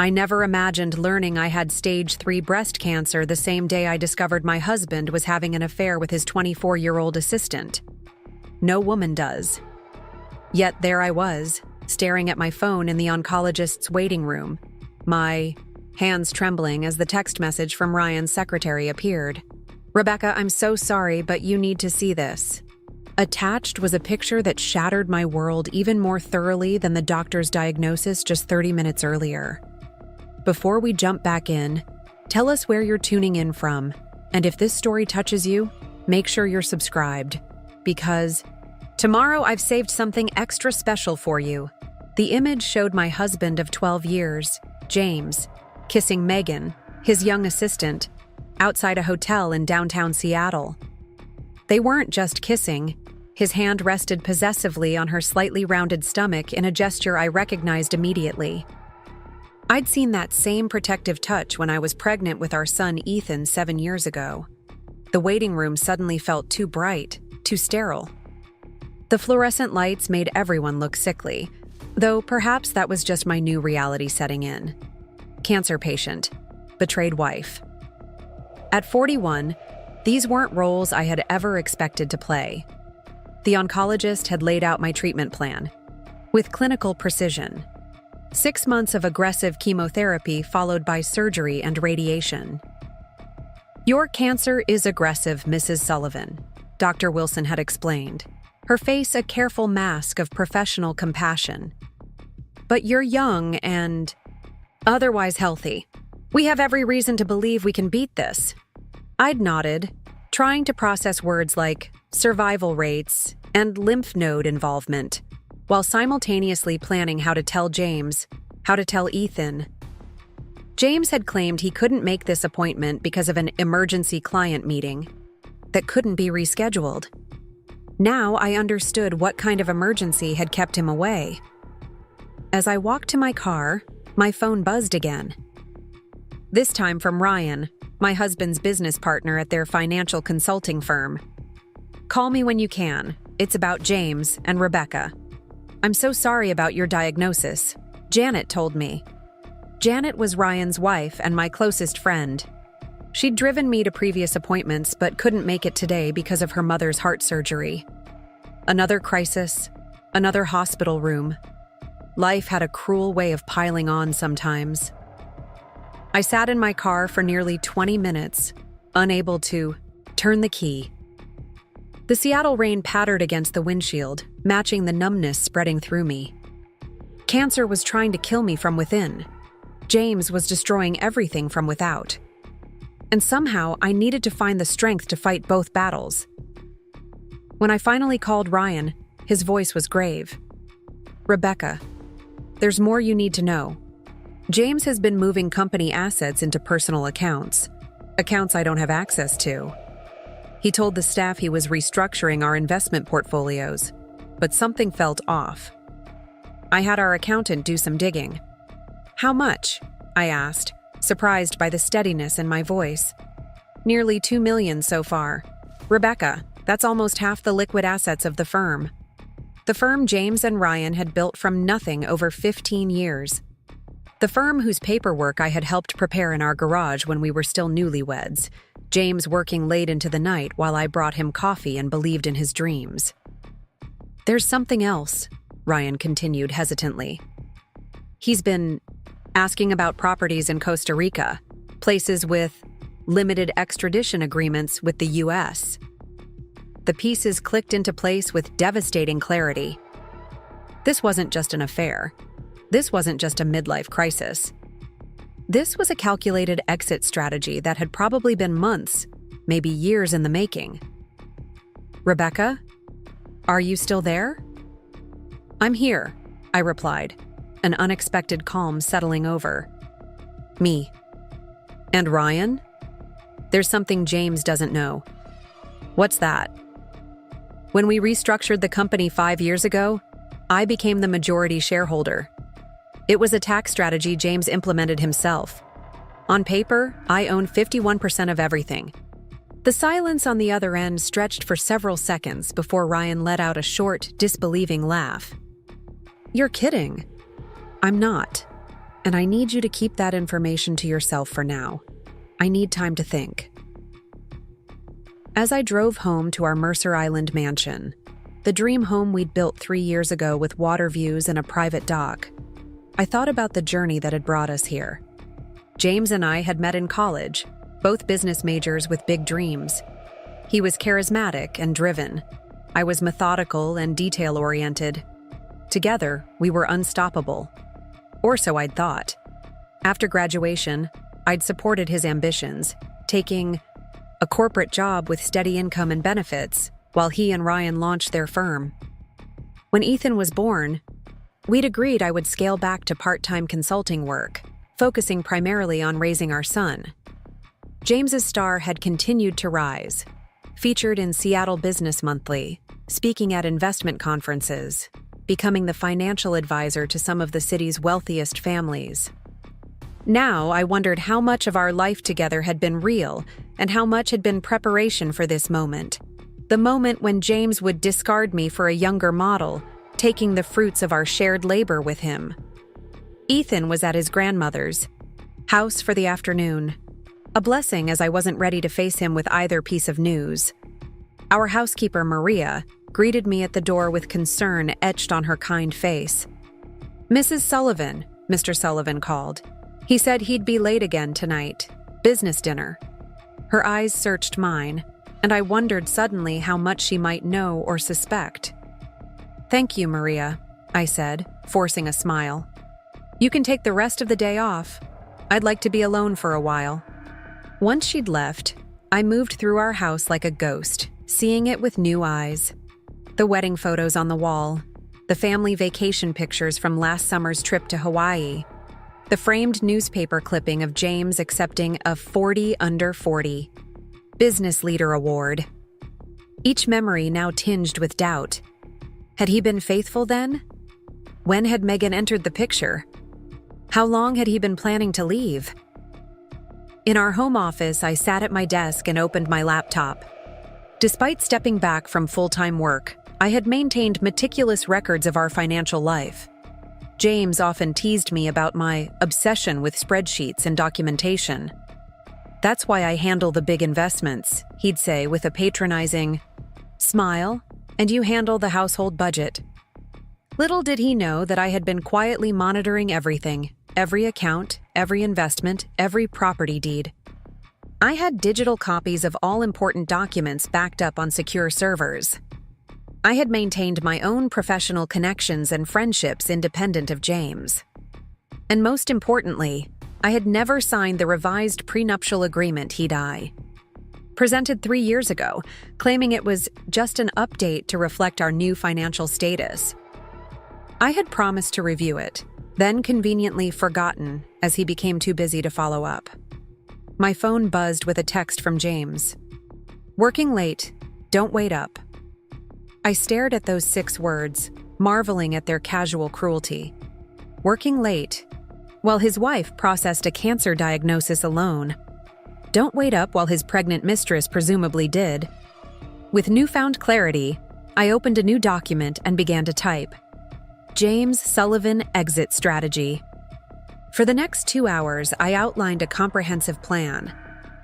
I never imagined learning I had stage 3 breast cancer the same day I discovered my husband was having an affair with his 24-year-old assistant. No woman does. Yet there I was, staring at my phone in the oncologist's waiting room, my hands trembling as the text message from Ryan's secretary appeared. "Rebecca, I'm so sorry, but you need to see this." Attached was a picture that shattered my world even more thoroughly than the doctor's diagnosis just 30 minutes earlier. Before we jump back in, tell us where you're tuning in from, and if this story touches you, make sure you're subscribed, because tomorrow I've saved something extra special for you. The image showed my husband of 12 years, James, kissing Megan, his young assistant, outside a hotel in downtown Seattle. They weren't just kissing. His hand rested possessively on her slightly rounded stomach in a gesture I recognized immediately. I'd seen that same protective touch when I was pregnant with our son Ethan 7 years ago. The waiting room suddenly felt too bright, too sterile. The fluorescent lights made everyone look sickly, though perhaps that was just my new reality setting in. Cancer patient, betrayed wife. At 41, these weren't roles I had ever expected to play. The oncologist had laid out my treatment plan, with clinical precision. 6 months of aggressive chemotherapy followed by surgery and radiation. "Your cancer is aggressive, Mrs. Sullivan," Dr. Wilson had explained, her face a careful mask of professional compassion. "But you're young and otherwise healthy. We have every reason to believe we can beat this." I'd nodded, trying to process words like survival rates and lymph node involvement, while simultaneously planning how to tell James, how to tell Ethan. James had claimed he couldn't make this appointment because of an emergency client meeting that couldn't be rescheduled. Now I understood what kind of emergency had kept him away. As I walked to my car, my phone buzzed again. This time from Ryan, my husband's business partner at their financial consulting firm. "Call me when you can. It's about James and Rebecca. I'm so sorry about your diagnosis," Janet told me. Janet was Ryan's wife and my closest friend. She'd driven me to previous appointments but couldn't make it today because of her mother's heart surgery. Another crisis, another hospital room. Life had a cruel way of piling on sometimes. I sat in my car for nearly 20 minutes, unable to turn the key. The Seattle rain pattered against the windshield, matching the numbness spreading through me. Cancer was trying to kill me from within. James was destroying everything from without. And somehow I needed to find the strength to fight both battles. When I finally called Ryan, his voice was grave. "Rebecca, there's more you need to know. James has been moving company assets into personal accounts I don't have access to. He told the staff he was restructuring our investment portfolios, but something felt off. I had our accountant do some digging." "How much?" I asked, surprised by the steadiness in my voice. "Nearly $2 million so far. Rebecca, that's almost half the liquid assets of the firm." The firm James and Ryan had built from nothing over 15 years. The firm whose paperwork I had helped prepare in our garage when we were still newlyweds, James working late into the night while I brought him coffee and believed in his dreams. "There's something else," Ryan continued hesitantly. "He's been asking about properties in Costa Rica, places with limited extradition agreements with the U.S. The pieces clicked into place with devastating clarity. This wasn't just an affair. This wasn't just a midlife crisis. This was a calculated exit strategy that had probably been months, maybe years in the making. "Rebecca, are you still there?" "I'm here," I replied, an unexpected calm settling over. "Me. And Ryan? There's something James doesn't know." "What's that?" "When we restructured the company 5 years ago, I became the majority shareholder. It was a tax strategy James implemented himself. On paper, I own 51% of everything." The silence on the other end stretched for several seconds before Ryan let out a short, disbelieving laugh. "You're kidding." "I'm not. and I need you to keep that information to yourself for now. I need time to think." As I drove home to our Mercer Island mansion, the dream home we'd built 3 years ago with water views and a private dock, I thought about the journey that had brought us here. James and I had met in college, both business majors with big dreams. He was charismatic and driven. I was methodical and detail-oriented. Together, we were unstoppable. Or so I'd thought. After graduation, I'd supported his ambitions, taking a corporate job with steady income and benefits, while he and Ryan launched their firm. When Ethan was born, we'd agreed I would scale back to part-time consulting work, focusing primarily on raising our son. James's star had continued to rise, featured in Seattle Business Monthly, speaking at investment conferences, becoming the financial advisor to some of the city's wealthiest families. Now, I wondered how much of our life together had been real and how much had been preparation for this moment. The moment when James would discard me for a younger model, taking the fruits of our shared labor with him. Ethan was at his grandmother's house for the afternoon. A blessing, as I wasn't ready to face him with either piece of news. Our housekeeper, Maria, greeted me at the door with concern etched on her kind face. "Mrs. Sullivan," Mr. Sullivan called. He said he'd be late again tonight. Business dinner. Her eyes searched mine, and I wondered suddenly how much she might know or suspect. "Thank you, Maria," I said, forcing a smile. "You can take the rest of the day off. I'd like to be alone for a while." Once she'd left, I moved through our house like a ghost, seeing it with new eyes. The wedding photos on the wall, the family vacation pictures from last summer's trip to Hawaii, the framed newspaper clipping of James accepting a 40 under 40 Business Leader Award. Each memory now tinged with doubt. Had he been faithful then? When had Megan entered the picture? How long had he been planning to leave? In our home office, I sat at my desk and opened my laptop. Despite stepping back from full-time work, I had maintained meticulous records of our financial life. James often teased me about my obsession with spreadsheets and documentation. "That's why I handle the big investments," he'd say with a patronizing smile, "and you handle the household budget." Little did he know that I had been quietly monitoring everything, every account, every investment, every property deed. I had digital copies of all important documents backed up on secure servers. I had maintained my own professional connections and friendships independent of James. And most importantly, I had never signed the revised prenuptial agreement he'd presented 3 years ago, claiming it was just an update to reflect our new financial status. I had promised to review it, then conveniently forgotten as he became too busy to follow up. My phone buzzed with a text from James. "Working late. Don't wait up." I stared at those 6 words, marveling at their casual cruelty. Working late, while his wife processed a cancer diagnosis alone. Don't wait up while his pregnant mistress presumably did. With newfound clarity, I opened a new document and began to type. James Sullivan Exit Strategy. For the next 2 hours, I outlined a comprehensive plan,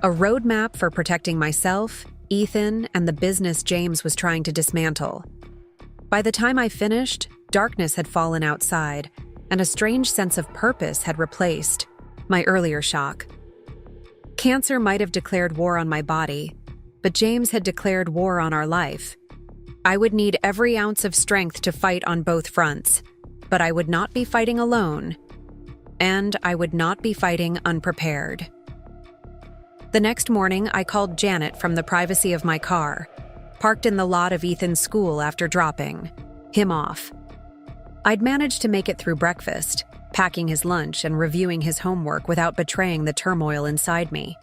a roadmap for protecting myself, Ethan, and the business James was trying to dismantle. By the time I finished, darkness had fallen outside, and a strange sense of purpose had replaced my earlier shock. Cancer might have declared war on my body, but James had declared war on our life. I would need every ounce of strength to fight on both fronts, but I would not be fighting alone, and I would not be fighting unprepared. The next morning, I called Janet from the privacy of my car, parked in the lot of Ethan's school after dropping him off. I'd managed to make it through breakfast, packing his lunch and reviewing his homework without betraying the turmoil inside me.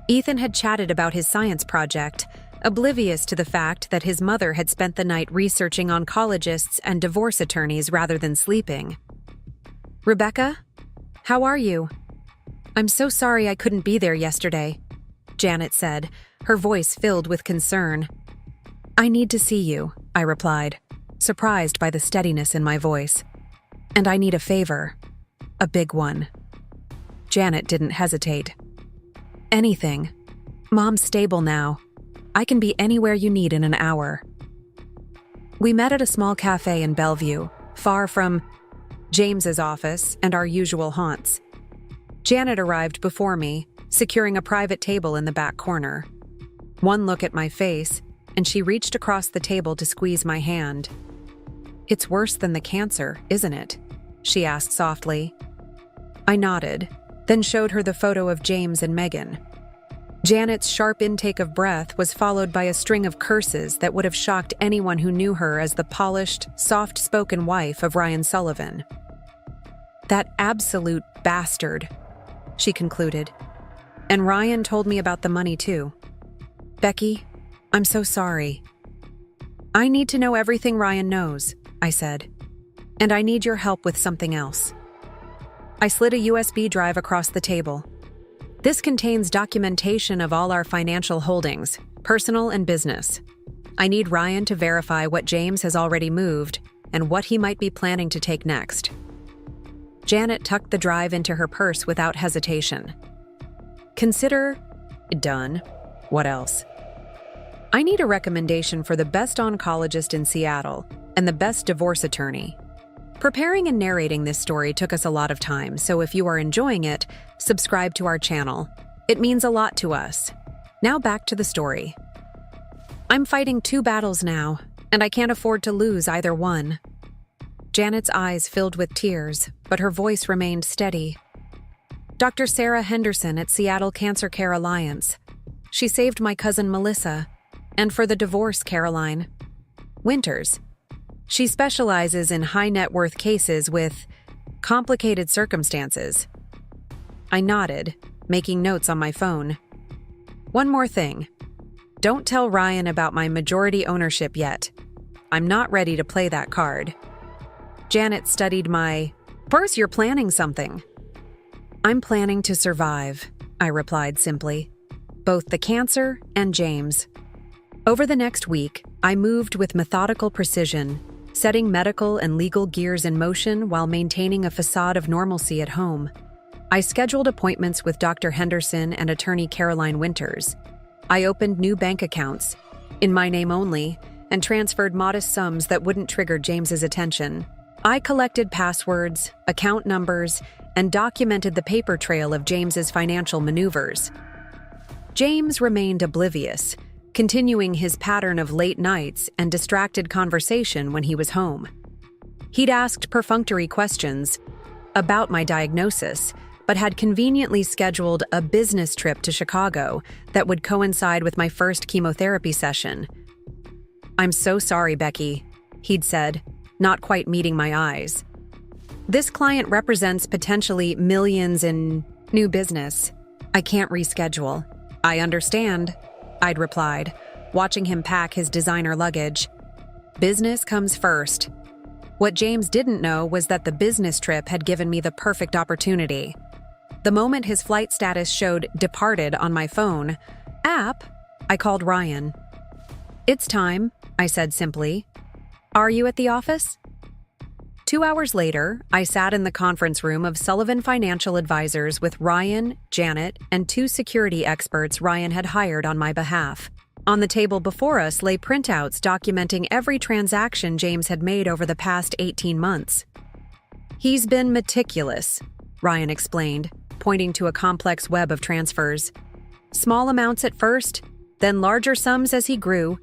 Ethan had chatted about his science project, oblivious to the fact that his mother had spent the night researching oncologists and divorce attorneys rather than sleeping. "Rebecca, how are you?" "I'm so sorry I couldn't be there yesterday," Janet said, her voice filled with concern. "I need to see you," I replied, surprised by the steadiness in my voice. "And I need a favor." A big one. Janet didn't hesitate. Anything. Mom's stable now. I can be anywhere you need in an hour. We met at a small cafe in Bellevue, far from James's office and our usual haunts. Janet arrived before me, securing a private table in the back corner. One look at my face, and she reached across the table to squeeze my hand. "It's worse than the cancer, isn't it?" she asked softly. I nodded, then showed her the photo of James and Megan. Janet's sharp intake of breath was followed by a string of curses that would have shocked anyone who knew her as the polished, soft-spoken wife of Ryan Sullivan. "That absolute bastard," she concluded. "And Ryan told me about the money too. Becky, I'm so sorry." "I need to know everything Ryan knows," I said. "And I need your help with something else." I slid a USB drive across the table. "This contains documentation of all our financial holdings, personal and business. I need Ryan to verify what James has already moved and what he might be planning to take next." Janet tucked the drive into her purse without hesitation. "Consider done. What else?" "I need a recommendation for the best oncologist in Seattle and the best divorce attorney." Preparing and narrating this story took us a lot of time, so if you are enjoying it, subscribe to our channel. It means a lot to us. Now back to the story. "I'm fighting 2 battles now, and I can't afford to lose either one." Janet's eyes filled with tears, but her voice remained steady. "Dr. Sarah Henderson at Seattle Cancer Care Alliance. She saved my cousin Melissa, and for the divorce, Caroline. Winters. She specializes in high-net-worth cases with complicated circumstances." I nodded, making notes on my phone. "One more thing. Don't tell Ryan about my majority ownership yet. I'm not ready to play that card." Janet studied my purse. "You're planning something." "I'm planning to survive," I replied simply. "Both the cancer and James." Over the next week, I moved with methodical precision, setting medical and legal gears in motion while maintaining a facade of normalcy at home. I scheduled appointments with Dr. Henderson and attorney Caroline Winters. I opened new bank accounts, in my name only, and transferred modest sums that wouldn't trigger James's attention. I collected passwords, account numbers, and documented the paper trail of James's financial maneuvers. James remained oblivious, continuing his pattern of late nights and distracted conversation when he was home. He'd asked perfunctory questions about my diagnosis, but had conveniently scheduled a business trip to Chicago that would coincide with my first chemotherapy session. "I'm so sorry, Becky," he'd said, not quite meeting my eyes. "This client represents potentially millions in new business. I can't reschedule." "I understand," I'd replied, watching him pack his designer luggage. Business comes first. What James didn't know was that the business trip had given me the perfect opportunity. The moment his flight status showed departed on my phone app, I called Ryan. "It's time," I said simply. "Are you at the office?" 2 hours later, I sat in the conference room of Sullivan Financial Advisors with Ryan, Janet, and 2 security experts Ryan had hired on my behalf. On the table before us lay printouts documenting every transaction James had made over the past 18 months. "He's been meticulous," Ryan explained, pointing to a complex web of transfers. "Small amounts at first, then larger sums as he grew.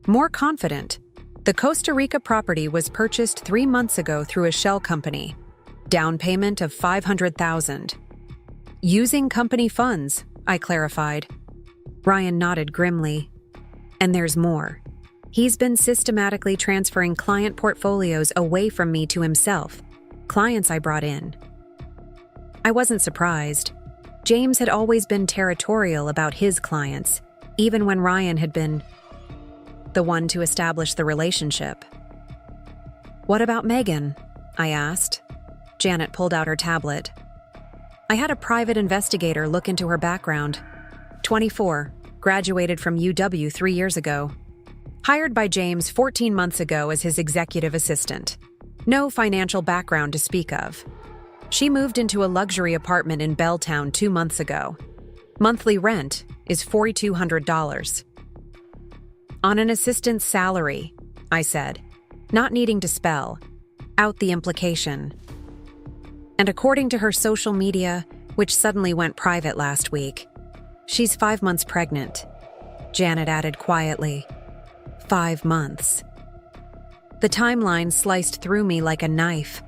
More confident. The Costa Rica property was purchased 3 months ago through a shell company. Down payment of $500,000. Using company funds," I clarified. Ryan nodded grimly. "And there's more. He's been systematically transferring client portfolios away from me to himself, clients I brought in." I wasn't surprised. James had always been territorial about his clients, even when Ryan had been the one to establish the relationship. "What about Megan?" I asked. Janet pulled out her tablet. "I had a private investigator look into her background. 24, graduated from UW 3 years ago. Hired by James 14 months ago as his executive assistant. No financial background to speak of. She moved into a luxury apartment in Belltown 2 months ago. Monthly rent is $4,200. On an assistant's salary, I said, not needing to spell out the implication. And according to her social media, which suddenly went private last week, she's 5 months pregnant. Janet added quietly, 5 months. The timeline sliced through me like a knife.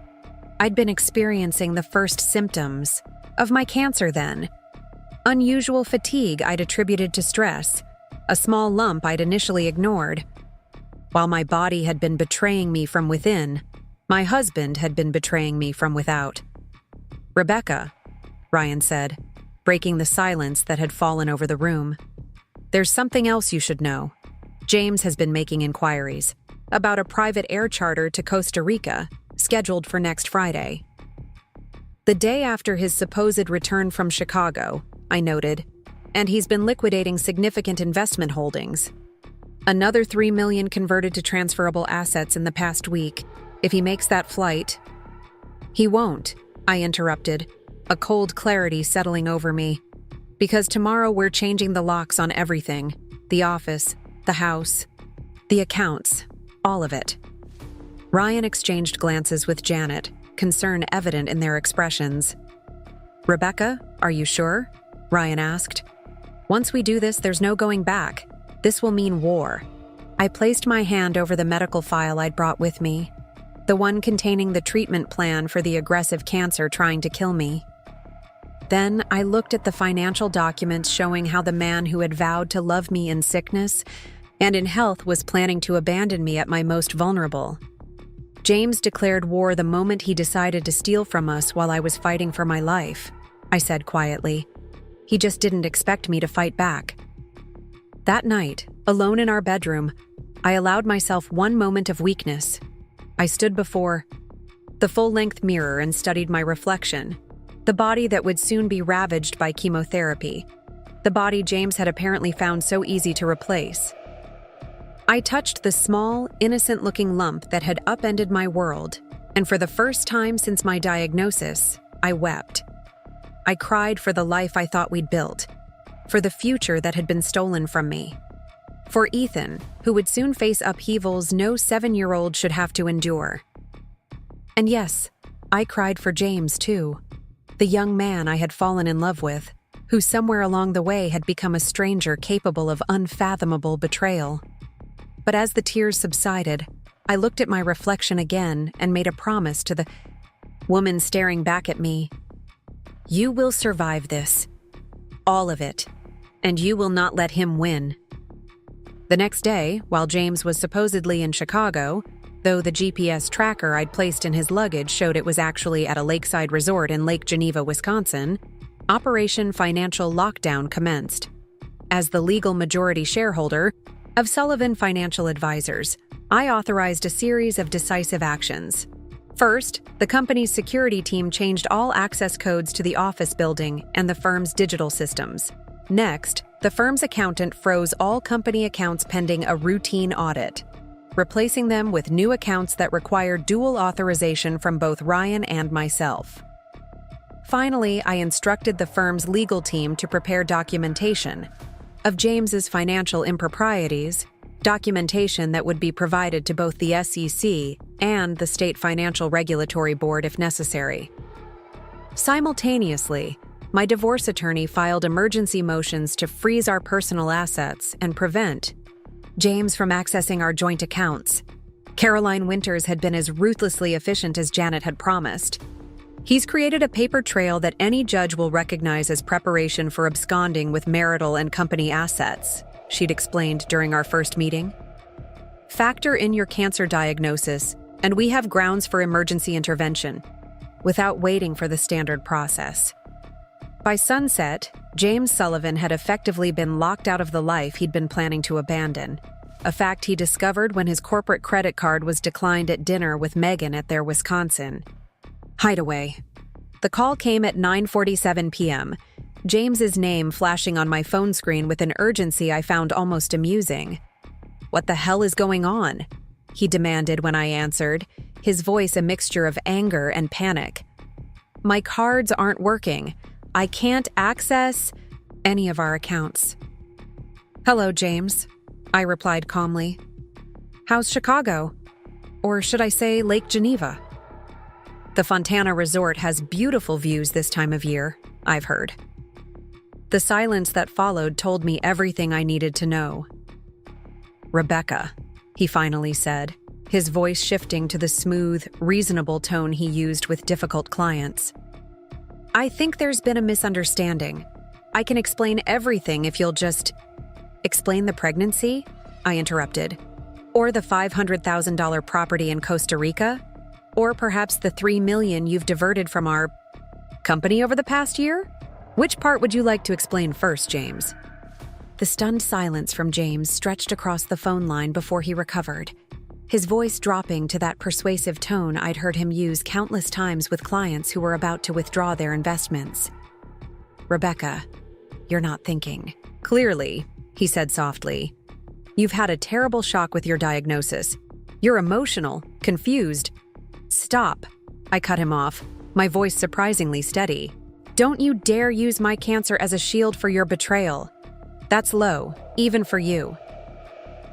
I'd been experiencing the first symptoms of my cancer then. Unusual fatigue I'd attributed to stress, a small lump I'd initially ignored. While my body had been betraying me from within, my husband had been betraying me from without. "Rebecca," Ryan said, breaking the silence that had fallen over the room. "There's something else you should know. James has been making inquiries about a private air charter to Costa Rica, scheduled for next Friday." The day after his supposed return from Chicago, I noted, and he's been liquidating significant investment holdings. Another $3 million converted to transferable assets in the past week. If he makes that flight... "He won't," I interrupted, a cold clarity settling over me. "Because tomorrow we're changing the locks on everything. The office, the house, the accounts, all of it." Ryan exchanged glances with Janet, concern evident in their expressions. "Rebecca, are you sure?" Ryan asked. "Once we do this, there's no going back. This will mean war." I placed my hand over the medical file I'd brought with me, the one containing the treatment plan for the aggressive cancer trying to kill me. Then I looked at the financial documents showing how the man who had vowed to love me in sickness and in health was planning to abandon me at my most vulnerable. "James declared war the moment he decided to steal from us while I was fighting for my life," I said quietly. "He just didn't expect me to fight back." That night, alone in our bedroom, I allowed myself one moment of weakness. I stood before the full-length mirror and studied my reflection, the body that would soon be ravaged by chemotherapy, the body James had apparently found so easy to replace. I touched the small, innocent-looking lump that had upended my world, and for the first time since my diagnosis, I wept. I cried for the life I thought we'd built, for the future that had been stolen from me, for Ethan, who would soon face upheavals no 7-year-old should have to endure. And yes, I cried for James too, the young man I had fallen in love with, who somewhere along the way had become a stranger capable of unfathomable betrayal. But as the tears subsided, I looked at my reflection again and made a promise to the woman staring back at me. "You will survive this. All of it. And you will not let him win." The next day, while James was supposedly in Chicago, though the GPS tracker I'd placed in his luggage showed it was actually at a lakeside resort in Lake Geneva, Wisconsin, Operation Financial Lockdown commenced. As the legal majority shareholder of Sullivan Financial Advisors, I authorized a series of decisive actions. First, the company's security team changed all access codes to the office building and the firm's digital systems. Next, the firm's accountant froze all company accounts pending a routine audit, replacing them with new accounts that required dual authorization from both Ryan and myself. Finally, I instructed the firm's legal team to prepare documentation of James's financial improprieties, documentation that would be provided to both the SEC and the State Financial Regulatory Board if necessary. Simultaneously, my divorce attorney filed emergency motions to freeze our personal assets and prevent James from accessing our joint accounts. Caroline Winters had been as ruthlessly efficient as Janet had promised. "He's created a paper trail that any judge will recognize as preparation for absconding with marital and company assets," she'd explained during our first meeting. "Factor in your cancer diagnosis, and we have grounds for emergency intervention, without waiting for the standard process." By sunset, James Sullivan had effectively been locked out of the life he'd been planning to abandon, a fact he discovered when his corporate credit card was declined at dinner with Megan at their Wisconsin hideaway. The call came at 9:47 p.m., James's name flashing on my phone screen with an urgency I found almost amusing. "What the hell is going on?" he demanded when I answered, his voice a mixture of anger and panic. My cards aren't working. I can't access any of our accounts. Hello, James, I replied calmly. How's Chicago? Or should I say Lake Geneva? The Fontana Resort has beautiful views this time of year, I've heard. The silence that followed told me everything I needed to know. Rebecca, he finally said, his voice shifting to the smooth, reasonable tone he used with difficult clients. I think there's been a misunderstanding. I can explain everything if you'll just… Explain the pregnancy? I interrupted. Or the $500,000 property in Costa Rica? Or perhaps the $3 million you've diverted from our company over the past year? Which part would you like to explain first, James? The stunned silence from James stretched across the phone line before he recovered, his voice dropping to that persuasive tone I'd heard him use countless times with clients who were about to withdraw their investments. Rebecca, you're not thinking. Clearly, he said softly. You've had a terrible shock with your diagnosis. You're emotional, confused. Stop, I cut him off, my voice surprisingly steady. Don't you dare use my cancer as a shield for your betrayal. That's low, even for you.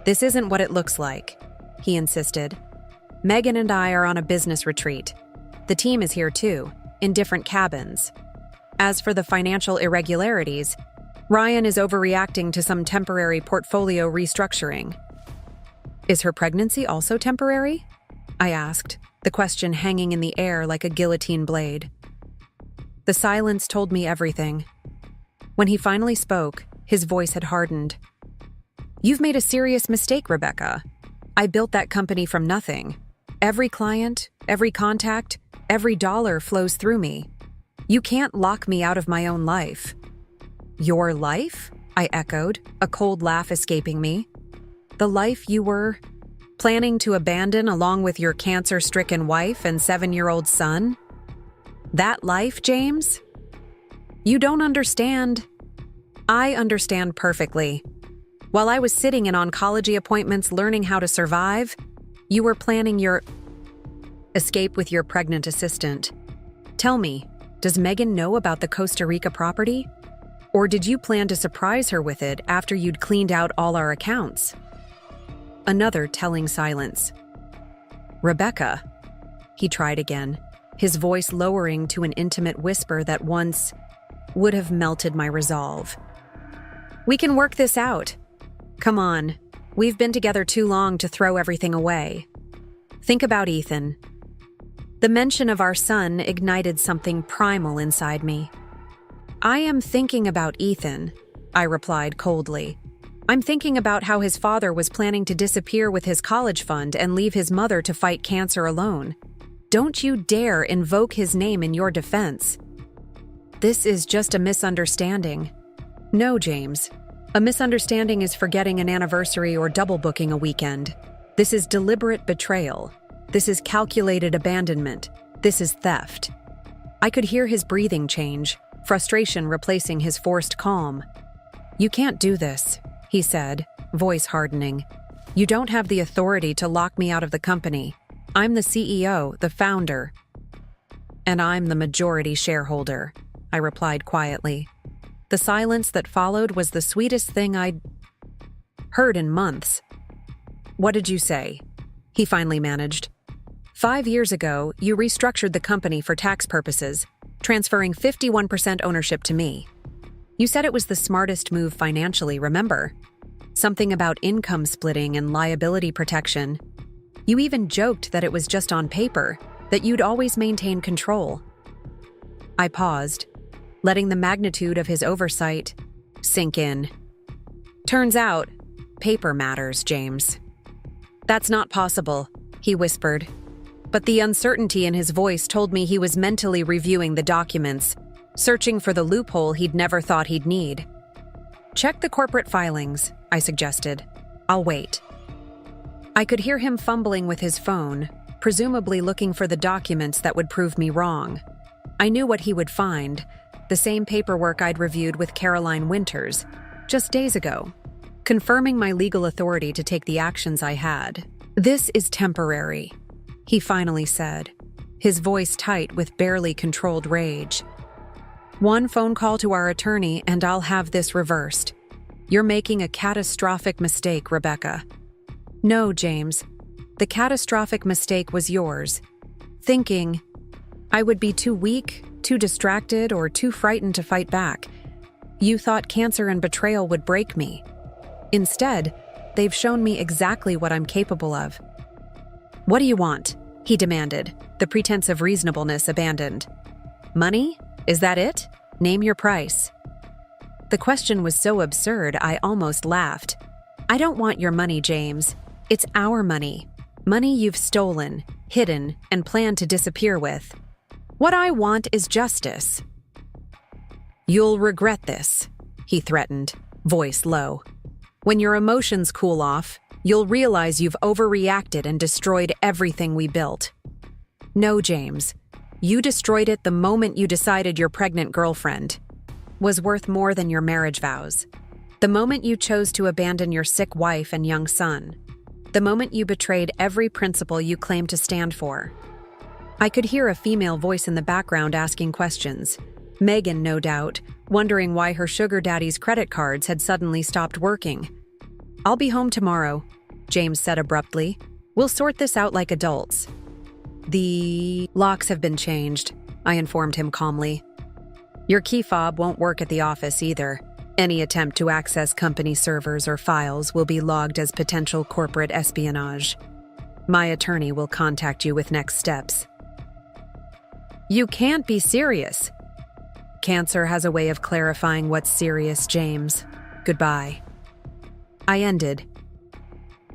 This isn't what it looks like, he insisted. Megan and I are on a business retreat. The team is here too, in different cabins. As for the financial irregularities, Ryan is overreacting to some temporary portfolio restructuring. Is her pregnancy also temporary? I asked, the question hanging in the air like a guillotine blade. The silence told me everything. When he finally spoke, his voice had hardened. You've made a serious mistake, Rebecca. I built that company from nothing. Every client, every contact, every dollar flows through me. You can't lock me out of my own life. Your life? I echoed, a cold laugh escaping me. The life you were planning to abandon along with your cancer-stricken wife and 7-year-old son? That life, James? You don't understand. I understand perfectly. While I was sitting in oncology appointments learning how to survive, you were planning your escape with your pregnant assistant. Tell me, does Megan know about the Costa Rica property? Or did you plan to surprise her with it after you'd cleaned out all our accounts? Another telling silence. Rebecca, he tried again, his voice lowering to an intimate whisper that once would have melted my resolve. We can work this out. Come on, we've been together too long to throw everything away. Think about Ethan. The mention of our son ignited something primal inside me. I am thinking about Ethan, I replied coldly. I'm thinking about how his father was planning to disappear with his college fund and leave his mother to fight cancer alone. Don't you dare invoke his name in your defense. This is just a misunderstanding. No, James. A misunderstanding is forgetting an anniversary or double booking a weekend. This is deliberate betrayal. This is calculated abandonment. This is theft. I could hear his breathing change, frustration replacing his forced calm. You can't do this, he said, voice hardening. You don't have the authority to lock me out of the company. I'm the CEO, the founder. And I'm the majority shareholder, I replied quietly. The silence that followed was the sweetest thing I'd heard in months. What did you say? He finally managed. 5 years ago, you restructured the company for tax purposes, transferring 51% ownership to me. You said it was the smartest move financially, remember? Something about income splitting and liability protection. You even joked that it was just on paper, that you'd always maintain control. I paused, letting the magnitude of his oversight sink in. Turns out, paper matters, James. That's not possible, he whispered. But the uncertainty in his voice told me he was mentally reviewing the documents, searching for the loophole he'd never thought he'd need. Check the corporate filings, I suggested. I'll wait. I could hear him fumbling with his phone, presumably looking for the documents that would prove me wrong. I knew what he would find, the same paperwork I'd reviewed with Caroline Winters, just days ago, confirming my legal authority to take the actions I had. This is temporary, he finally said, his voice tight with barely controlled rage. "One phone call to our attorney and I'll have this reversed. You're making a catastrophic mistake, Rebecca." "No, James. The catastrophic mistake was yours. Thinking I would be too weak, too distracted, or too frightened to fight back. You thought cancer and betrayal would break me. Instead, they've shown me exactly what I'm capable of." "What do you want?" he demanded, the pretense of reasonableness abandoned. "Money? Is that it? Name your price." The question was so absurd I almost laughed. "I don't want your money, James. It's our money. Money you've stolen, hidden, and planned to disappear with. What I want is justice." "You'll regret this," he threatened, voice low. "When your emotions cool off, you'll realize you've overreacted and destroyed everything we built." "No, James. You destroyed it the moment you decided your pregnant girlfriend was worth more than your marriage vows. The moment you chose to abandon your sick wife and young son. The moment you betrayed every principle you claimed to stand for." I could hear a female voice in the background asking questions. Megan, no doubt, wondering why her sugar daddy's credit cards had suddenly stopped working. "I'll be home tomorrow," James said abruptly. "We'll sort this out like adults." "The locks have been changed," I informed him calmly. "Your key fob won't work at the office either. Any attempt to access company servers or files will be logged as potential corporate espionage. My attorney will contact you with next steps." "You can't be serious." "Cancer has a way of clarifying what's serious, James. Goodbye." I ended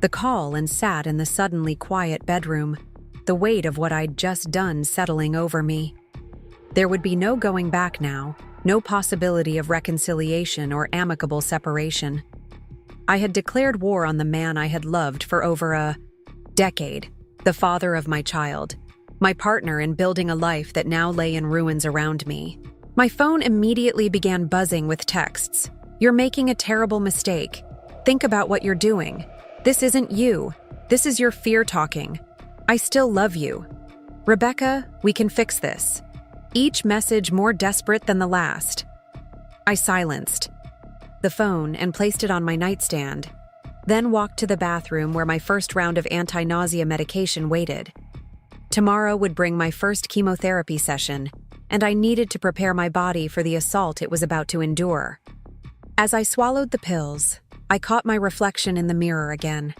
the call and sat in the suddenly quiet bedroom, the weight of what I'd just done settling over me. There would be no going back now, no possibility of reconciliation or amicable separation. I had declared war on the man I had loved for over a decade, the father of my child, my partner in building a life that now lay in ruins around me. My phone immediately began buzzing with texts. "You're making a terrible mistake. Think about what you're doing. This isn't you. This is your fear talking. I still love you. Rebecca, we can fix this." Each message more desperate than the last. I silenced the phone and placed it on my nightstand, then walked to the bathroom where my first round of anti-nausea medication waited. Tomorrow would bring my first chemotherapy session, and I needed to prepare my body for the assault it was about to endure. As I swallowed the pills, I caught my reflection in the mirror again.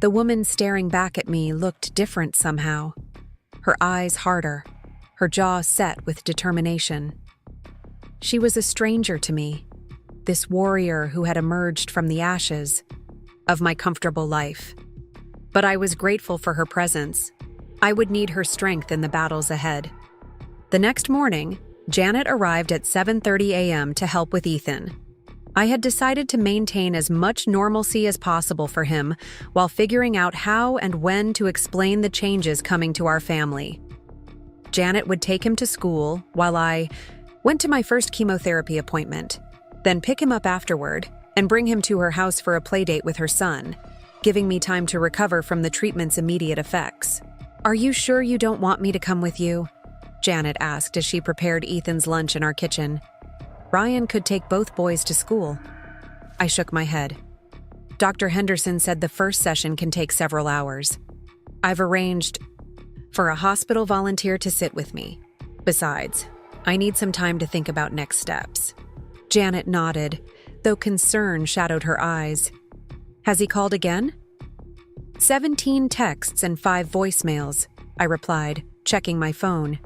The woman staring back at me looked different somehow, her eyes harder, her jaw set with determination. She was a stranger to me, this warrior who had emerged from the ashes of my comfortable life. But I was grateful for her presence. I would need her strength in the battles ahead. The next morning, Janet arrived at 7:30 a.m. to help with Ethan. I had decided to maintain as much normalcy as possible for him while figuring out how and when to explain the changes coming to our family. Janet would take him to school while I went to my first chemotherapy appointment, then pick him up afterward and bring him to her house for a playdate with her son, giving me time to recover from the treatment's immediate effects. "Are you sure you don't want me to come with you?" Janet asked as she prepared Ethan's lunch in our kitchen. "Ryan could take both boys to school." I shook my head. "Dr. Henderson said the first session can take several hours. I've arranged for a hospital volunteer to sit with me. Besides, I need some time to think about next steps." Janet nodded, though concern shadowed her eyes. "Has he called again?" 17 texts and 5 voicemails, I replied, checking my phone.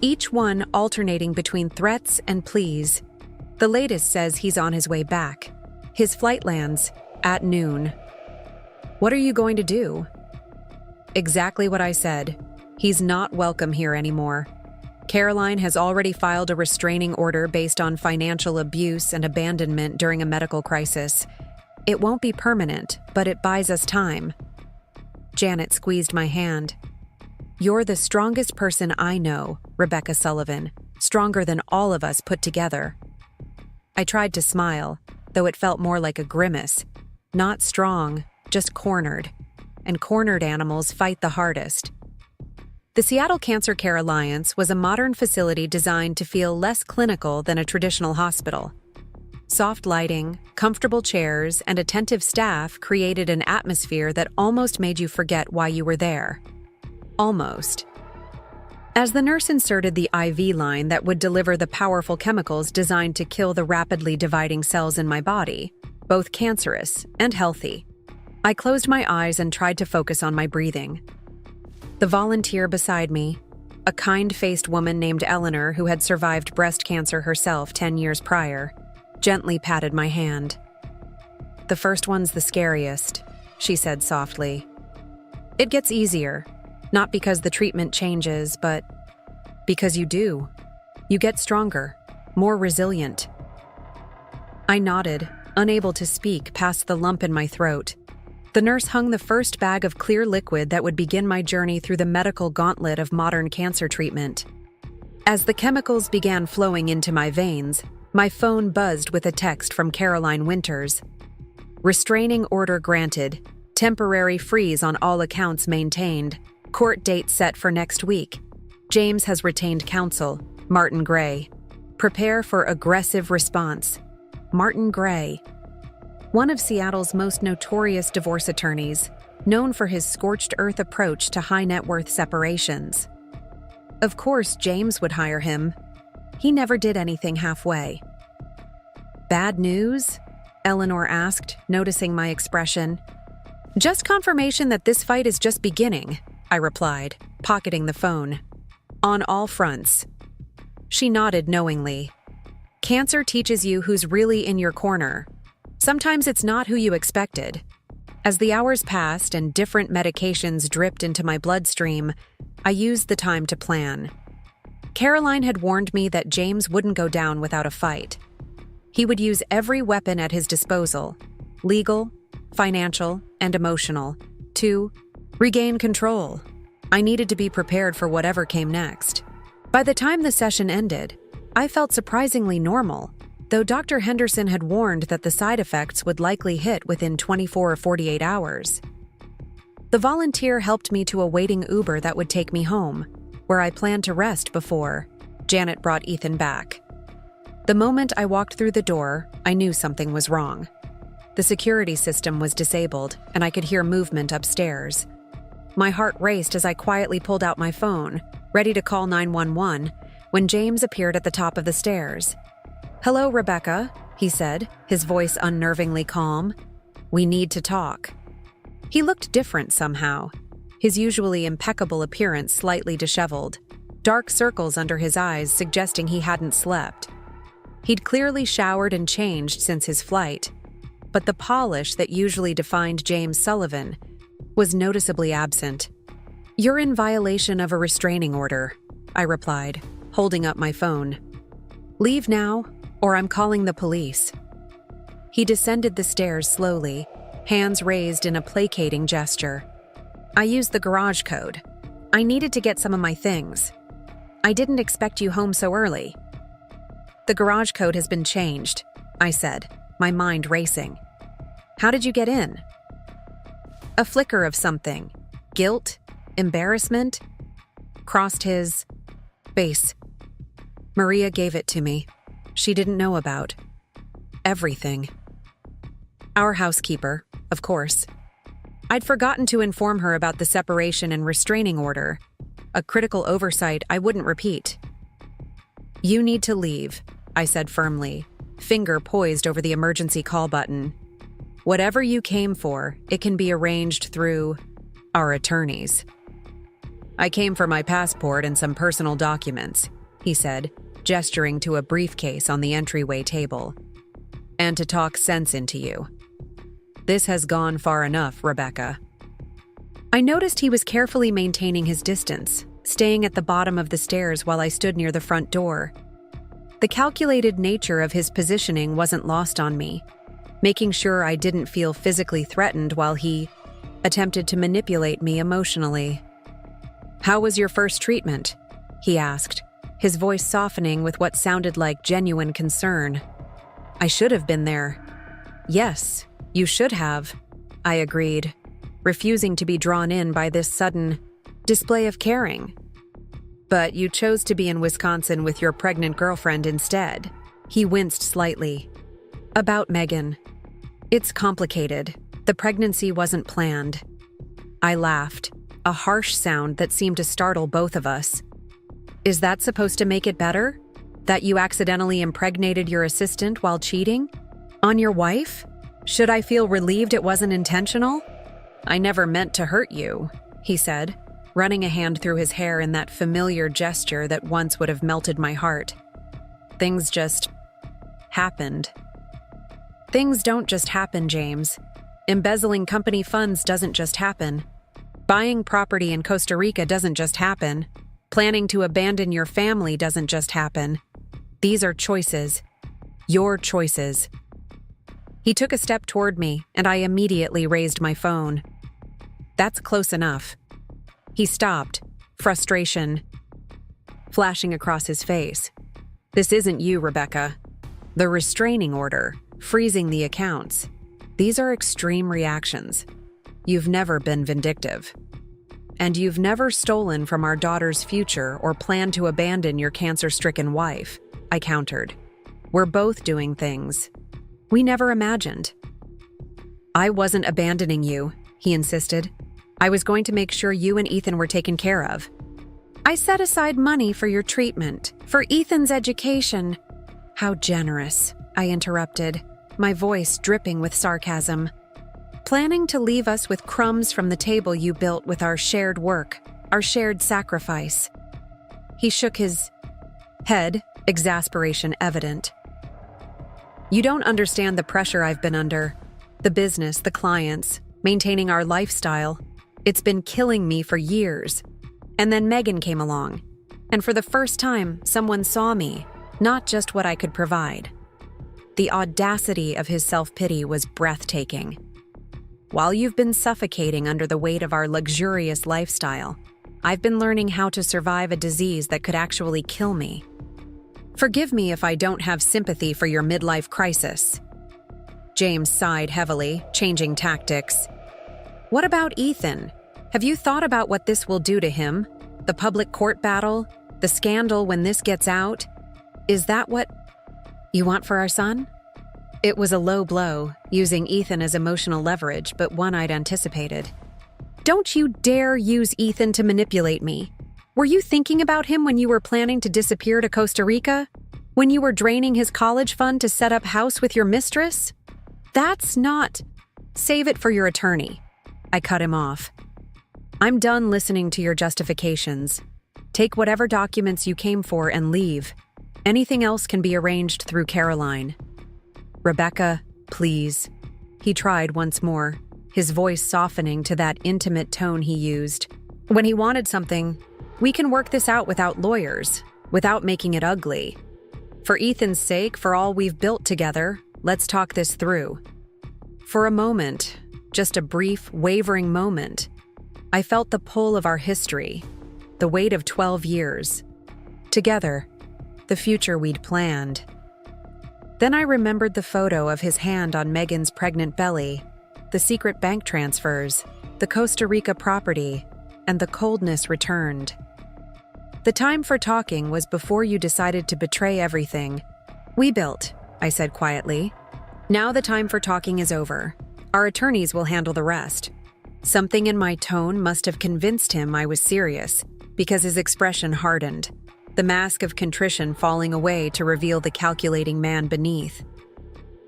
Each one alternating between threats and pleas. The latest says he's on his way back. His flight lands at noon. "What are you going to do?" Exactly what I said. He's not welcome here anymore. Caroline has already filed a restraining order based on financial abuse and abandonment during a medical crisis. It won't be permanent, but it buys us time. Janet squeezed my hand. "You're the strongest person I know, Rebecca Sullivan, stronger than all of us put together." I tried to smile, though it felt more like a grimace. Not strong, just cornered. And cornered animals fight the hardest. The Seattle Cancer Care Alliance was a modern facility designed to feel less clinical than a traditional hospital. Soft lighting, comfortable chairs, and attentive staff created an atmosphere that almost made you forget why you were there. Almost. As the nurse inserted the IV line that would deliver the powerful chemicals designed to kill the rapidly dividing cells in my body, both cancerous and healthy, I closed my eyes and tried to focus on my breathing. The volunteer beside me, a kind-faced woman named Eleanor who had survived breast cancer herself 10 years prior, gently patted my hand. "The first one's the scariest," she said softly. "It gets easier, not because the treatment changes, but because you do. You get stronger, more resilient." I nodded, unable to speak past the lump in my throat. The nurse hung the first bag of clear liquid that would begin my journey through the medical gauntlet of modern cancer treatment. As the chemicals began flowing into my veins, my phone buzzed with a text from Caroline Winters. "Restraining order granted. Temporary freeze on all accounts maintained. Court date set for next week. James has retained counsel. Martin Gray. Prepare for aggressive response. Martin Gray." One of Seattle's most notorious divorce attorneys, known for his scorched earth approach to high net worth separations. Of course, James would hire him. He never did anything halfway. "Bad news?" Eleanor asked, noticing my expression. "Just confirmation that this fight is just beginning," I replied, pocketing the phone. "On all fronts." She nodded knowingly. "Cancer teaches you who's really in your corner. Sometimes it's not who you expected." As the hours passed and different medications dripped into my bloodstream, I used the time to plan. Caroline had warned me that James wouldn't go down without a fight. He would use every weapon at his disposal, legal, financial, and emotional, to regain control. I needed to be prepared for whatever came next. By the time the session ended, I felt surprisingly normal, though Dr. Henderson had warned that the side effects would likely hit within 24 or 48 hours. The volunteer helped me to a waiting Uber that would take me home, where I planned to rest before Janet brought Ethan back. The moment I walked through the door, I knew something was wrong. The security system was disabled, and I could hear movement upstairs. My heart raced as I quietly pulled out my phone, ready to call 911, when James appeared at the top of the stairs. "Hello, Rebecca," he said, his voice unnervingly calm. "We need to talk." He looked different somehow, his usually impeccable appearance slightly disheveled, dark circles under his eyes suggesting he hadn't slept. He'd clearly showered and changed since his flight, but the polish that usually defined James Sullivan was noticeably absent. "You're in violation of a restraining order," I replied, holding up my phone. "Leave now, or I'm calling the police." He descended the stairs slowly, hands raised in a placating gesture. "I used the garage code. I needed to get some of my things. I didn't expect you home so early." "The garage code has been changed," I said, my mind racing. "How did you get in?" A flicker of something, guilt, embarrassment, crossed his face. "Maria gave it to me. She didn't know about everything. Our housekeeper, of course. I'd forgotten to inform her about the separation and restraining order, a critical oversight I wouldn't repeat." "You need to leave," I said firmly, finger poised over the emergency call button. "Whatever you came for, it can be arranged through our attorneys." "I came for my passport and some personal documents," he said, gesturing to a briefcase on the entryway table. "And to talk sense into you. This has gone far enough, Rebecca." I noticed he was carefully maintaining his distance, staying at the bottom of the stairs while I stood near the front door. The calculated nature of his positioning wasn't lost on me, making sure I didn't feel physically threatened while he attempted to manipulate me emotionally. "How was your first treatment?" he asked, his voice softening with what sounded like genuine concern. "I should have been there." "Yes, you should have," I agreed, refusing to be drawn in by this sudden display of caring. But you chose to be in Wisconsin with your pregnant girlfriend instead. He winced slightly. About Megan. It's complicated. The pregnancy wasn't planned. I laughed, a harsh sound that seemed to startle both of us. Is that supposed to make it better? That you accidentally impregnated your assistant while cheating? On your wife? Should I feel relieved it wasn't intentional? I never meant to hurt you, he said, running a hand through his hair in that familiar gesture that once would have melted my heart. Things just happened. Things don't just happen, James. Embezzling company funds doesn't just happen. Buying property in Costa Rica doesn't just happen. Planning to abandon your family doesn't just happen. These are choices. Your choices. He took a step toward me, and I immediately raised my phone. That's close enough. He stopped, frustration flashing across his face. This isn't you, Rebecca. The restraining order, freezing the accounts. These are extreme reactions. You've never been vindictive. And you've never stolen from our daughter's future or planned to abandon your cancer-stricken wife, I countered. We're both doing things we never imagined. I wasn't abandoning you, he insisted. I was going to make sure you and Ethan were taken care of. I set aside money for your treatment, for Ethan's education. How generous, I interrupted, my voice dripping with sarcasm. Planning to leave us with crumbs from the table you built with our shared work, our shared sacrifice. He shook his head, exasperation evident. You don't understand the pressure I've been under. The business, the clients, maintaining our lifestyle. It's been killing me for years. And then Megan came along. And for the first time, someone saw me, not just what I could provide. The audacity of his self-pity was breathtaking. While you've been suffocating under the weight of our luxurious lifestyle, I've been learning how to survive a disease that could actually kill me. Forgive me if I don't have sympathy for your midlife crisis. James sighed heavily, changing tactics. What about Ethan? Have you thought about what this will do to him? The public court battle? The scandal when this gets out? Is that what you want for our son? It was a low blow, using Ethan as emotional leverage, but one I'd anticipated. Don't you dare use Ethan to manipulate me. Were you thinking about him when you were planning to disappear to Costa Rica? When you were draining his college fund to set up house with your mistress? That's not... Save it for your attorney. I cut him off. I'm done listening to your justifications. Take whatever documents you came for and leave. Anything else can be arranged through Caroline. Rebecca, please. He tried once more, his voice softening to that intimate tone he used. When he wanted something, we can work this out without lawyers, without making it ugly. For Ethan's sake, for all we've built together, let's talk this through. For a moment, just a brief, wavering moment, I felt the pull of our history, the weight of 12 years. Together, the future we'd planned. Then I remembered the photo of his hand on Megan's pregnant belly, the secret bank transfers, the Costa Rica property, and the coldness returned. The time for talking was before you decided to betray everything. We built, I said quietly. Now the time for talking is over. Our attorneys will handle the rest. Something in my tone must have convinced him I was serious, because his expression hardened, the mask of contrition falling away to reveal the calculating man beneath.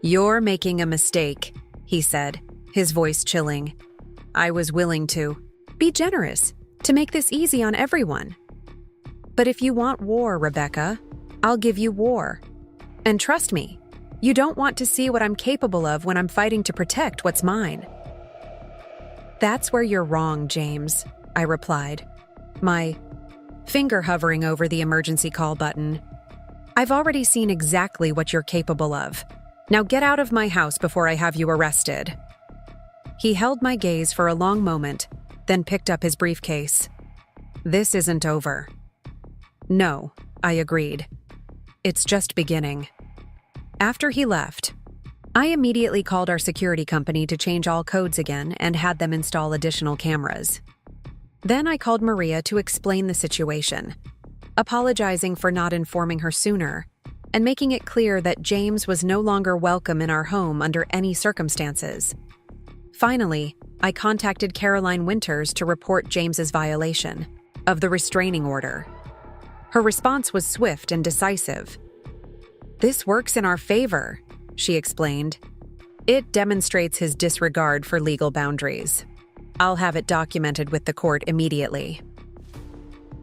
You're making a mistake, he said, his voice chilling. I was willing to be generous, to make this easy on everyone. But if you want war, Rebecca, I'll give you war. And trust me, you don't want to see what I'm capable of when I'm fighting to protect what's mine. That's where you're wrong, James, I replied, my finger hovering over the emergency call button. I've already seen exactly what you're capable of. Now get out of my house before I have you arrested. He held my gaze for a long moment, then picked up his briefcase. This isn't over. No, I agreed. It's just beginning. After he left, I immediately called our security company to change all codes again and had them install additional cameras. Then I called Maria to explain the situation. apologizing for not informing her sooner, and making it clear that James was no longer welcome in our home under any circumstances. Finally, I contacted Caroline Winters to report James's violation of the restraining order. Her response was swift and decisive. "This works in our favor," she explained. "It demonstrates his disregard for legal boundaries. I'll have it documented with the court immediately."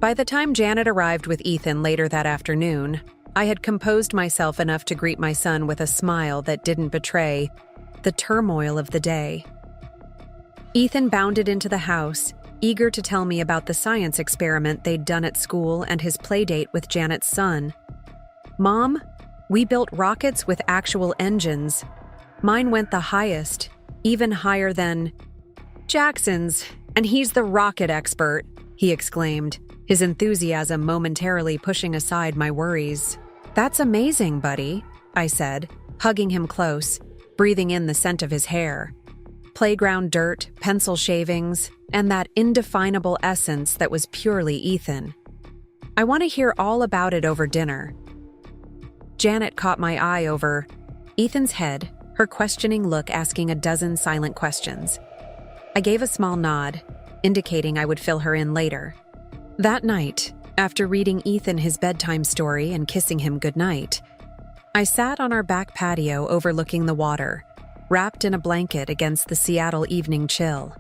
By the time Janet arrived with Ethan later that afternoon, I had composed myself enough to greet my son with a smile that didn't betray the turmoil of the day. Ethan bounded into the house, eager to tell me about the science experiment they'd done at school and his playdate with Janet's son. "Mom, we built rockets with actual engines. Mine went the highest, even higher than Jackson's, and he's the rocket expert," he exclaimed, his enthusiasm momentarily pushing aside my worries. "That's amazing, buddy," I said, hugging him close, breathing in the scent of his hair. Playground dirt, pencil shavings, and that indefinable essence that was purely Ethan. "I want to hear all about it over dinner." Janet caught my eye over Ethan's head, her questioning look asking a dozen silent questions. I gave a small nod, indicating I would fill her in later. That night, after reading Ethan his bedtime story and kissing him goodnight, I sat on our back patio overlooking the water, wrapped in a blanket against the Seattle evening chill.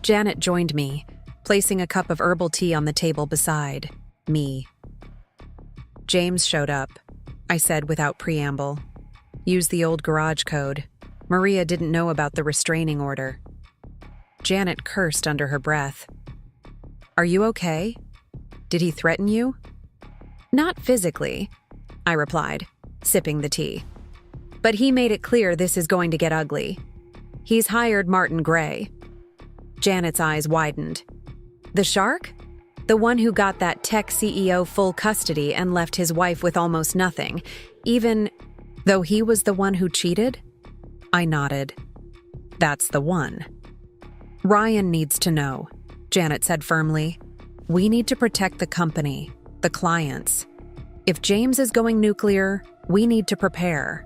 Janet joined me, placing a cup of herbal tea on the table beside me. "James showed up," I said without preamble. "Used the old garage code. Maria didn't know about the restraining order." Janet cursed under her breath. "Are you okay? Did he threaten you?" "Not physically," I replied, sipping the tea. "But he made it clear this is going to get ugly. He's hired Martin Gray." Janet's eyes widened. "The shark? The one who got that tech CEO full custody and left his wife with almost nothing, even though he was the one who cheated?" I nodded. "That's the one." "Ryan needs to know," Janet said firmly. "We need to protect the company, the clients. If James is going nuclear, we need to prepare."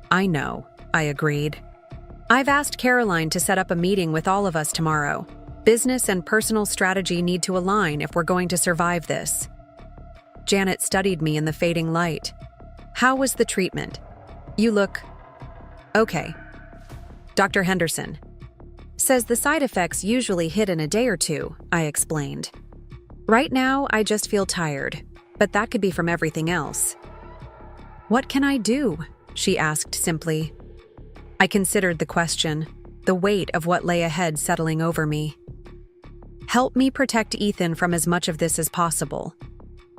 "I know," I agreed. "I've asked Caroline to set up a meeting with all of us tomorrow. Business and personal strategy need to align if we're going to survive this." Janet studied me in the fading light. "How was the treatment? You look okay." "Dr. Henderson says the side effects usually hit in a day or two," I explained. "Right now, I just feel tired, but that could be from everything else." "What can I do?" she asked simply. I considered the question, the weight of what lay ahead settling over me. "Help me protect Ethan from as much of this as possible.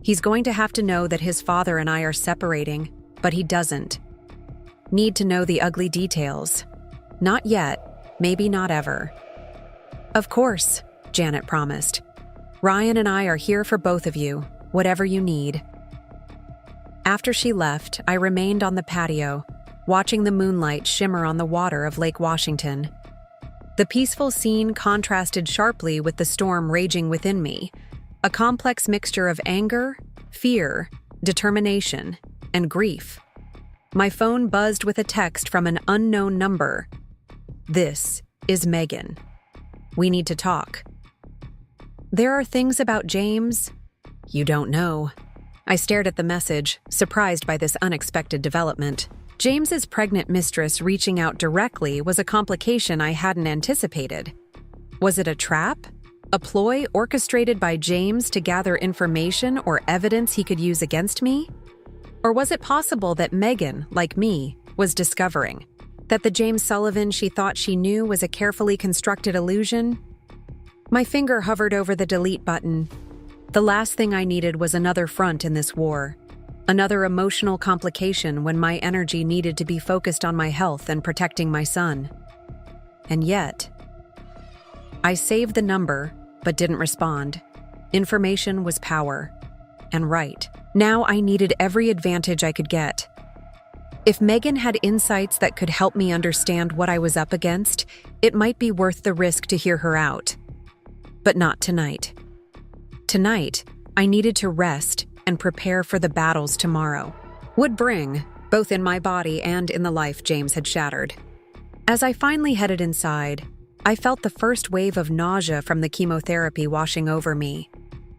He's going to have to know that his father and I are separating, but he doesn't. Need to know the ugly details. Not yet. Maybe not ever." "Of course," Janet promised. "Ryan and I are here for both of you, whatever you need." After she left, I remained on the patio, watching the moonlight shimmer on the water of Lake Washington. The peaceful scene contrasted sharply with the storm raging within me, a complex mixture of anger, fear, determination, and grief. My phone buzzed with a text from an unknown number. "This is Megan. We need to talk." "There are things about James you don't know." I stared at the message, surprised by this unexpected development. James's pregnant mistress reaching out directly was a complication I hadn't anticipated. Was it a trap? A ploy orchestrated by James to gather information or evidence he could use against me? Or was it possible that Megan, like me, was discovering that the James Sullivan she thought she knew was a carefully constructed illusion? My finger hovered over the delete button. The last thing I needed was another front in this war, another emotional complication when my energy needed to be focused on my health and protecting my son. And yet, I saved the number, but didn't respond. Information was power. And right. Now I needed every advantage I could get. If Megan had insights that could help me understand what I was up against, it might be worth the risk to hear her out. But not tonight. Tonight, I needed to rest and prepare for the battles tomorrow would bring, both in my body and in the life James had shattered. As I finally headed inside, I felt the first wave of nausea from the chemotherapy washing over me,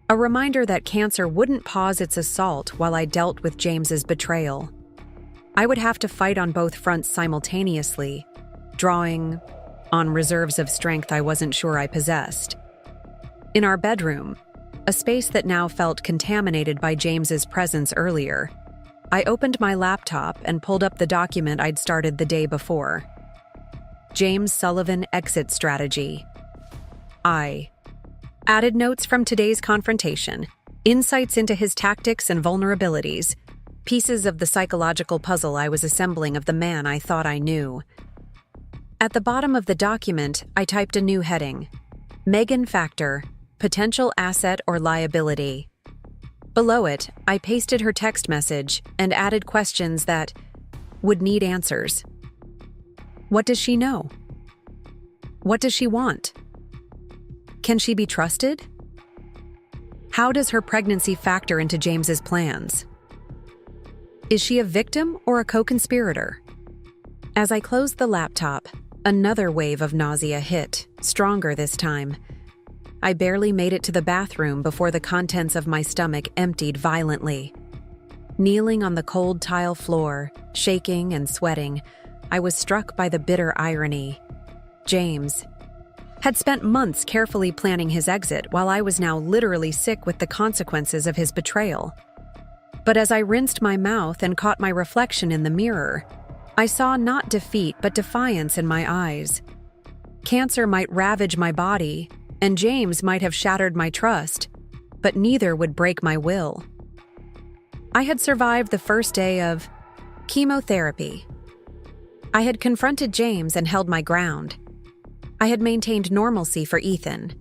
a reminder that cancer wouldn't pause its assault while I dealt with James's betrayal. I would have to fight on both fronts simultaneously, drawing on reserves of strength I wasn't sure I possessed. In our bedroom, a space that now felt contaminated by James's presence earlier, I opened my laptop and pulled up the document I'd started the day before. James Sullivan Exit Strategy. I added notes from today's confrontation, insights into his tactics and vulnerabilities, pieces of the psychological puzzle I was assembling of the man I thought I knew. At the bottom of the document, I typed a new heading: Megan Factor, Potential Asset or Liability. Below it, I pasted her text message and added questions that would need answers. What does she know? What does she want? Can she be trusted? How does her pregnancy factor into James's plans? Is she a victim or a co-conspirator? As I closed the laptop, another wave of nausea hit, stronger this time. I barely made it to the bathroom before the contents of my stomach emptied violently. Kneeling on the cold tile floor, shaking and sweating, I was struck by the bitter irony. James had spent months carefully planning his exit while I was now literally sick with the consequences of his betrayal. But as I rinsed my mouth and caught my reflection in the mirror, I saw not defeat but defiance in my eyes. Cancer might ravage my body, and James might have shattered my trust, but neither would break my will. I had survived the first day of chemotherapy. I had confronted James and held my ground. I had maintained normalcy for Ethan.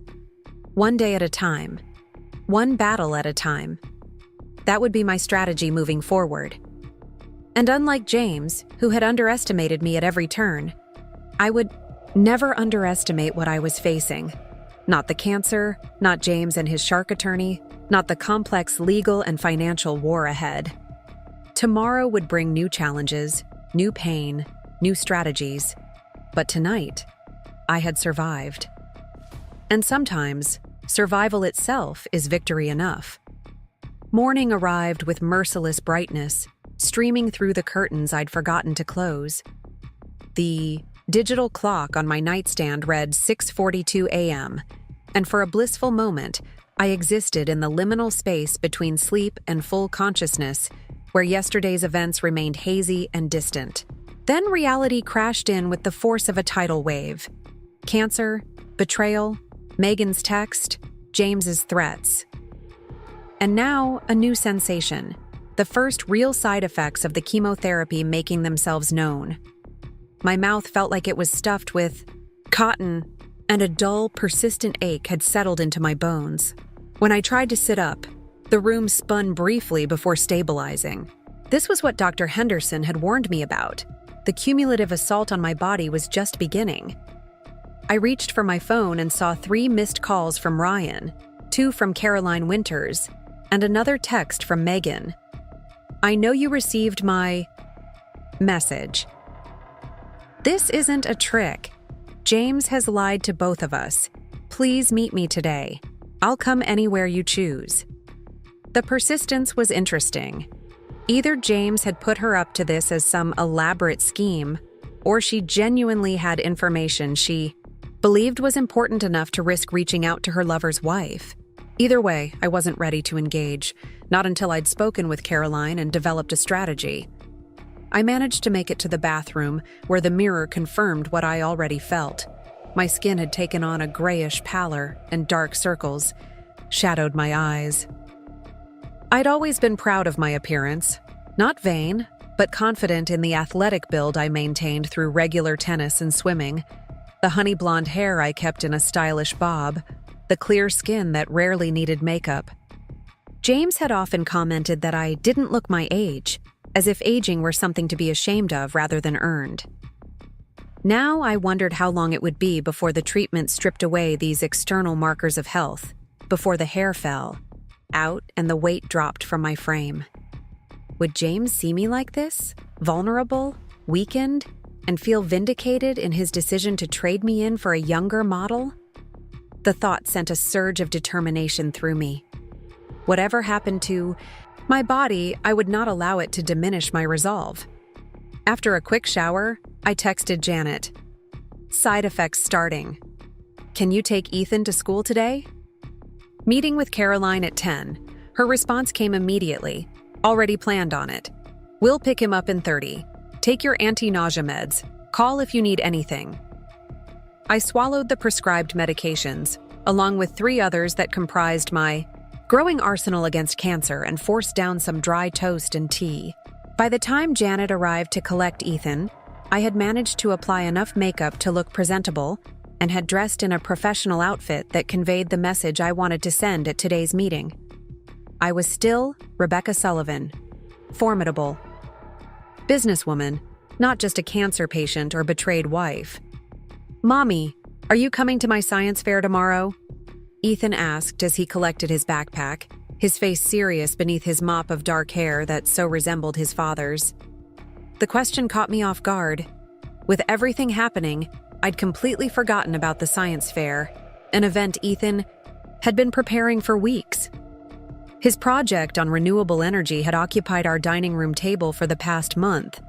One day at a time. One battle at a time. That would be my strategy moving forward. And unlike James, who had underestimated me at every turn, I would never underestimate what I was facing. Not the cancer, not James and his shark attorney, not the complex legal and financial war ahead. Tomorrow would bring new challenges, new pain, new strategies. But tonight, I had survived. And sometimes, survival itself is victory enough. Morning arrived with merciless brightness, streaming through the curtains I'd forgotten to close. The digital clock on my nightstand read 6:42 a.m., and for a blissful moment, I existed in the liminal space between sleep and full consciousness, where yesterday's events remained hazy and distant. Then reality crashed in with the force of a tidal wave. Cancer, betrayal, Megan's text, James's threats. And now, a new sensation, the first real side effects of the chemotherapy making themselves known. My mouth felt like it was stuffed with cotton, and a dull, persistent ache had settled into my bones. When I tried to sit up, the room spun briefly before stabilizing. This was what Dr. Henderson had warned me about. The cumulative assault on my body was just beginning. I reached for my phone and saw 3 missed calls from Ryan, 2 from Caroline Winters, and another text from Megan. I know you received my message. This isn't a trick. James has lied to both of us. Please meet me today. I'll come anywhere you choose. The persistence was interesting. Either James had put her up to this as some elaborate scheme, or she genuinely had information she believed was important enough to risk reaching out to her lover's wife. Either way, I wasn't ready to engage, not until I'd spoken with Caroline and developed a strategy. I managed to make it to the bathroom, where the mirror confirmed what I already felt. My skin had taken on a grayish pallor, and dark circles shadowed my eyes. I'd always been proud of my appearance, not vain, but confident in the athletic build I maintained through regular tennis and swimming, the honey blonde hair I kept in a stylish bob, the clear skin that rarely needed makeup. James had often commented that I didn't look my age, as if aging were something to be ashamed of rather than earned. Now I wondered how long it would be before the treatment stripped away these external markers of health, before the hair fell, out and the weight dropped from my frame. Would James see me like this, vulnerable, weakened, and feel vindicated in his decision to trade me in for a younger model? The thought sent a surge of determination through me. Whatever happened to my body, I would not allow it to diminish my resolve. After a quick shower, I texted Janet. Side effects starting. Can you take Ethan to school today? Meeting with Caroline at 10. Her response came immediately. Already planned on it. We'll pick him up in 30. Take your anti-nausea meds. Call if you need anything. I swallowed the prescribed medications, along with 3 others that comprised my growing arsenal against cancer and forced down some dry toast and tea. By the time Janet arrived to collect Ethan, I had managed to apply enough makeup to look presentable and had dressed in a professional outfit that conveyed the message I wanted to send at today's meeting. I was still Rebecca Sullivan, formidable. Businesswoman, not just a cancer patient or betrayed wife. Mommy, are you coming to my science fair tomorrow? Ethan asked as he collected his backpack, his face serious beneath his mop of dark hair that so resembled his father's. The question caught me off guard. With everything happening, I'd completely forgotten about the science fair, an event Ethan had been preparing for weeks. His project on renewable energy had occupied our dining room table for the past month,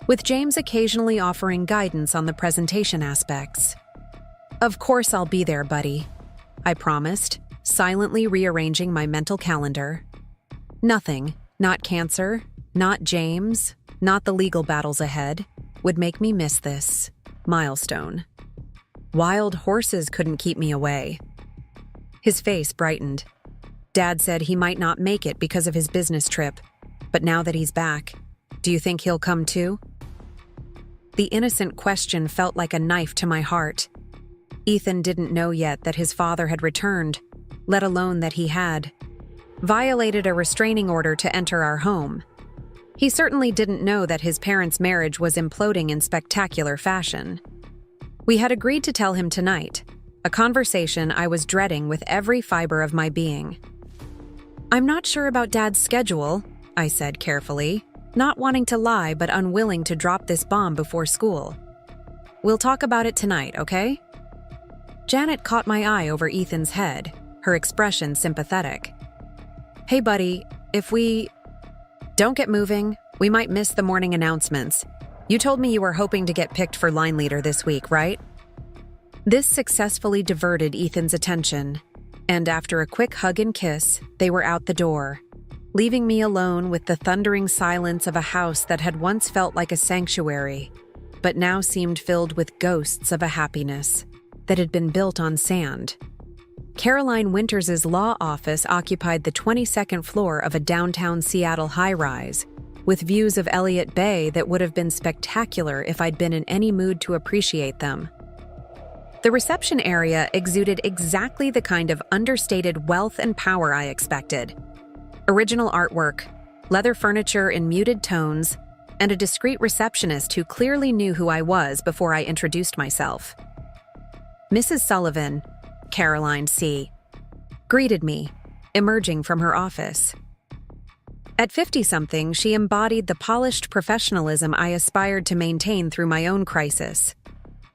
with James occasionally offering guidance on the presentation aspects. Of course I'll be there, buddy, I promised, silently rearranging my mental calendar. Nothing, not cancer, not James, not the legal battles ahead, would make me miss this milestone. Wild horses couldn't keep me away. His face brightened. Dad said he might not make it because of his business trip, but now that he's back, do you think he'll come too? The innocent question felt like a knife to my heart. Ethan didn't know yet that his father had returned, let alone that he had violated a restraining order to enter our home. He certainly didn't know that his parents' marriage was imploding in spectacular fashion. We had agreed to tell him tonight, a conversation I was dreading with every fiber of my being. I'm not sure about Dad's schedule, I said carefully, not wanting to lie but unwilling to drop this bomb before school. We'll talk about it tonight, okay? Janet caught my eye over Ethan's head, her expression sympathetic. Hey buddy, if we don't get moving, we might miss the morning announcements. You told me you were hoping to get picked for line leader this week, right? This successfully diverted Ethan's attention, and after a quick hug and kiss, they were out the door, leaving me alone with the thundering silence of a house that had once felt like a sanctuary, but now seemed filled with ghosts of a happiness that had been built on sand. Caroline Winters's law office occupied the 22nd floor of a downtown Seattle high-rise, with views of Elliott Bay that would have been spectacular if I'd been in any mood to appreciate them. The reception area exuded exactly the kind of understated wealth and power I expected. Original artwork, leather furniture in muted tones, and a discreet receptionist who clearly knew who I was before I introduced myself. Mrs. Sullivan, Caroline C., greeted me, emerging from her office. At 50-something, she embodied the polished professionalism I aspired to maintain through my own crisis.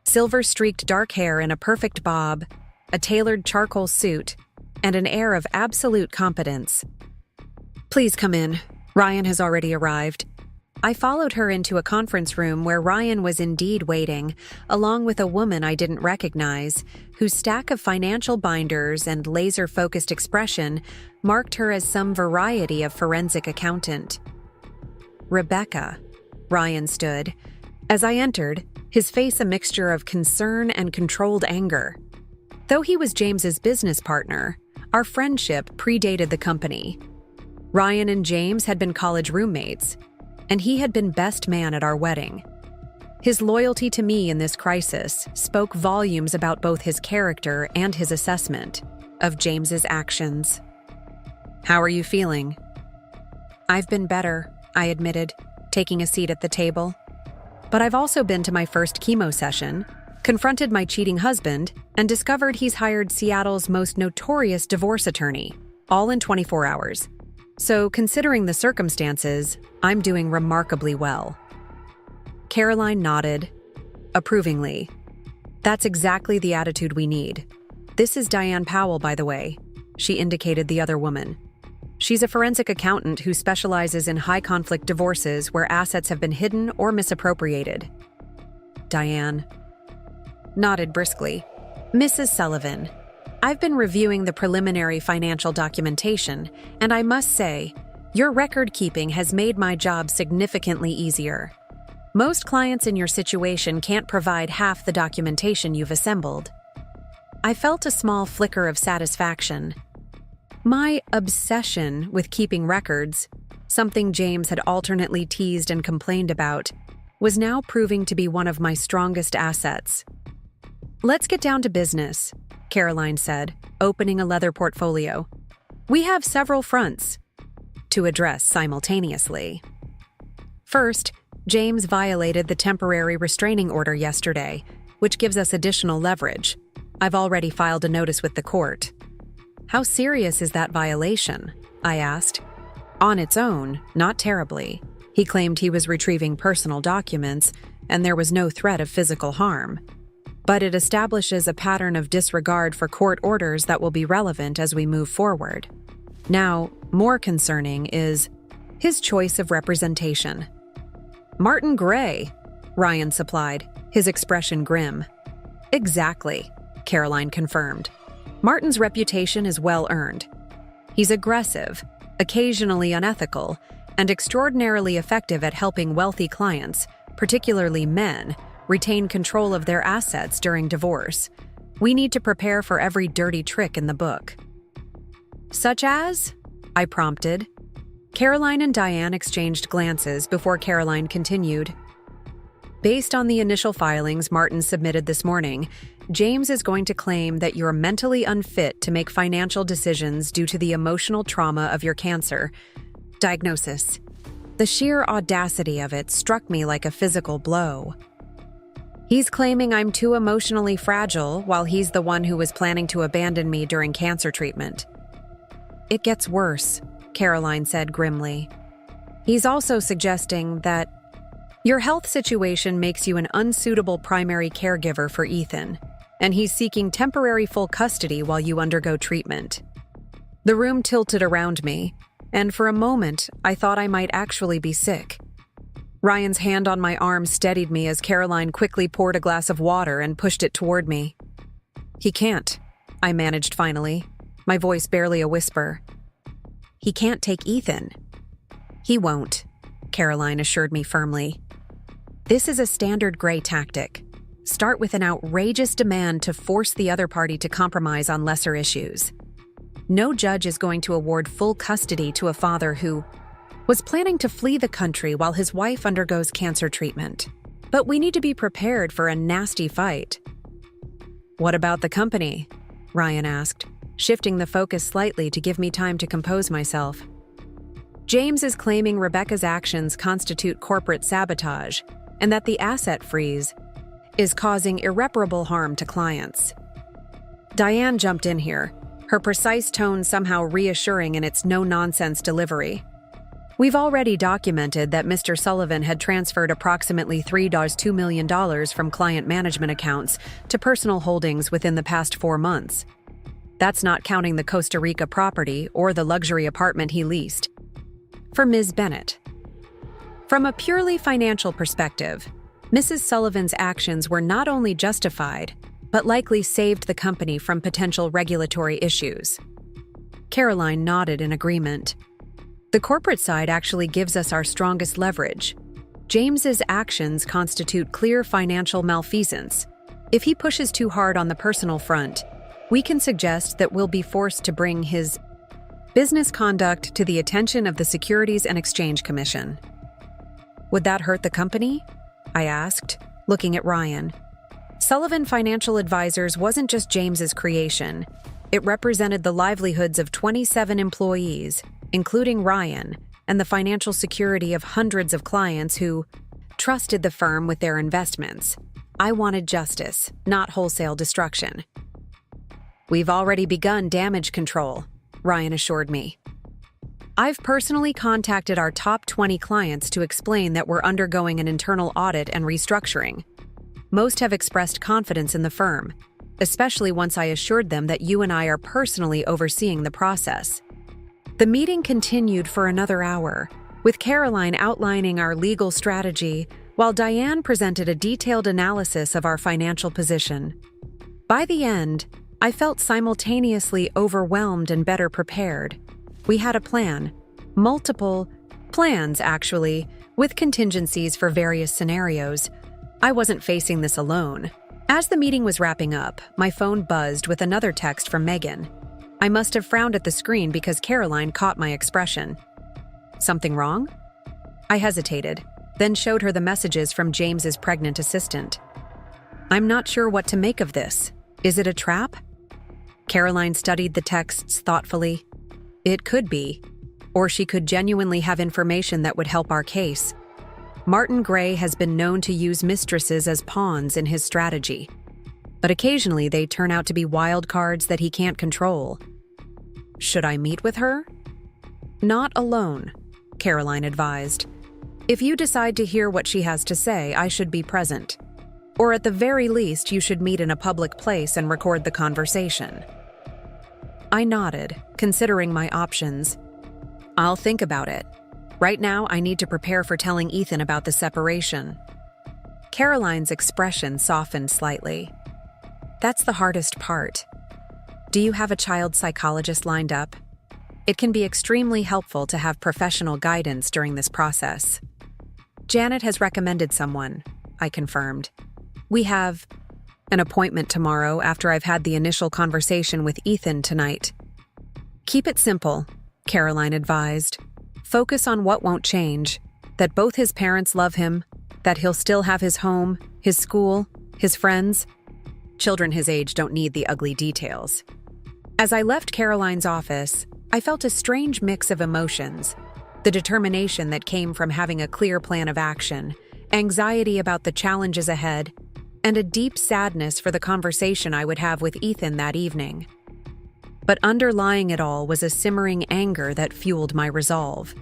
Silver-streaked dark hair in a perfect bob, a tailored charcoal suit, and an air of absolute competence. Please come in. Ryan has already arrived. I followed her into a conference room where Ryan was indeed waiting, along with a woman I didn't recognize, whose stack of financial binders and laser-focused expression marked her as some variety of forensic accountant. Rebecca, Ryan stood. As I entered, his face a mixture of concern and controlled anger. Though he was James's business partner, our friendship predated the company. Ryan and James had been college roommates, and he had been best man at our wedding. His loyalty to me in this crisis spoke volumes about both his character and his assessment of James's actions. How are you feeling? I've been better, I admitted, taking a seat at the table. But I've also been to my first chemo session, confronted my cheating husband, and discovered he's hired Seattle's most notorious divorce attorney. all in 24 hours. So, considering the circumstances, I'm doing remarkably well. Caroline nodded approvingly. That's exactly the attitude we need. This is Diane Powell, by the way. She indicated the other woman. She's a forensic accountant who specializes in high-conflict divorces where assets have been hidden or misappropriated. Diane nodded briskly. Mrs. Sullivan, I've been reviewing the preliminary financial documentation, and I must say, your record-keeping has made my job significantly easier. Most clients in your situation can't provide half the documentation you've assembled. I felt a small flicker of satisfaction. My obsession with keeping records, something James had alternately teased and complained about, was now proving to be one of my strongest assets. Let's get down to business, Caroline said, opening a leather portfolio. We have several fronts to address simultaneously. First, James violated the temporary restraining order yesterday, which gives us additional leverage. I've already filed a notice with the court. How serious is that violation? I asked. On its own, not terribly. He claimed he was retrieving personal documents, and there was no threat of physical harm. But it establishes a pattern of disregard for court orders that will be relevant as we move forward. Now, more concerning is his choice of representation. Martin Gray, Ryan supplied, his expression grim. Exactly, Caroline confirmed. Martin's reputation is well earned. He's aggressive, occasionally unethical, and extraordinarily effective at helping wealthy clients, particularly men, retain control of their assets during divorce. We need to prepare for every dirty trick in the book. Such as? I prompted. Caroline and Diane exchanged glances before Caroline continued. Based on the initial filings Martin submitted this morning, James is going to claim that you're mentally unfit to make financial decisions due to the emotional trauma of your cancer. Diagnosis. The sheer audacity of it struck me like a physical blow. He's claiming I'm too emotionally fragile while he's the one who was planning to abandon me during cancer treatment. It gets worse, Caroline said grimly. He's also suggesting that your health situation makes you an unsuitable primary caregiver for Ethan, and he's seeking temporary full custody while you undergo treatment. The room tilted around me, and for a moment, I thought I might actually be sick. Ryan's hand on my arm steadied me as Caroline quickly poured a glass of water and pushed it toward me. He can't, I managed finally, my voice barely a whisper. He can't take Ethan. He won't, Caroline assured me firmly. This is a standard Gray tactic. Start with an outrageous demand to force the other party to compromise on lesser issues. No judge is going to award full custody to a father who was planning to flee the country while his wife undergoes cancer treatment. But we need to be prepared for a nasty fight. What about the company? Ryan asked, shifting the focus slightly to give me time to compose myself. James is claiming Rebecca's actions constitute corporate sabotage, and that the asset freeze is causing irreparable harm to clients. Diane jumped in here, her precise tone somehow reassuring in its no-nonsense delivery. We've already documented that Mr. Sullivan had transferred approximately $2 million from client management accounts to personal holdings within the past 4 months. That's not counting the Costa Rica property or the luxury apartment he leased. For Ms. Bennett. From a purely financial perspective, Mrs. Sullivan's actions were not only justified, but likely saved the company from potential regulatory issues. Caroline nodded in agreement. The corporate side actually gives us our strongest leverage. James's actions constitute clear financial malfeasance. If he pushes too hard on the personal front, we can suggest that we'll be forced to bring his business conduct to the attention of the Securities and Exchange Commission. Would that hurt the company? I asked, looking at Ryan. Sullivan Financial Advisors wasn't just James's creation. It represented the livelihoods of 27 employees, including Ryan, and the financial security of hundreds of clients who trusted the firm with their investments. I wanted justice, not wholesale destruction. We've already begun damage control, Ryan assured me. I've personally contacted our top 20 clients to explain that we're undergoing an internal audit and restructuring. Most have expressed confidence in the firm, especially once I assured them that you and I are personally overseeing the process. The meeting continued for another hour, with Caroline outlining our legal strategy, while Diane presented a detailed analysis of our financial position. By the end, I felt simultaneously overwhelmed and better prepared. We had a plan. Multiple plans, actually, with contingencies for various scenarios. I wasn't facing this alone. As the meeting was wrapping up, my phone buzzed with another text from Megan. I must have frowned at the screen because Caroline caught my expression. Something wrong? I hesitated, then showed her the messages from James's pregnant assistant. I'm not sure what to make of this. Is it a trap? Caroline studied the texts thoughtfully. It could be, or she could genuinely have information that would help our case. Martin Gray has been known to use mistresses as pawns in his strategy, but occasionally they turn out to be wild cards that he can't control. Should I meet with her? Not alone, Caroline advised. If you decide to hear what she has to say, I should be present. Or at the very least, you should meet in a public place and record the conversation. I nodded, considering my options. I'll think about it. Right now, I need to prepare for telling Ethan about the separation. Caroline's expression softened slightly. That's the hardest part. Do you have a child psychologist lined up? It can be extremely helpful to have professional guidance during this process. Janet has recommended someone, I confirmed. We have an appointment tomorrow after I've had the initial conversation with Ethan tonight. Keep it simple, Caroline advised. Focus on what won't change, that both his parents love him, that he'll still have his home, his school, his friends. Children his age don't need the ugly details. As I left Caroline's office, I felt a strange mix of emotions. The determination that came from having a clear plan of action, anxiety about the challenges ahead, and a deep sadness for the conversation I would have with Ethan that evening. But underlying it all was a simmering anger that fueled my resolve.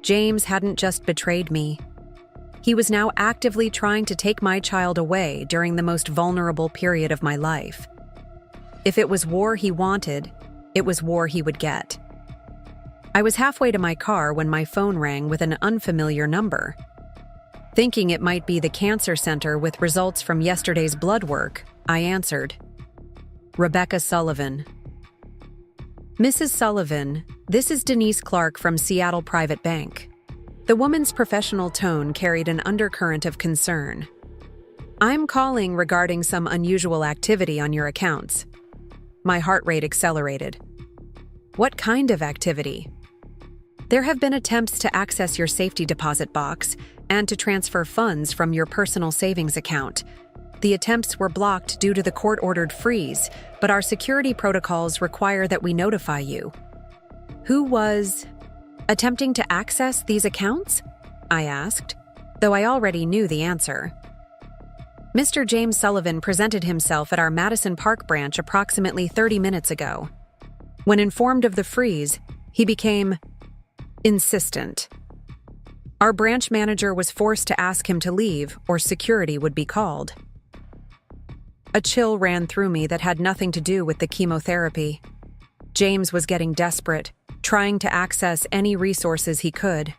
James hadn't just betrayed me. He was now actively trying to take my child away during the most vulnerable period of my life. If it was war he wanted, it was war he would get. I was halfway to my car when my phone rang with an unfamiliar number. Thinking it might be the cancer center with results from yesterday's blood work, I answered. Rebecca Sullivan. Mrs. Sullivan, this is Denise Clark from Seattle Private Bank. The woman's professional tone carried an undercurrent of concern. I'm calling regarding some unusual activity on your accounts. My heart rate accelerated. What kind of activity? There have been attempts to access your safety deposit box and to transfer funds from your personal savings account. The attempts were blocked due to the court-ordered freeze, but our security protocols require that we notify you. Who was attempting to access these accounts? I asked, though I already knew the answer. Mr. James Sullivan presented himself at our Madison Park branch approximately 30 minutes ago. When informed of the freeze, he became insistent. Our branch manager was forced to ask him to leave, or security would be called. A chill ran through me that had nothing to do with the chemotherapy. James was getting desperate, trying to access any resources he could.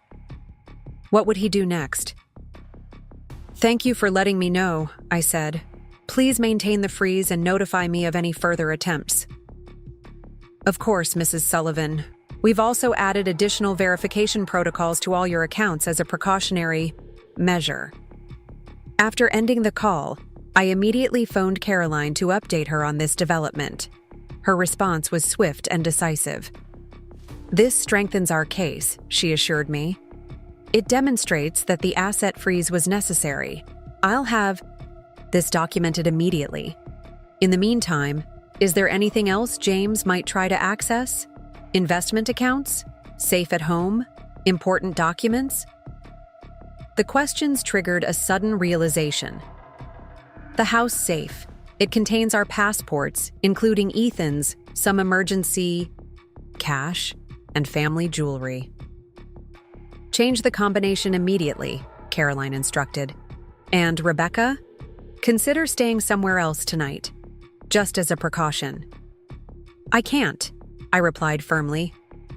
What would he do next? Thank you for letting me know, I said. Please maintain the freeze and notify me of any further attempts. Of course, Mrs. Sullivan. We've also added additional verification protocols to all your accounts as a precautionary measure. After ending the call, I immediately phoned Caroline to update her on this development. Her response was swift and decisive. This strengthens our case, she assured me. It demonstrates that the asset freeze was necessary. I'll have this documented immediately. In the meantime, is there anything else James might try to access? Investment accounts? Safe at home? Important documents? The questions triggered a sudden realization. The house safe. It contains our passports, including Ethan's, some emergency cash, and family jewelry. Change the combination immediately, Caroline instructed. And Rebecca, consider staying somewhere else tonight, just as a precaution. I can't, I replied firmly.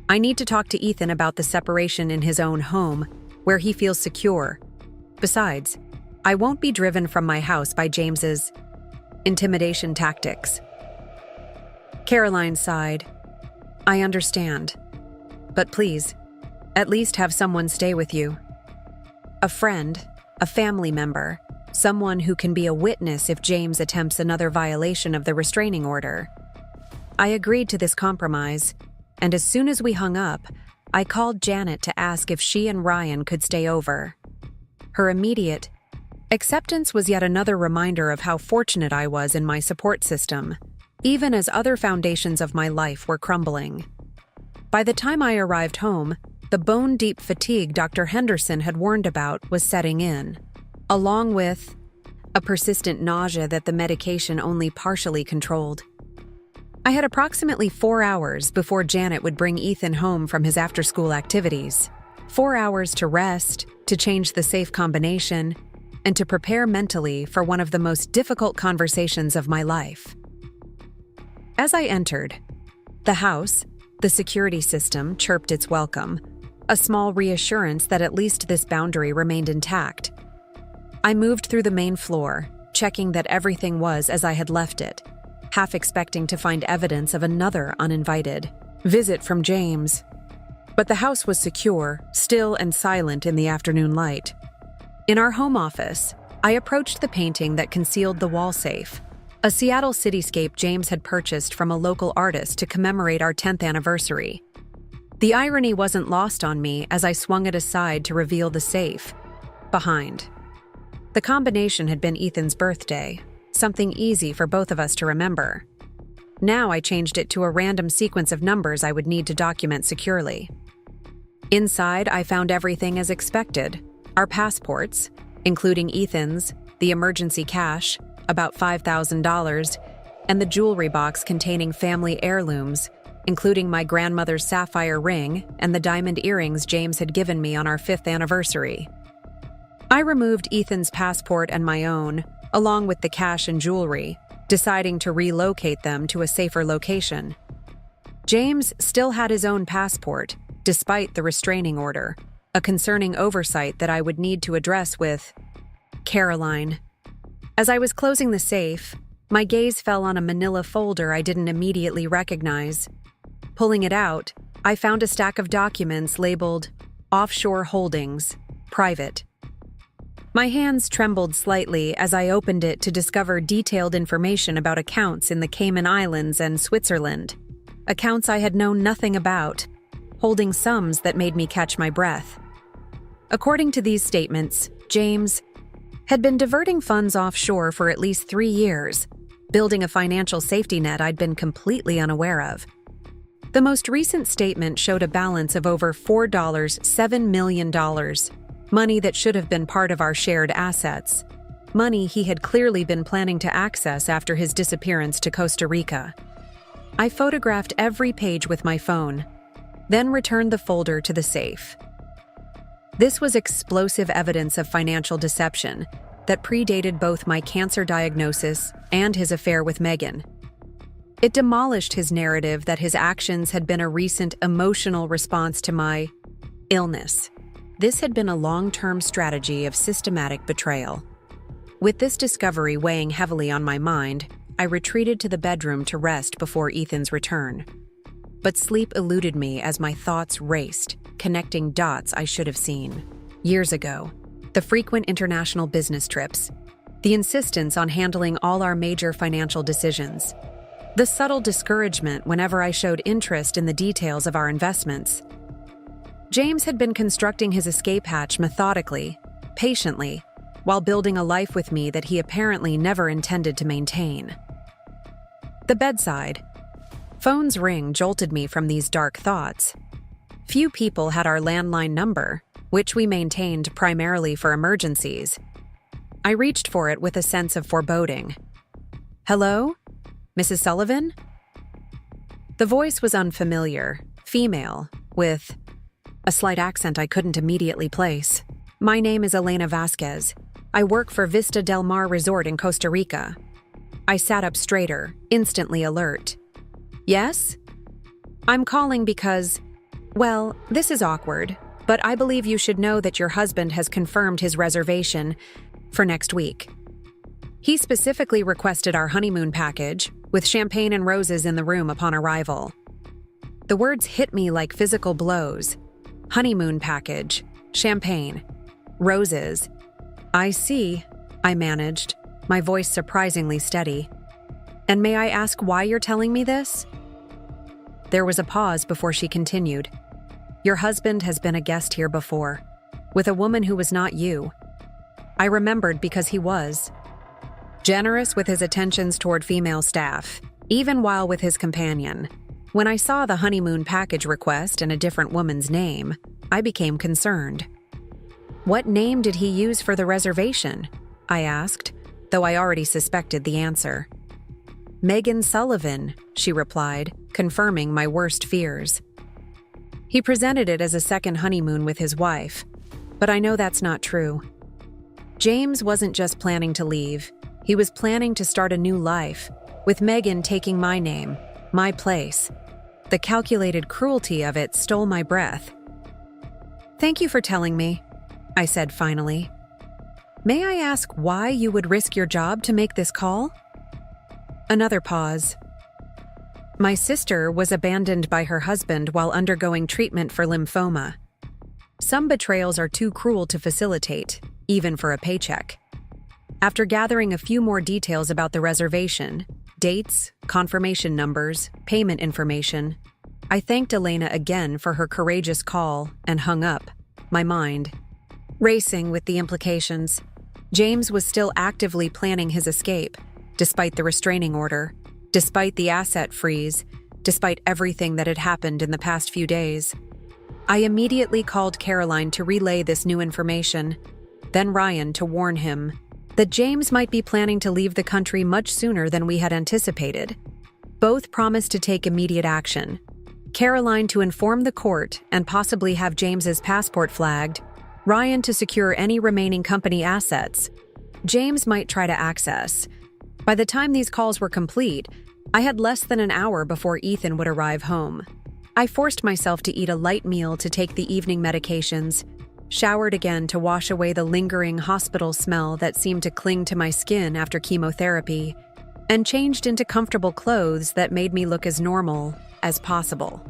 I need to talk to Ethan about the separation in his own home, where he feels secure. Besides, I won't be driven from my house by James's intimidation tactics. Caroline sighed. I understand. But please, at least have someone stay with you. A friend, a family member, someone who can be a witness if James attempts another violation of the restraining order. I agreed to this compromise, and as soon as we hung up, I called Janet to ask if she and Ryan could stay over. Her immediate acceptance was yet another reminder of how fortunate I was in my support system, even as other foundations of my life were crumbling. By the time I arrived home, the bone-deep fatigue Dr. Henderson had warned about was setting in, along with a persistent nausea that the medication only partially controlled. I had approximately 4 hours before Janet would bring Ethan home from his after-school activities. 4 hours to rest, to change the safe combination, and to prepare mentally for one of the most difficult conversations of my life. As I entered, the house, the security system chirped its welcome, a small reassurance that at least this boundary remained intact. I moved through the main floor, checking that everything was as I had left it, half expecting to find evidence of another uninvited visit from James. But the house was secure, still and silent in the afternoon light. In our home office, I approached the painting that concealed the wall safe, a Seattle cityscape James had purchased from a local artist to commemorate our 10th anniversary. The irony wasn't lost on me as I swung it aside to reveal the safe behind. The combination had been Ethan's birthday, something easy for both of us to remember. Now I changed it to a random sequence of numbers I would need to document securely. Inside, I found everything as expected. Our passports, including Ethan's, the emergency cash, about $5,000, and the jewelry box containing family heirlooms, including my grandmother's sapphire ring and the diamond earrings James had given me on our 5th anniversary. I removed Ethan's passport and my own, along with the cash and jewelry, deciding to relocate them to a safer location. James still had his own passport, despite the restraining order, a concerning oversight that I would need to address with Caroline. As I was closing the safe, my gaze fell on a manila folder I didn't immediately recognize. Pulling it out, I found a stack of documents labeled Offshore Holdings, Private. My hands trembled slightly as I opened it to discover detailed information about accounts in the Cayman Islands and Switzerland, accounts I had known nothing about, holding sums that made me catch my breath. According to these statements, James had been diverting funds offshore for at least 3 years, building a financial safety net I'd been completely unaware of. The most recent statement showed a balance of over $7 million, money that should have been part of our shared assets, money he had clearly been planning to access after his disappearance to Costa Rica. I photographed every page with my phone, then returned the folder to the safe. This was explosive evidence of financial deception that predated both my cancer diagnosis and his affair with Megan. It demolished his narrative that his actions had been a recent emotional response to my illness. This had been a long-term strategy of systematic betrayal. With this discovery weighing heavily on my mind, I retreated to the bedroom to rest before Ethan's return. But sleep eluded me as my thoughts raced, connecting dots I should have seen. Years ago, the frequent international business trips, the insistence on handling all our major financial decisions, the subtle discouragement whenever I showed interest in the details of our investments. James had been constructing his escape hatch methodically, patiently, while building a life with me that he apparently never intended to maintain. The bedside. Phone's ring jolted me from these dark thoughts. Few people had our landline number, which we maintained primarily for emergencies. I reached for it with a sense of foreboding. "Hello? Mrs. Sullivan?" The voice was unfamiliar, Female, with a slight accent I couldn't immediately place. My name is Elena Vasquez. I work for Vista Del Mar Resort in Costa Rica. I sat up straighter, instantly alert. Yes? I'm calling because, well, this is awkward, but I believe you should know that your husband has confirmed his reservation for next week. He specifically requested our honeymoon package, with champagne and roses in the room upon arrival. The words hit me like physical blows. Honeymoon package, champagne, roses. I see, I managed, my voice surprisingly steady. And may I ask why you're telling me this? There was a pause before she continued. Your husband has been a guest here before, with a woman who was not you. I remembered because he was generous with his attentions toward female staff, even while with his companion. When I saw the honeymoon package request in a different woman's name, I became concerned. What name did he use for the reservation? I asked, though I already suspected the answer. Megan Sullivan, she replied, confirming my worst fears. He presented it as a second honeymoon with his wife, but I know that's not true. James wasn't just planning to leave, he was planning to start a new life, with Megan taking my name, my place. The calculated cruelty of it stole my breath. Thank you for telling me, I said finally. May I ask why you would risk your job to make this call? Another pause. My sister was abandoned by her husband while undergoing treatment for lymphoma. Some betrayals are too cruel to facilitate, even for a paycheck. After gathering a few more details about the reservation, dates, confirmation numbers, payment information, I thanked Elena again for her courageous call and hung up, my mind racing with the implications. James was still actively planning his escape, despite the restraining order, despite the asset freeze, despite everything that had happened in the past few days. I immediately called Caroline to relay this new information, then Ryan to warn him that James might be planning to leave the country much sooner than we had anticipated. Both promised to take immediate action. Caroline to inform the court and possibly have James's passport flagged, Ryan to secure any remaining company assets James might try to access. By the time these calls were complete, I had less than an hour before Ethan would arrive home. I forced myself to eat a light meal to take the evening medications, showered again to wash away the lingering hospital smell that seemed to cling to my skin after chemotherapy, and changed into comfortable clothes that made me look as normal as possible.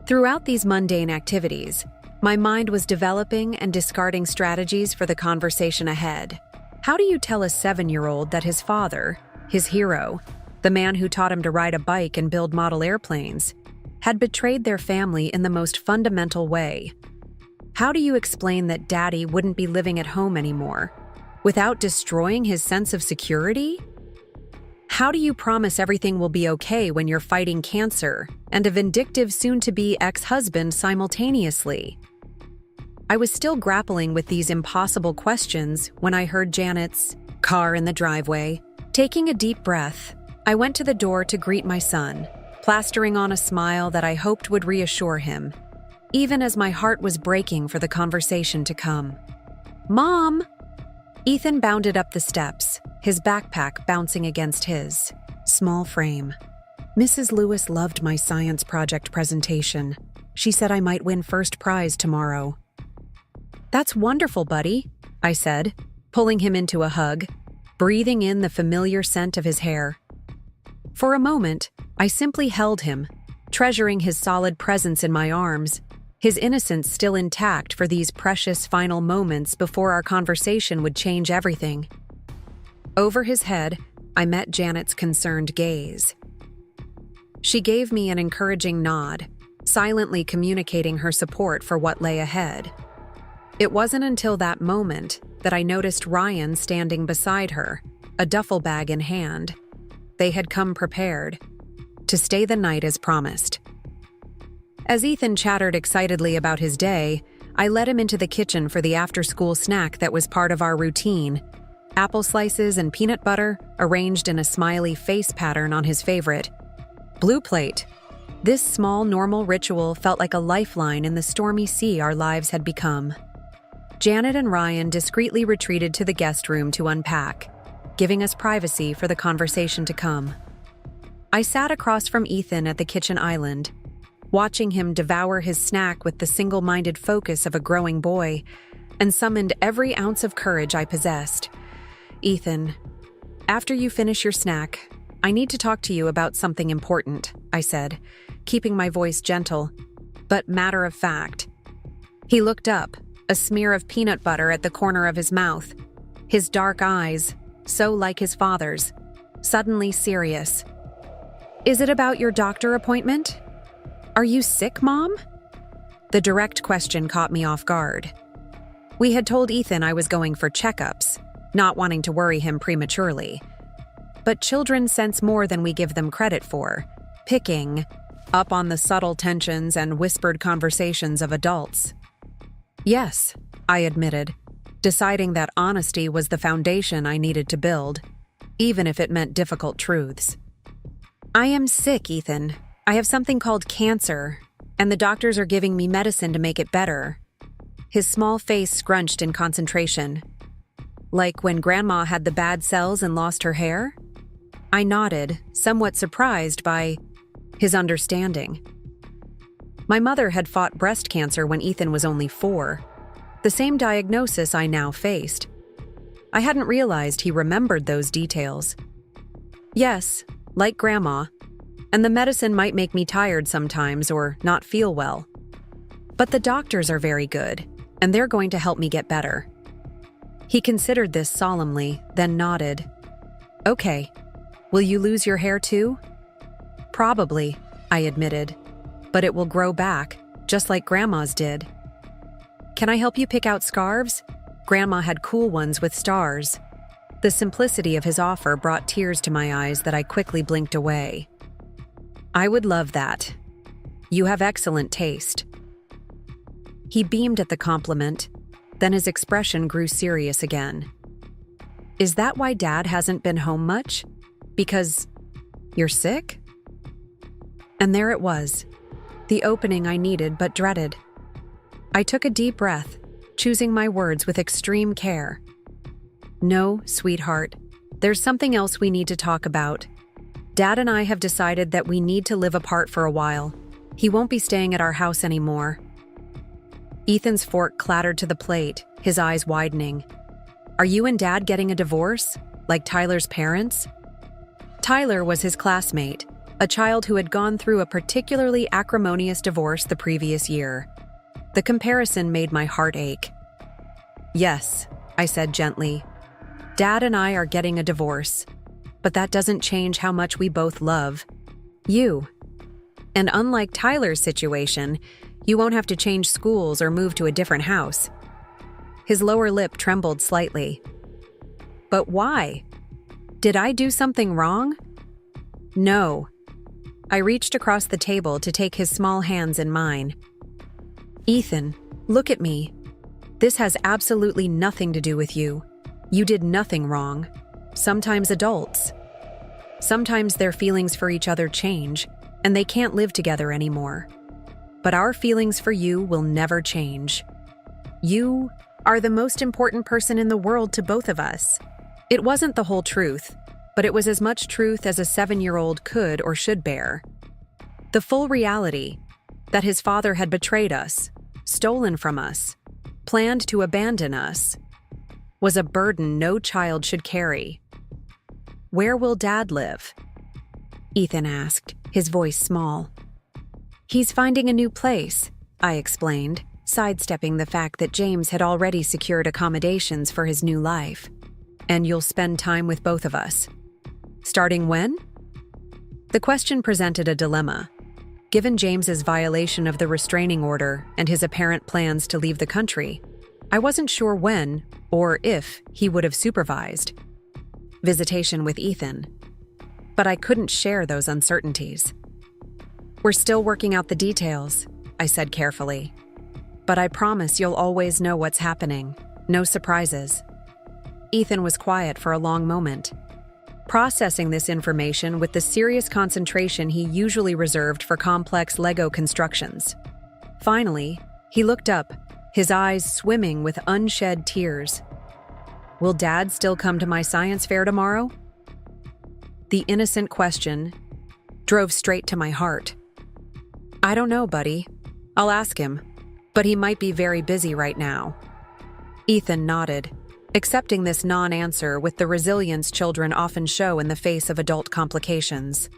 Throughout these mundane activities, my mind was developing and discarding strategies for the conversation ahead. How do you tell a 7-year-old that his father, his hero, the man who taught him to ride a bike and build model airplanes, had betrayed their family in the most fundamental way? How do you explain that Daddy wouldn't be living at home anymore, without destroying his sense of security? How do you promise everything will be okay when you're fighting cancer and a vindictive soon-to-be ex-husband simultaneously? I was still grappling with these impossible questions when I heard Janet's car in the driveway. Taking a deep breath, I went to the door to greet my son, plastering on a smile that I hoped would reassure him, even as my heart was breaking for the conversation to come. Mom! Ethan bounded up the steps, his backpack bouncing against his small frame. Mrs. Lewis loved my science project presentation. She said I might win first prize tomorrow. That's wonderful, buddy, I said, pulling him into a hug, breathing in the familiar scent of his hair. For a moment, I simply held him, treasuring his solid presence in my arms, his innocence still intact for these precious final moments before our conversation would change everything. Over his head, I met Janet's concerned gaze. She gave me an encouraging nod, silently communicating her support for what lay ahead. It wasn't until that moment that I noticed Ryan standing beside her, a duffel bag in hand. They had come prepared to stay the night as promised. As Ethan chattered excitedly about his day, I led him into the kitchen for the after-school snack that was part of our routine: apple slices and peanut butter arranged in a smiley face pattern on his favorite blue plate. This small, normal ritual felt like a lifeline in the stormy sea our lives had become. Janet and Ryan discreetly retreated to the guest room to unpack, giving us privacy for the conversation to come. I sat across from Ethan at the kitchen island, watching him devour his snack with the single-minded focus of a growing boy, and summoned every ounce of courage I possessed. "Ethan, after you finish your snack, I need to talk to you about something important," I said, keeping my voice gentle, but matter of fact. He looked up, a smear of peanut butter at the corner of his mouth, his dark eyes, so like his father's, suddenly serious. "Is it about your doctor appointment? Are you sick, Mom?" The direct question caught me off guard. We had told Ethan I was going for checkups, not wanting to worry him prematurely. But children sense more than we give them credit for, picking up on the subtle tensions and whispered conversations of adults. "Yes," I admitted, deciding that honesty was the foundation I needed to build, even if it meant difficult truths. "I am sick, Ethan. I have something called cancer, and the doctors are giving me medicine to make it better." His small face scrunched in concentration. "Like when Grandma had the bad cells and lost her hair?" I nodded, somewhat surprised by his understanding. My mother had fought breast cancer when Ethan was only 4, the same diagnosis I now faced. I hadn't realized he remembered those details. "Yes, like Grandma, and the medicine might make me tired sometimes or not feel well. But the doctors are very good, and they're going to help me get better." He considered this solemnly, then nodded. "Okay, will you lose your hair too?" "Probably," I admitted, "but it will grow back, just like Grandma's did." "Can I help you pick out scarves? Grandma had cool ones with stars." The simplicity of his offer brought tears to my eyes that I quickly blinked away. "I would love that. You have excellent taste." He beamed at the compliment, then his expression grew serious again. "Is that why Dad hasn't been home much? Because you're sick?" And there it was, the opening I needed but dreaded. I took a deep breath, choosing my words with extreme care. "No, sweetheart, there's something else we need to talk about. Dad and I have decided that we need to live apart for a while. He won't be staying at our house anymore." Ethan's fork clattered to the plate, his eyes widening. "Are you and Dad getting a divorce, like Tyler's parents?" Tyler was his classmate, a child who had gone through a particularly acrimonious divorce the previous year. The comparison made my heart ache. "Yes," I said gently. "Dad and I are getting a divorce, but that doesn't change how much we both love you. And unlike Tyler's situation, you won't have to change schools or move to a different house." His lower lip trembled slightly. "But why? Did I do something wrong?" "No." I reached across the table to take his small hands in mine. "Ethan, look at me. This has absolutely nothing to do with you. You did nothing wrong. Sometimes adults. Sometimes their feelings for each other change, and they can't live together anymore. But our feelings for you will never change. You are the most important person in the world to both of us." It wasn't the whole truth, but it was as much truth as a 7-year-old could or should bear. The full reality, that his father had betrayed us, stolen from us, planned to abandon us, was a burden no child should carry. "Where will Dad live?" Ethan asked, his voice small. "He's finding a new place," I explained, sidestepping the fact that James had already secured accommodations for his new life. "And you'll spend time with both of us. Starting when?" The question presented a dilemma. Given James's violation of the restraining order and his apparent plans to leave the country, I wasn't sure when or if he would have supervised visitation with Ethan. But I couldn't share those uncertainties. "We're still working out the details," I said carefully. "But I promise you'll always know what's happening. No surprises." Ethan was quiet for a long moment. processing this information with the serious concentration he usually reserved for complex Lego constructions. Finally, he looked up, his eyes swimming with unshed tears. "Will Dad still come to my science fair tomorrow?" The innocent question drove straight to my heart. "I don't know, buddy. I'll ask him, but he might be very busy right now." Ethan nodded, accepting this non-answer with the resilience children often show in the face of adult complications.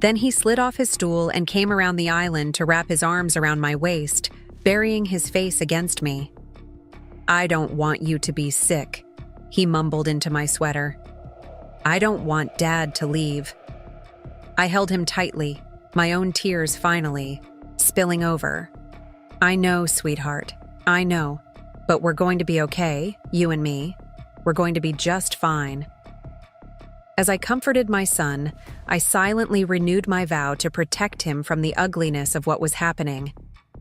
Then he slid off his stool and came around the island to wrap his arms around my waist, burying his face against me. "I don't want you to be sick," he mumbled into my sweater. "I don't want Dad to leave." I held him tightly, my own tears finally spilling over. "I know, sweetheart, I know. But we're going to be okay, you and me. We're going to be just fine." As I comforted my son, I silently renewed my vow to protect him from the ugliness of what was happening,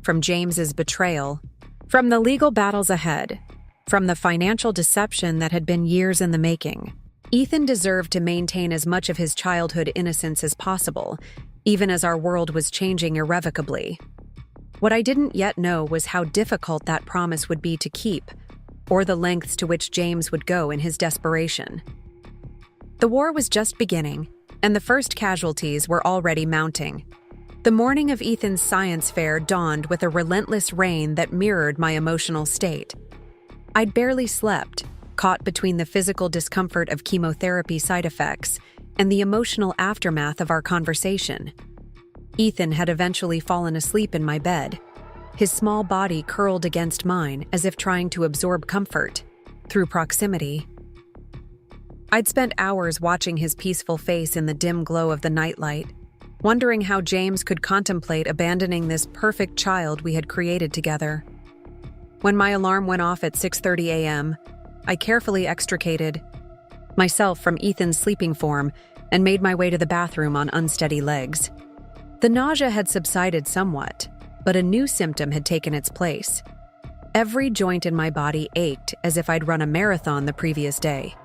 from James's betrayal, from the legal battles ahead, from the financial deception that had been years in the making. Ethan deserved to maintain as much of his childhood innocence as possible, even as our world was changing irrevocably. What I didn't yet know was how difficult that promise would be to keep, or the lengths to which James would go in his desperation. The war was just beginning, and the first casualties were already mounting. The morning of Ethan's science fair dawned with a relentless rain that mirrored my emotional state. I'd barely slept, caught between the physical discomfort of chemotherapy side effects and the emotional aftermath of our conversation. Ethan had eventually fallen asleep in my bed, his small body curled against mine as if trying to absorb comfort through proximity. I'd spent hours watching his peaceful face in the dim glow of the nightlight, wondering how James could contemplate abandoning this perfect child we had created together. When my alarm went off at 6:30 a.m., I carefully extricated myself from Ethan's sleeping form and made my way to the bathroom on unsteady legs. The nausea had subsided somewhat, but a new symptom had taken its place. Every joint in my body ached as if I'd run a marathon the previous day.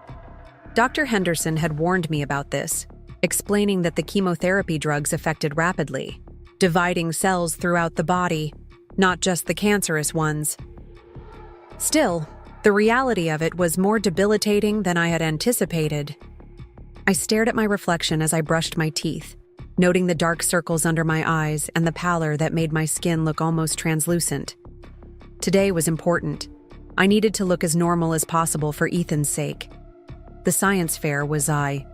Dr. Henderson had warned me about this, explaining that the chemotherapy drugs affected rapidly, dividing cells throughout the body, not just the cancerous ones. Still, the reality of it was more debilitating than I had anticipated. I stared at my reflection as I brushed my teeth, noting the dark circles under my eyes and the pallor that made my skin look almost translucent. Today was important. I needed to look as normal as possible for Ethan's sake. The science fair was a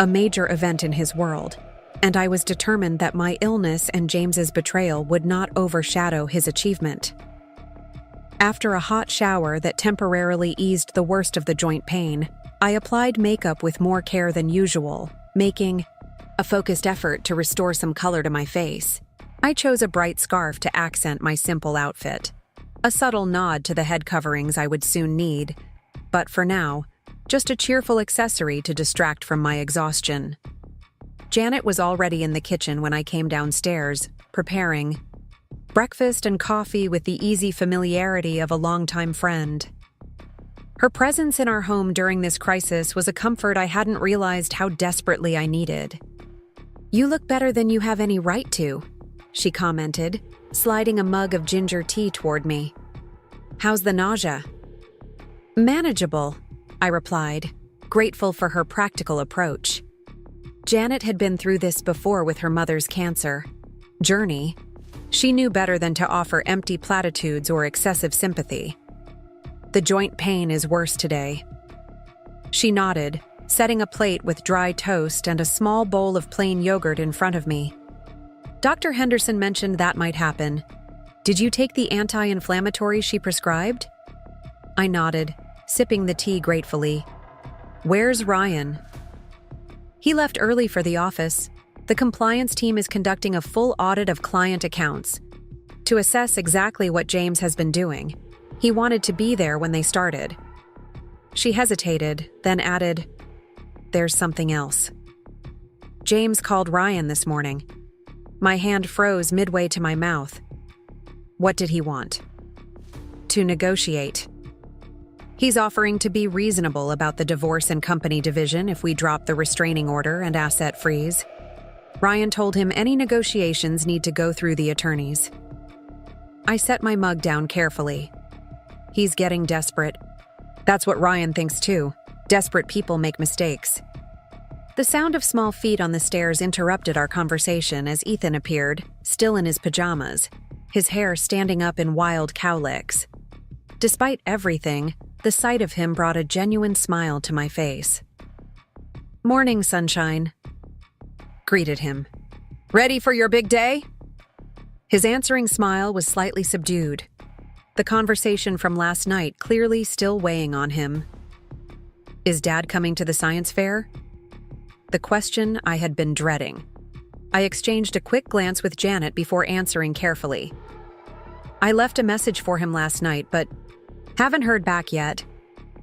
major event in his world, and I was determined that my illness and James's betrayal would not overshadow his achievement. After a hot shower that temporarily eased the worst of the joint pain, I applied makeup with more care than usual, making a focused effort to restore some color to my face. I chose a bright scarf to accent my simple outfit, a subtle nod to the head coverings I would soon need, but for now, just a cheerful accessory to distract from my exhaustion. Janet was already in the kitchen when I came downstairs, preparing breakfast and coffee with the easy familiarity of a longtime friend. Her presence in our home during this crisis was a comfort I hadn't realized how desperately I needed. "You look better than you have any right to," she commented, sliding a mug of ginger tea toward me. "How's the nausea?" "Manageable," I replied, grateful for her practical approach. Janet had been through this before with her mother's cancer journey. She knew better than to offer empty platitudes or excessive sympathy. "The joint pain is worse today." She nodded, setting a plate with dry toast and a small bowl of plain yogurt in front of me. "Dr. Henderson mentioned that might happen. Did you take the anti-inflammatory she prescribed?" I nodded, sipping the tea gratefully. "Where's Ryan?" "He left early for the office. The compliance team is conducting a full audit of client accounts to assess exactly what James has been doing. He wanted to be there when they started." She hesitated, then added, "There's something else. James called Ryan this morning." My hand froze midway to my mouth. "What did he want?" "To negotiate." He's offering to be reasonable about the divorce and company division if we drop the restraining order and asset freeze. Ryan told him any negotiations need to go through the attorneys. I set my mug down carefully. He's getting desperate. That's what Ryan thinks too. Desperate people make mistakes. The sound of small feet on the stairs interrupted our conversation as Ethan appeared, still in his pajamas, his hair standing up in wild cowlicks. Despite everything, the sight of him brought a genuine smile to my face. "Morning, sunshine," greeted him. "Ready for your big day?" His answering smile was slightly subdued, the conversation from last night clearly still weighing on him. "Is Dad coming to the science fair?" The question I had been dreading. I exchanged a quick glance with Janet before answering carefully. "I left a message for him last night, but haven't heard back yet.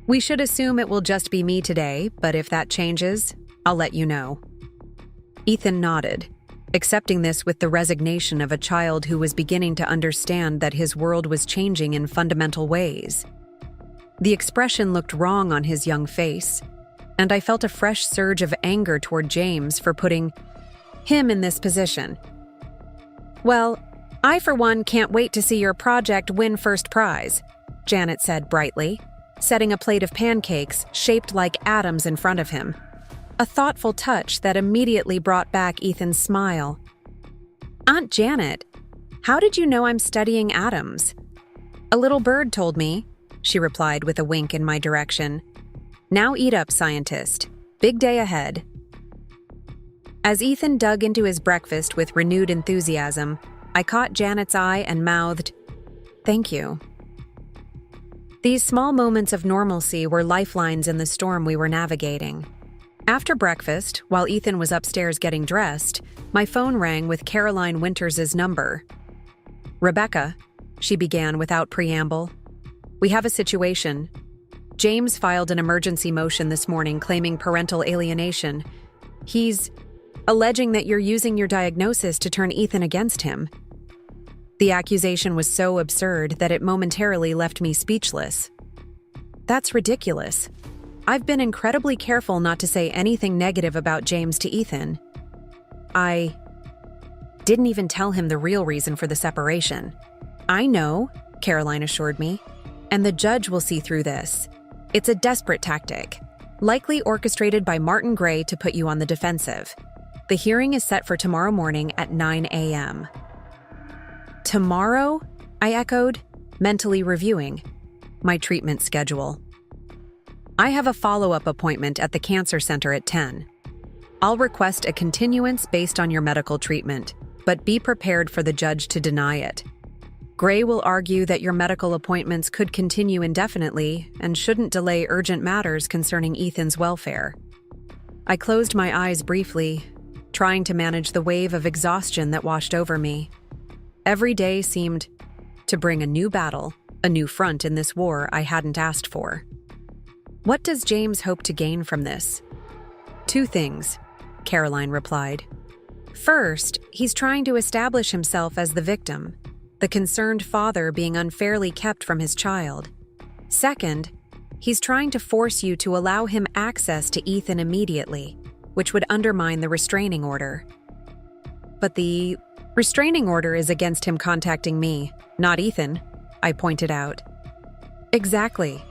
We should assume it will just be me today, but if that changes, I'll let you know." Ethan nodded, accepting this with the resignation of a child who was beginning to understand that his world was changing in fundamental ways. The expression looked wrong on his young face, and I felt a fresh surge of anger toward James for putting him in this position. "Well, I for one can't wait to see your project win first prize," Janet said brightly, setting a plate of pancakes shaped like atoms in front of him. A thoughtful touch that immediately brought back Ethan's smile. "Aunt Janet, how did you know I'm studying atoms?" "A little bird told me," she replied with a wink in my direction. "Now eat up, scientist. Big day ahead." As Ethan dug into his breakfast with renewed enthusiasm, I caught Janet's eye and mouthed, "Thank you." These small moments of normalcy were lifelines in the storm we were navigating. After breakfast, while Ethan was upstairs getting dressed, my phone rang with Caroline Winters' number. "Rebecca," she began without preamble, "we have a situation. James filed an emergency motion this morning claiming parental alienation. He's alleging that you're using your diagnosis to turn Ethan against him." The accusation was so absurd that it momentarily left me speechless. That's ridiculous. I've been incredibly careful not to say anything negative about James to Ethan. I didn't even tell him the real reason for the separation. "I know," Caroline assured me, "and the judge will see through this. It's a desperate tactic, likely orchestrated by Martin Gray to put you on the defensive. The hearing is set for tomorrow morning at 9 a.m. "Tomorrow?" I echoed, mentally reviewing my treatment schedule. "I have a follow-up appointment at the cancer center at 10. I'll request a continuance based on your medical treatment, but be prepared for the judge to deny it. Gray will argue that your medical appointments could continue indefinitely and shouldn't delay urgent matters concerning Ethan's welfare." I closed my eyes briefly, trying to manage the wave of exhaustion that washed over me. Every day seemed to bring a new battle, a new front in this war I hadn't asked for. What does James hope to gain from this? "Two things," Caroline replied. "First, he's trying to establish himself as the victim, the concerned father being unfairly kept from his child. Second, he's trying to force you to allow him access to Ethan immediately, which would undermine the restraining order." "But the restraining order is against him contacting me, not Ethan," I pointed out. "Exactly,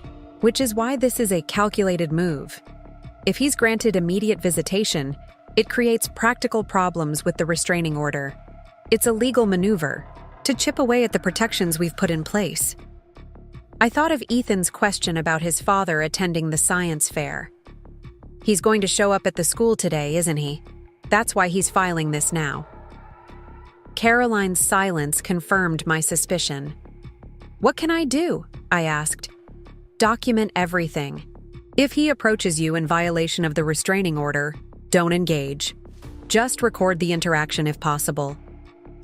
which is why this is a calculated move. If he's granted immediate visitation, it creates practical problems with the restraining order. It's a legal maneuver to chip away at the protections we've put in place." I thought of Ethan's question about his father attending the science fair. "He's going to show up at the school today, isn't he? That's why he's filing this now." Caroline's silence confirmed my suspicion. "What can I do?" I asked. "Document everything. If he approaches you in violation of the restraining order, don't engage. Just record the interaction if possible.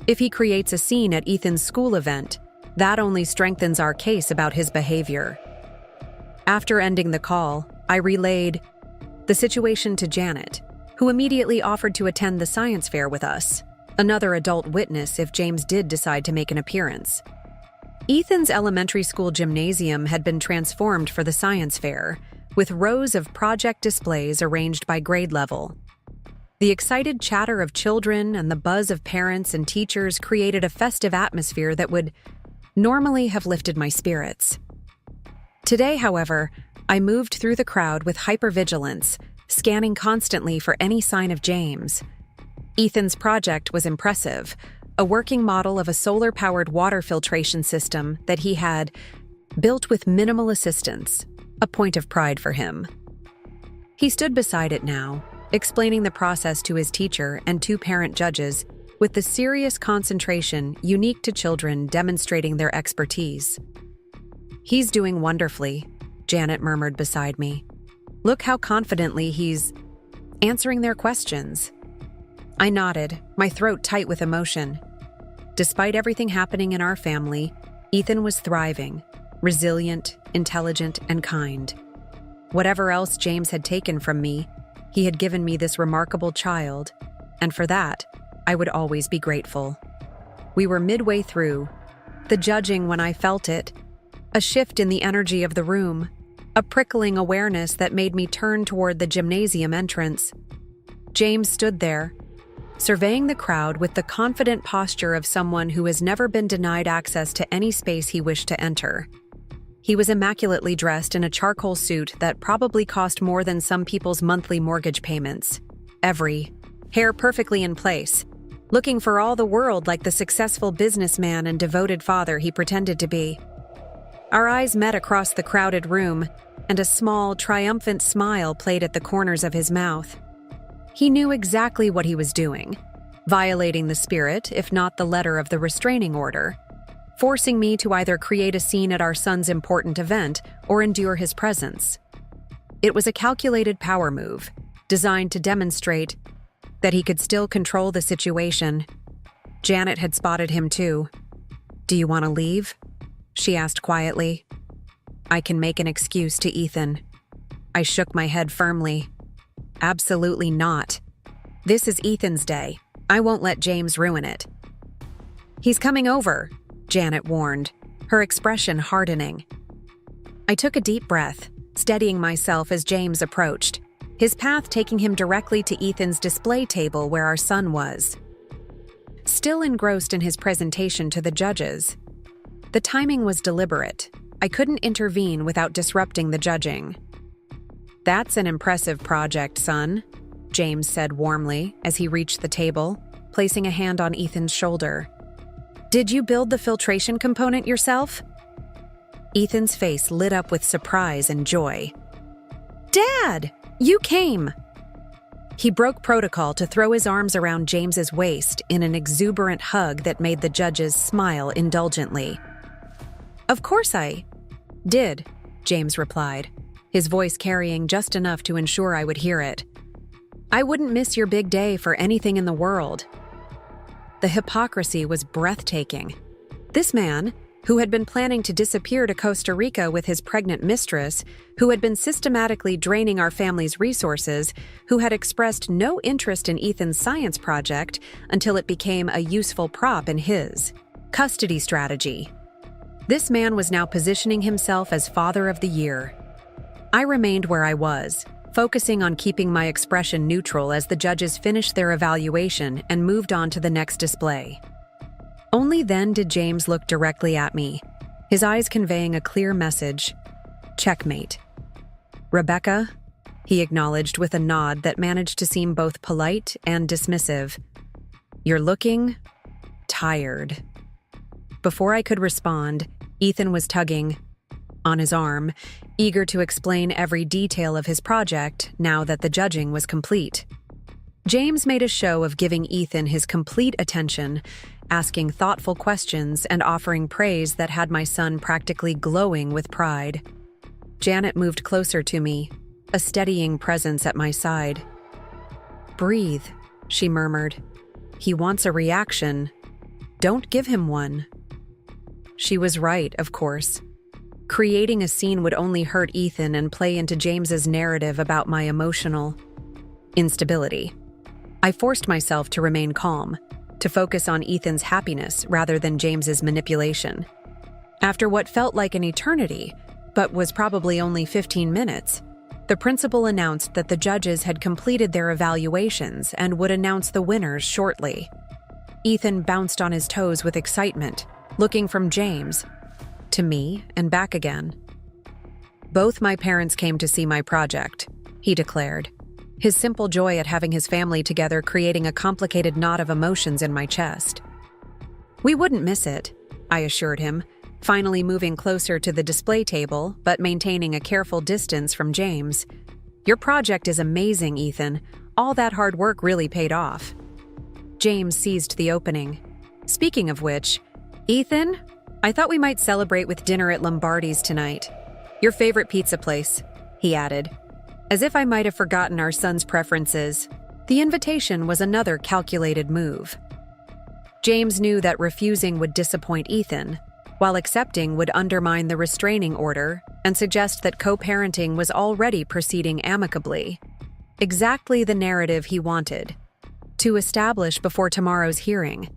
If he creates a scene at Ethan's school event, that only strengthens our case about his behavior." After ending the call, I relayed the situation to Janet, who immediately offered to attend the science fair with us, another adult witness if James did decide to make an appearance. Ethan's elementary school gymnasium had been transformed for the science fair, with rows of project displays arranged by grade level. The excited chatter of children and the buzz of parents and teachers created a festive atmosphere that would normally have lifted my spirits. Today, however, I moved through the crowd with hypervigilance, scanning constantly for any sign of James. Ethan's project was impressive, a working model of a solar-powered water filtration system that he had built with minimal assistance, a point of pride for him. He stood beside it now, explaining the process to his teacher and two parent judges with the serious concentration unique to children demonstrating their expertise. "He's doing wonderfully," Janet murmured beside me. "Look how confidently he's answering their questions." I nodded, my throat tight with emotion. Despite everything happening in our family, Ethan was thriving, resilient, intelligent, and kind. Whatever else James had taken from me, he had given me this remarkable child, and for that, I would always be grateful. We were midway through, the judging when I felt it, a shift in the energy of the room, a prickling awareness that made me turn toward the gymnasium entrance. James stood there, surveying the crowd with the confident posture of someone who has never been denied access to any space he wished to enter. He was immaculately dressed in a charcoal suit that probably cost more than some people's monthly mortgage payments. Every hair perfectly in place, looking for all the world like the successful businessman and devoted father he pretended to be. Our eyes met across the crowded room, and a small, triumphant smile played at the corners of his mouth. He knew exactly what he was doing, violating the spirit, if not the letter of the restraining order, forcing me to either create a scene at our son's important event or endure his presence. It was a calculated power move, designed to demonstrate that he could still control the situation. Janet had spotted him too. "Do you want to leave?" she asked quietly. "I can make an excuse to Ethan." I shook my head firmly. "Absolutely not. This is Ethan's day. I won't let James ruin it." "He's coming over," Janet warned, her expression hardening. I took a deep breath, steadying myself as James approached, his path taking him directly to Ethan's display table where our son was. Still engrossed in his presentation to the judges. The timing was deliberate. I couldn't intervene without disrupting the judging. "That's an impressive project, son," James said warmly as he reached the table, placing a hand on Ethan's shoulder. "Did you build the filtration component yourself?" Ethan's face lit up with surprise and joy. "Dad, you came!" He broke protocol to throw his arms around James's waist in an exuberant hug that made the judges smile indulgently. "Of course I did," James replied, his voice carrying just enough to ensure I would hear it. "I wouldn't miss your big day for anything in the world." The hypocrisy was breathtaking. This man, who had been planning to disappear to Costa Rica with his pregnant mistress, who had been systematically draining our family's resources, who had expressed no interest in Ethan's science project until it became a useful prop in his custody strategy. This man was now positioning himself as Father of the Year. I remained where I was, focusing on keeping my expression neutral as the judges finished their evaluation and moved on to the next display. Only then did James look directly at me, his eyes conveying a clear message. "Checkmate." "Rebecca," he acknowledged with a nod that managed to seem both polite and dismissive. "You're looking tired." Before I could respond, Ethan was tugging on his arm, eager to explain every detail of his project now that the judging was complete. James made a show of giving Ethan his complete attention, asking thoughtful questions and offering praise that had my son practically glowing with pride. Janet moved closer to me, a steadying presence at my side. "Breathe," she murmured. "He wants a reaction. Don't give him one." She was right, of course. Creating a scene would only hurt Ethan and play into James's narrative about my emotional instability. I forced myself to remain calm, to focus on Ethan's happiness rather than James's manipulation. After what felt like an eternity, but was probably only 15 minutes, the principal announced that the judges had completed their evaluations and would announce the winners shortly. Ethan bounced on his toes with excitement, looking from James to me and back again. "Both my parents came to see my project," he declared, his simple joy at having his family together creating a complicated knot of emotions in my chest. "We wouldn't miss it," I assured him, finally moving closer to the display table but maintaining a careful distance from James. "Your project is amazing, Ethan. All that hard work really paid off." James seized the opening. "Speaking of which, Ethan, I thought we might celebrate with dinner at Lombardi's tonight. Your favorite pizza place," he added, as if I might have forgotten our son's preferences. The invitation was another calculated move. James knew that refusing would disappoint Ethan, while accepting would undermine the restraining order and suggest that co-parenting was already proceeding amicably. Exactly the narrative he wanted to establish before tomorrow's hearing.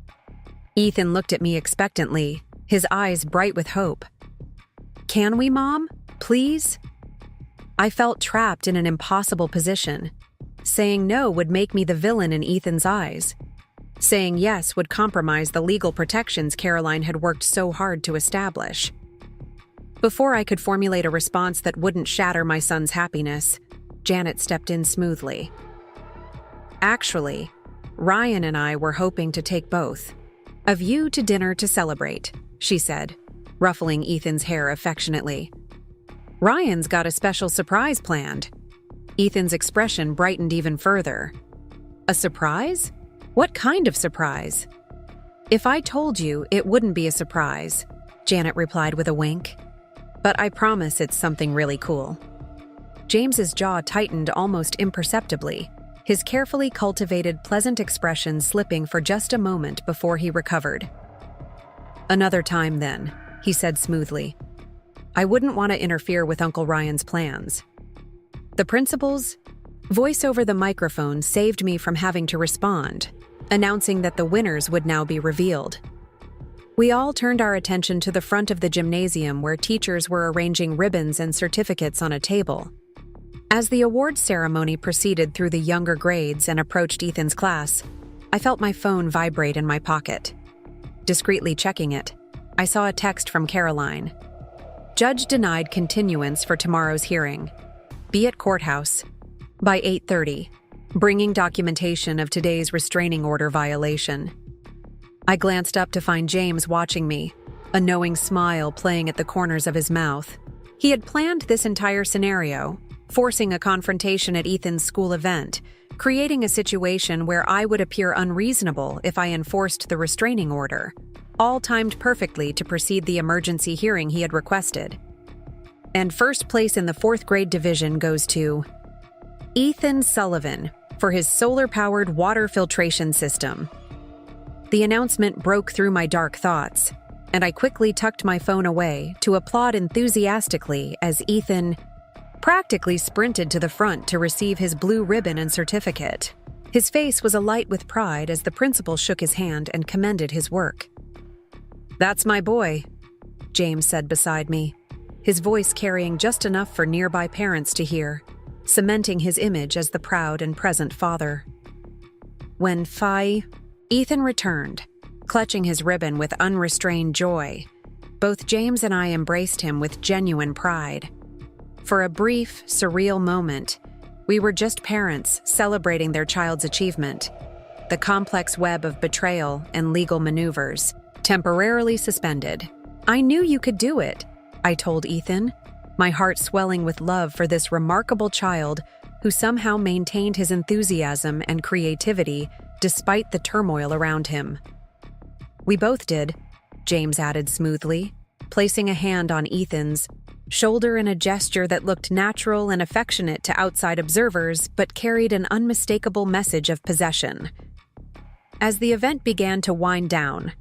Ethan looked at me expectantly, his eyes bright with hope. "Can we, Mom? Please?" I felt trapped in an impossible position. Saying no would make me the villain in Ethan's eyes. Saying yes would compromise the legal protections Caroline had worked so hard to establish. Before I could formulate a response that wouldn't shatter my son's happiness, Janet stepped in smoothly. "Actually, Ryan and I were hoping to take both of you to dinner to celebrate," she said, ruffling Ethan's hair affectionately. "Ryan's got a special surprise planned." Ethan's expression brightened even further. "A surprise? What kind of surprise?" "If I told you, it wouldn't be a surprise," Janet replied with a wink. "But I promise it's something really cool." James's jaw tightened almost imperceptibly, his carefully cultivated pleasant expression slipping for just a moment before he recovered. "Another time then," he said smoothly. "I wouldn't want to interfere with Uncle Ryan's plans." The principal's voice over the microphone saved me from having to respond, announcing that the winners would now be revealed. We all turned our attention to the front of the gymnasium where teachers were arranging ribbons and certificates on a table. As the awards ceremony proceeded through the younger grades and approached Ethan's class, I felt my phone vibrate in my pocket. Discreetly checking it, I saw a text from Caroline. "Judge denied continuance for tomorrow's hearing. Be at courthouse by 8:30, bringing documentation of today's restraining order violation." I glanced up to find James watching me, a knowing smile playing at the corners of his mouth. He had planned this entire scenario, forcing a confrontation at Ethan's school event, creating a situation where I would appear unreasonable if I enforced the restraining order, all timed perfectly to precede the emergency hearing he had requested. And first place in the 4th grade division goes to Ethan Sullivan for his solar-powered water filtration system. The announcement broke through my dark thoughts, and I quickly tucked my phone away to applaud enthusiastically as Ethan practically sprinted to the front to receive his blue ribbon and certificate. His face was alight with pride as the principal shook his hand and commended his work. "That's my boy," James said beside me, his voice carrying just enough for nearby parents to hear, cementing his image as the proud and present father. When Ethan returned, clutching his ribbon with unrestrained joy, both James and I embraced him with genuine pride. For a brief, surreal moment, we were just parents celebrating their child's achievement. The complex web of betrayal and legal maneuvers temporarily suspended. "I knew you could do it," I told Ethan, my heart swelling with love for this remarkable child who somehow maintained his enthusiasm and creativity despite the turmoil around him. "We both did," James added smoothly, placing a hand on Ethan's shoulder in a gesture that looked natural and affectionate to outside observers but carried an unmistakable message of possession. As the event began to wind down,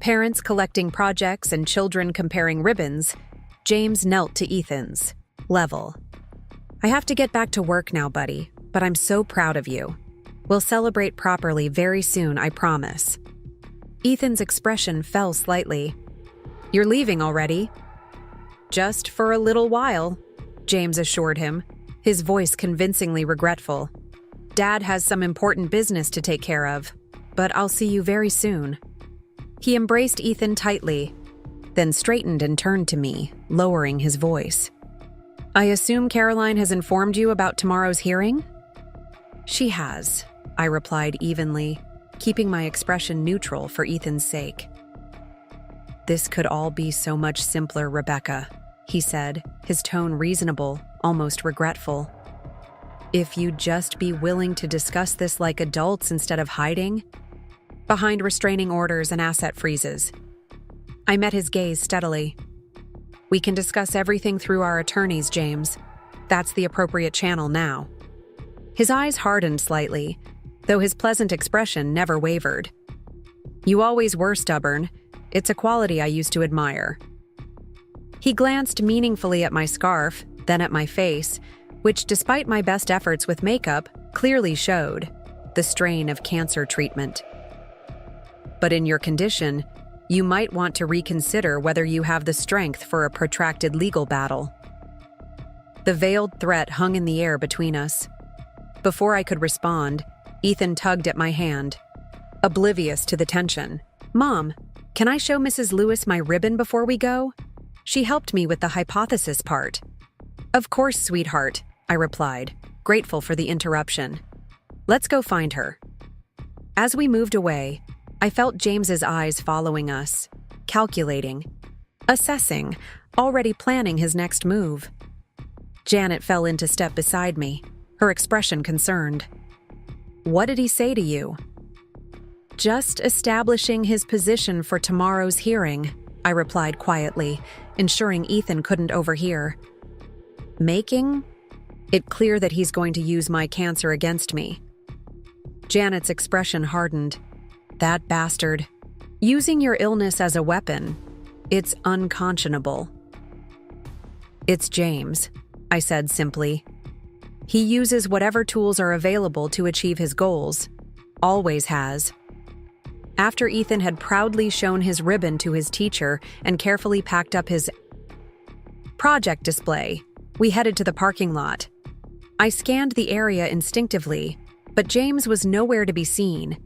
parents collecting projects and children comparing ribbons, James knelt to Ethan's level. "I have to get back to work now, buddy, but I'm so proud of you. We'll celebrate properly very soon, I promise." Ethan's expression fell slightly. You're leaving already?" "Just for a little while," James assured him, his voice convincingly regretful. "Dad has some important business to take care of, but I'll see you very soon." He embraced Ethan tightly, then straightened and turned to me, lowering his voice. "I assume Caroline has informed you about tomorrow's hearing?" "She has," I replied evenly, keeping my expression neutral for Ethan's sake. "This could all be so much simpler, Rebecca," he said, his tone reasonable, almost regretful. "If you'd just be willing to discuss this like adults instead of hiding behind restraining orders and asset freezes." I met his gaze steadily. "We can discuss everything through our attorneys, James. That's the appropriate channel now." His eyes hardened slightly, though his pleasant expression never wavered. "You always were stubborn. It's a quality I used to admire." He glanced meaningfully at my scarf, then at my face, which, despite my best efforts with makeup, clearly showed the strain of cancer treatment. "But in your condition, you might want to reconsider whether you have the strength for a protracted legal battle." The veiled threat hung in the air between us. Before I could respond, Ethan tugged at my hand, oblivious to the tension. "Mom, can I show Mrs. Lewis my ribbon before we go? She helped me with the hypothesis part." "Of course, sweetheart," I replied, grateful for the interruption. "Let's go find her." As we moved away, I felt James's eyes following us, calculating, assessing, already planning his next move. Janet fell into step beside me, her expression concerned. "What did he say to you?" "Just establishing his position for tomorrow's hearing," I replied quietly, ensuring Ethan couldn't overhear. "Making it clear that he's going to use my cancer against me." Janet's expression hardened. "That bastard. Using your illness as a weapon. It's unconscionable." "It's James," I said simply. "He uses whatever tools are available to achieve his goals. Always has." After Ethan had proudly shown his ribbon to his teacher and carefully packed up his project display, we headed to the parking lot. I scanned the area instinctively, but James was nowhere to be seen.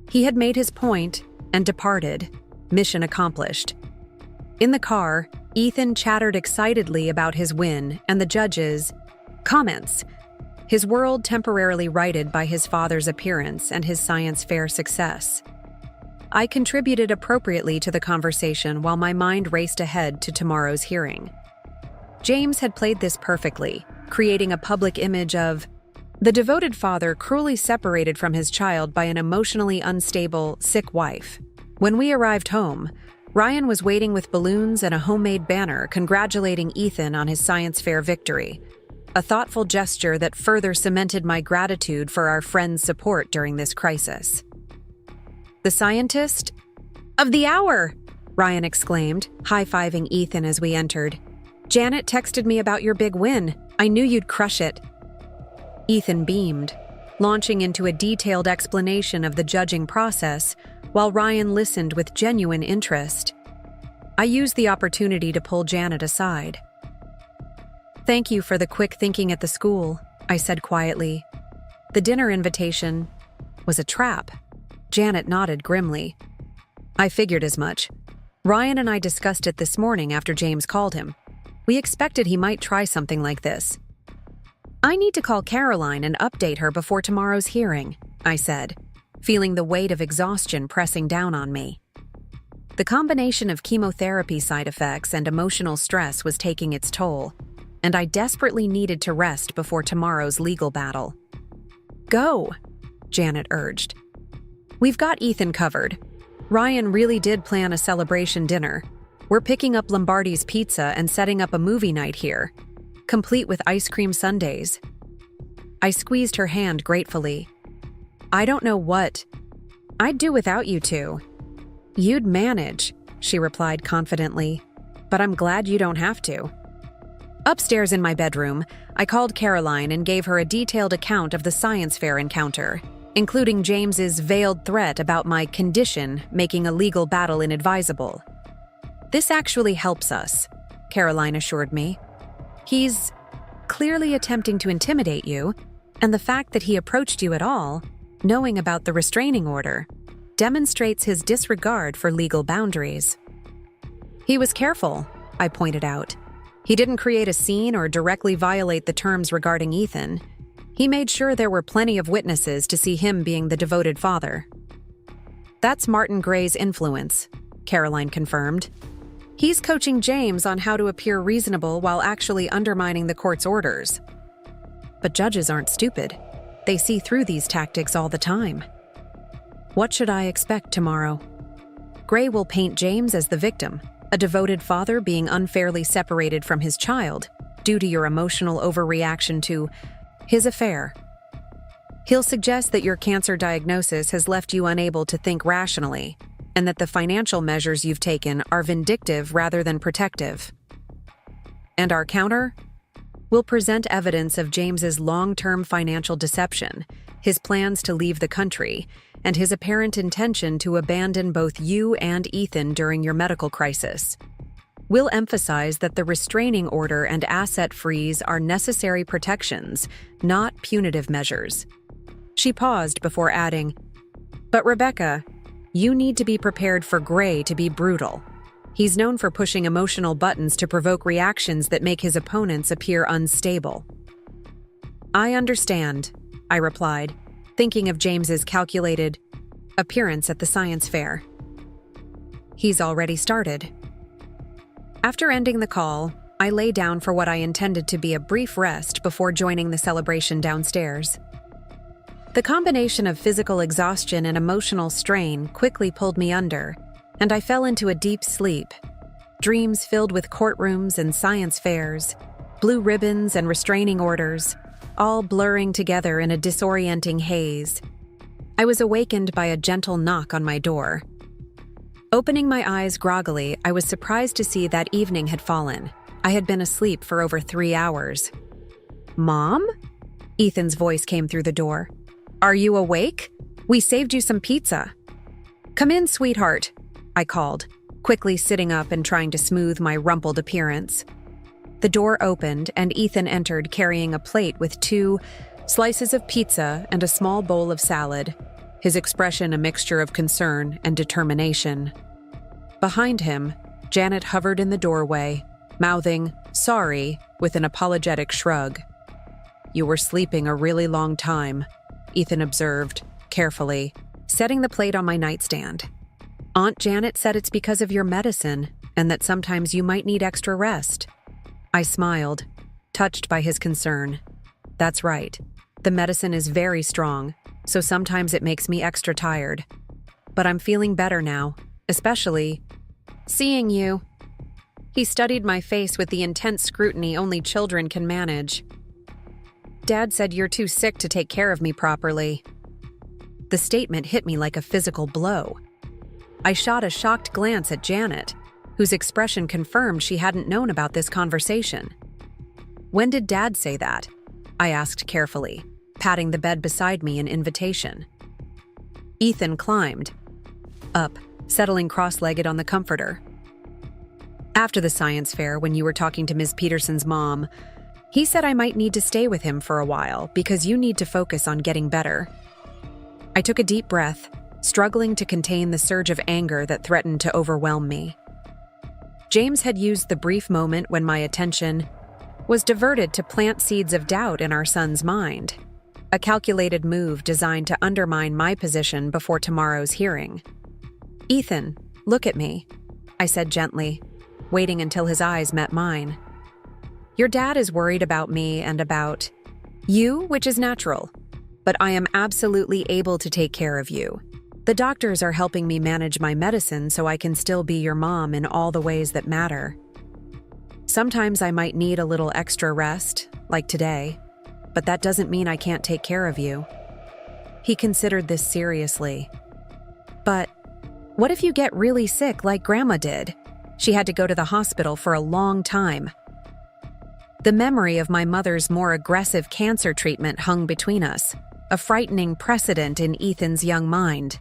He had made his point and departed. Mission accomplished. In the car, Ethan chattered excitedly about his win and the judge's comments, his world temporarily righted by his father's appearance and his science fair success. I contributed appropriately to the conversation while my mind raced ahead to tomorrow's hearing. James had played this perfectly, creating a public image of the devoted father cruelly separated from his child by an emotionally unstable, sick wife. When we arrived home, Ryan was waiting with balloons and a homemade banner congratulating Ethan on his science fair victory, a thoughtful gesture that further cemented my gratitude for our friend's support during this crisis. "The scientist of the hour!" Ryan exclaimed, high-fiving Ethan as we entered. "Janet texted me about your big win. I knew you'd crush it." Ethan beamed, launching into a detailed explanation of the judging process, while Ryan listened with genuine interest. I used the opportunity to pull Janet aside. "Thank you for the quick thinking at the school," I said quietly. "The dinner invitation was a trap." Janet nodded grimly. "I figured as much. Ryan and I discussed it this morning after James called him. We expected he might try something like this." "I need to call Caroline and update her before tomorrow's hearing," I said, feeling the weight of exhaustion pressing down on me. The combination of chemotherapy side effects and emotional stress was taking its toll, and I desperately needed to rest before tomorrow's legal battle. "Go," Janet urged. "We've got Ethan covered. Ryan really did plan a celebration dinner. We're picking up Lombardi's pizza and setting up a movie night here, complete with ice cream sundaes." I squeezed her hand gratefully. "I don't know what I'd do without you two." "You'd manage," she replied confidently, "but I'm glad you don't have to." Upstairs in my bedroom, I called Caroline and gave her a detailed account of the science fair encounter, including James's veiled threat about my condition making a legal battle inadvisable. "This actually helps us," Caroline assured me. "He's clearly attempting to intimidate you, and the fact that he approached you at all, knowing about the restraining order, demonstrates his disregard for legal boundaries." "He was careful," I pointed out. "He didn't create a scene or directly violate the terms regarding Ethan. He made sure there were plenty of witnesses to see him being the devoted father." "That's Martin Gray's influence," Caroline confirmed. "He's coaching James on how to appear reasonable while actually undermining the court's orders." "But judges aren't stupid. They see through these tactics all the time." "What should I expect tomorrow?" "Gray will paint James as the victim, a devoted father being unfairly separated from his child due to your emotional overreaction to his affair. He'll suggest that your cancer diagnosis has left you unable to think rationally, and that the financial measures you've taken are vindictive rather than protective. And our counter? We'll present evidence of James's long-term financial deception, his plans to leave the country, and his apparent intention to abandon both you and Ethan during your medical crisis. We'll emphasize that the restraining order and asset freeze are necessary protections, not punitive measures." She paused before adding, "But Rebecca, you need to be prepared for Gray to be brutal. He's known for pushing emotional buttons to provoke reactions that make his opponents appear unstable." "I understand," I replied, thinking of James's calculated appearance at the science fair. He's already started. After ending the call, I lay down for what I intended to be a brief rest before joining the celebration downstairs. The combination of physical exhaustion and emotional strain quickly pulled me under, and I fell into a deep sleep. Dreams filled with courtrooms and science fairs, blue ribbons and restraining orders, all blurring together in a disorienting haze. I was awakened by a gentle knock on my door. Opening my eyes groggily, I was surprised to see that evening had fallen. I had been asleep for over 3 hours. "Mom?" Ethan's voice came through the door. "Are you awake? We saved you some pizza." "Come in, sweetheart," I called, quickly sitting up and trying to smooth my rumpled appearance. The door opened and Ethan entered carrying a plate with 2 slices of pizza and a small bowl of salad, his expression a mixture of concern and determination. Behind him, Janet hovered in the doorway, mouthing, "Sorry," with an apologetic shrug. "You were sleeping a really long time," Ethan observed, carefully, setting the plate on my nightstand. "Aunt Janet said it's because of your medicine, and that sometimes you might need extra rest." I smiled, touched by his concern. "That's right. The medicine is very strong, so sometimes it makes me extra tired. But I'm feeling better now, especially seeing you." He studied my face with the intense scrutiny only children can manage. "Dad said you're too sick to take care of me properly." The statement hit me like a physical blow. I shot a shocked glance at Janet, whose expression confirmed she hadn't known about this conversation. "When did Dad say that?" I asked carefully, patting the bed beside me in invitation. Ethan climbed up, settling cross-legged on the comforter. "After the science fair, when you were talking to Ms. Peterson's mom, he said I might need to stay with him for a while because you need to focus on getting better." I took a deep breath, struggling to contain the surge of anger that threatened to overwhelm me. James had used the brief moment when my attention was diverted to plant seeds of doubt in our son's mind, a calculated move designed to undermine my position before tomorrow's hearing. "Ethan, look at me," I said gently, waiting until his eyes met mine. "Your dad is worried about me and about you, which is natural, but I am absolutely able to take care of you. The doctors are helping me manage my medicine so I can still be your mom in all the ways that matter. Sometimes I might need a little extra rest, like today, but that doesn't mean I can't take care of you." He considered this seriously. "But what if you get really sick like Grandma did? She had to go to the hospital for a long time." The memory of my mother's more aggressive cancer treatment hung between us, a frightening precedent in Ethan's young mind.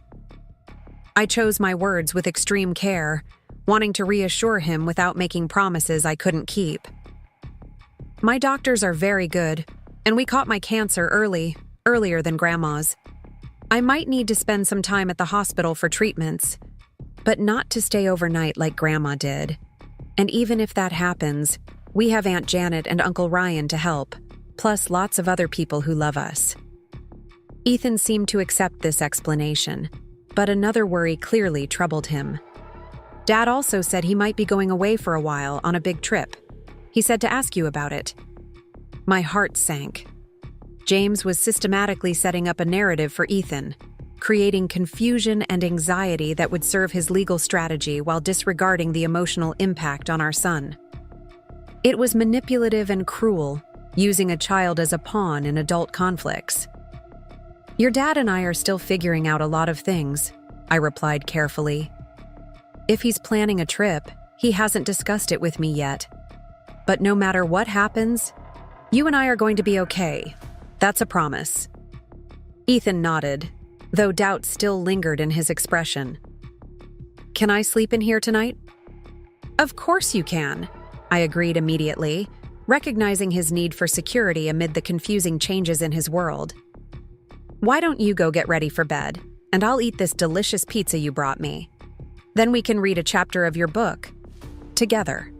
I chose my words with extreme care, wanting to reassure him without making promises I couldn't keep. My doctors are very good, and we caught my cancer earlier than Grandma's. I might need to spend some time at the hospital for treatments, but not to stay overnight like Grandma did. And even if that happens, we have Aunt Janet and Uncle Ryan to help, plus lots of other people who love us. Ethan seemed to accept this explanation, but another worry clearly troubled him. Dad also said he might be going away for a while on a big trip. He said to ask you about it. My heart sank. James was systematically setting up a narrative for Ethan, creating confusion and anxiety that would serve his legal strategy while disregarding the emotional impact on our son. It was manipulative and cruel, using a child as a pawn in adult conflicts. Your dad and I are still figuring out a lot of things, I replied carefully. If he's planning a trip, he hasn't discussed it with me yet. But no matter what happens, you and I are going to be okay. That's a promise. Ethan nodded, though doubt still lingered in his expression. Can I sleep in here tonight? Of course you can, I agreed immediately, recognizing his need for security amid the confusing changes in his world. Why don't you go get ready for bed, and I'll eat this delicious pizza you brought me. Then we can read a chapter of your book, together.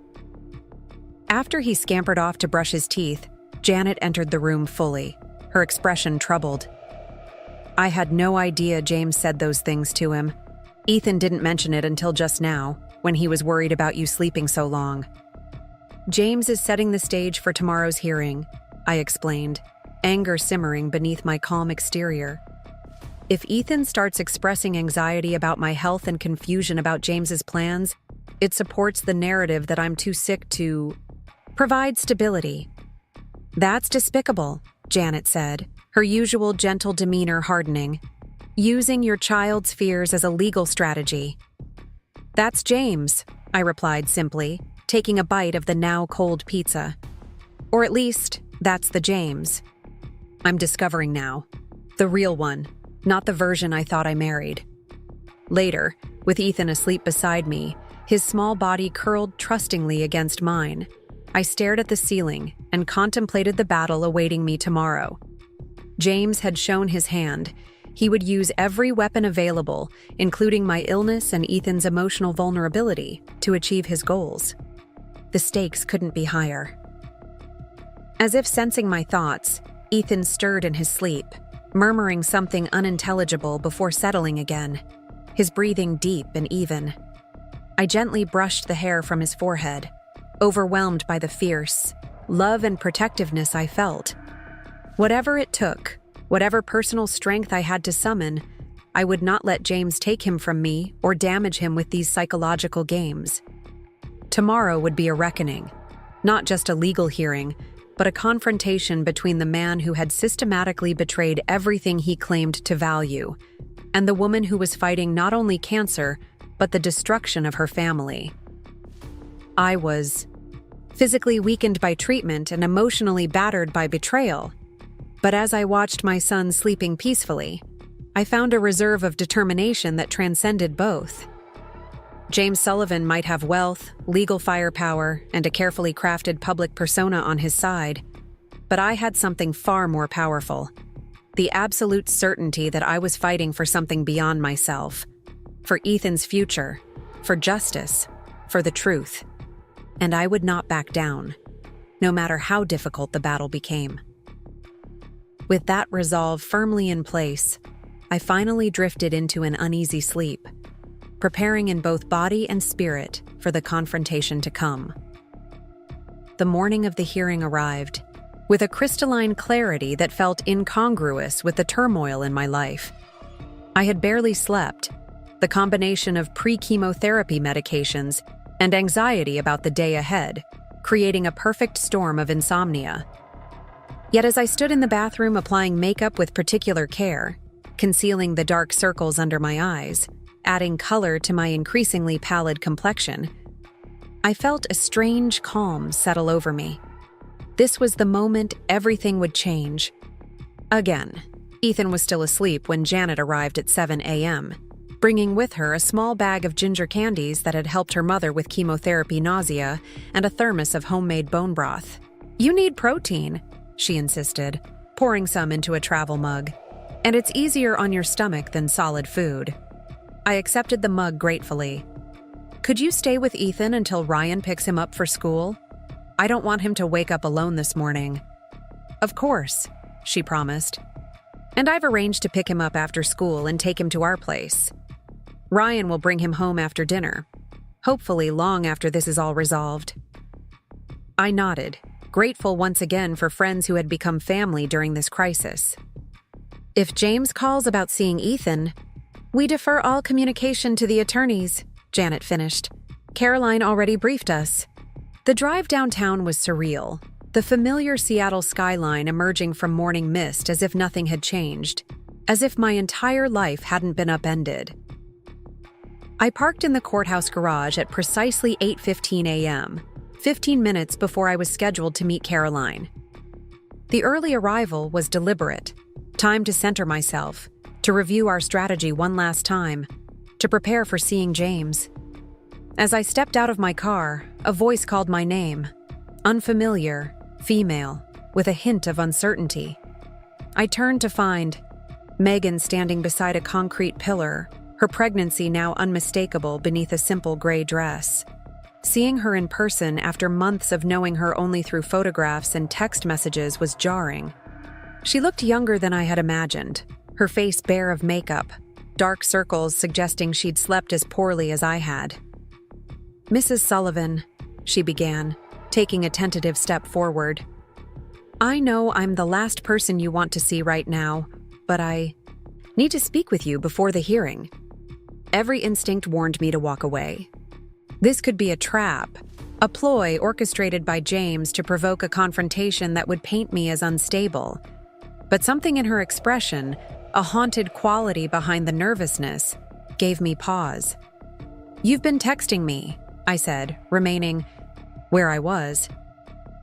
After he scampered off to brush his teeth, Janet entered the room fully, her expression troubled. I had no idea James said those things to him. Ethan didn't mention it until just now, when he was worried about you sleeping so long. James is setting the stage for tomorrow's hearing, I explained, anger simmering beneath my calm exterior. If Ethan starts expressing anxiety about my health and confusion about James's plans, it supports the narrative that I'm too sick to provide stability. That's despicable, Janet said, her usual gentle demeanor hardening. Using your child's fears as a legal strategy. That's James, I replied simply, taking a bite of the now cold pizza. Or at least, that's the James I'm discovering now. The real one, not the version I thought I married. Later, with Ethan asleep beside me, his small body curled trustingly against mine, I stared at the ceiling and contemplated the battle awaiting me tomorrow. James had shown his hand. He would use every weapon available, including my illness and Ethan's emotional vulnerability, to achieve his goals. The stakes couldn't be higher. As if sensing my thoughts, Ethan stirred in his sleep, murmuring something unintelligible before settling again, his breathing deep and even. I gently brushed the hair from his forehead, overwhelmed by the fierce love and protectiveness I felt. Whatever it took, whatever personal strength I had to summon, I would not let James take him from me or damage him with these psychological games. Tomorrow would be a reckoning, not just a legal hearing, but a confrontation between the man who had systematically betrayed everything he claimed to value, and the woman who was fighting not only cancer, but the destruction of her family. I was physically weakened by treatment and emotionally battered by betrayal. But as I watched my son sleeping peacefully, I found a reserve of determination that transcended both. James Sullivan might have wealth, legal firepower, and a carefully crafted public persona on his side, but I had something far more powerful: the absolute certainty that I was fighting for something beyond myself, for Ethan's future, for justice, for the truth. And I would not back down, no matter how difficult the battle became. With that resolve firmly in place, I finally drifted into an uneasy sleep, preparing in both body and spirit for the confrontation to come. The morning of the hearing arrived, with a crystalline clarity that felt incongruous with the turmoil in my life. I had barely slept, the combination of pre-chemotherapy medications and anxiety about the day ahead, creating a perfect storm of insomnia. Yet as I stood in the bathroom applying makeup with particular care, concealing the dark circles under my eyes, adding color to my increasingly pallid complexion, I felt a strange calm settle over me. This was the moment everything would change. Again, Ethan was still asleep when Janet arrived at 7 a.m., bringing with her a small bag of ginger candies that had helped her mother with chemotherapy nausea and a thermos of homemade bone broth. "You need protein," she insisted, pouring some into a travel mug. "And it's easier on your stomach than solid food." I accepted the mug gratefully. "Could you stay with Ethan until Ryan picks him up for school? I don't want him to wake up alone this morning." "Of course," she promised. "And I've arranged to pick him up after school and take him to our place. Ryan will bring him home after dinner, hopefully long after this is all resolved." I nodded, grateful once again for friends who had become family during this crisis. "If James calls about seeing Ethan, we defer all communication to the attorneys," Janet finished. "Caroline already briefed us." The drive downtown was surreal, the familiar Seattle skyline emerging from morning mist as if nothing had changed, as if my entire life hadn't been upended. I parked in the courthouse garage at precisely 8:15 a.m., 15 minutes before I was scheduled to meet Caroline. The early arrival was deliberate, time to center myself, to review our strategy one last time, to prepare for seeing James. As I stepped out of my car, a voice called my name, unfamiliar, female, with a hint of uncertainty. I turned to find Megan standing beside a concrete pillar, her pregnancy now unmistakable beneath a simple gray dress. Seeing her in person after months of knowing her only through photographs and text messages was jarring. She looked younger than I had imagined, her face bare of makeup, dark circles suggesting she'd slept as poorly as I had. "Mrs. Sullivan," she began, taking a tentative step forward. "I know I'm the last person you want to see right now, but I need to speak with you before the hearing." Every instinct warned me to walk away. This could be a trap, a ploy orchestrated by James to provoke a confrontation that would paint me as unstable. But something in her expression, a haunted quality behind the nervousness, gave me pause. "You've been texting me," I said, remaining where I was.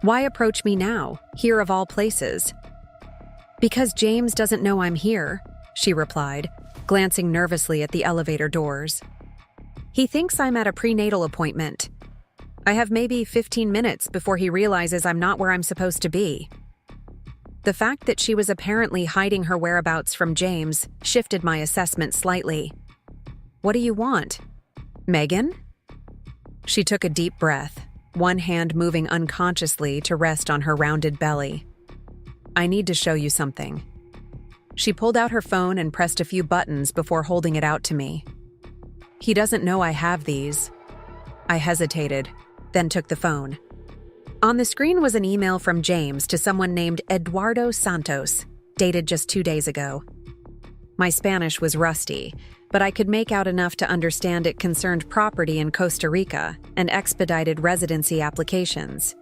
"Why approach me now, here of all places?" "Because James doesn't know I'm here," she replied, glancing nervously at the elevator doors. "He thinks I'm at a prenatal appointment. I have maybe 15 minutes before he realizes I'm not where I'm supposed to be." The fact that she was apparently hiding her whereabouts from James shifted my assessment slightly. "What do you want? Megan?" She took a deep breath, one hand moving unconsciously to rest on her rounded belly. "I need to show you something." She pulled out her phone and pressed a few buttons before holding it out to me. "He doesn't know I have these." I hesitated, then took the phone. On the screen was an email from James to someone named Eduardo Santos, dated just 2 days ago. My Spanish was rusty, but I could make out enough to understand it concerned property in Costa Rica and expedited residency applications.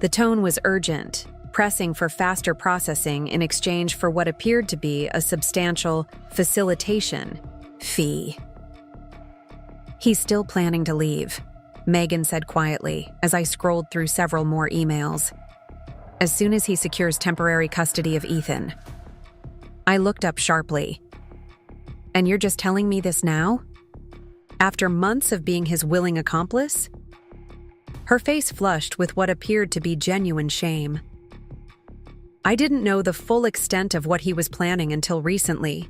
The tone was urgent, pressing for faster processing in exchange for what appeared to be a substantial facilitation fee. "He's still planning to leave," Megan said quietly as I scrolled through several more emails. "As soon as he secures temporary custody of Ethan." I looked up sharply. "And you're just telling me this now? After months of being his willing accomplice?" Her face flushed with what appeared to be genuine shame. "I didn't know the full extent of what he was planning until recently.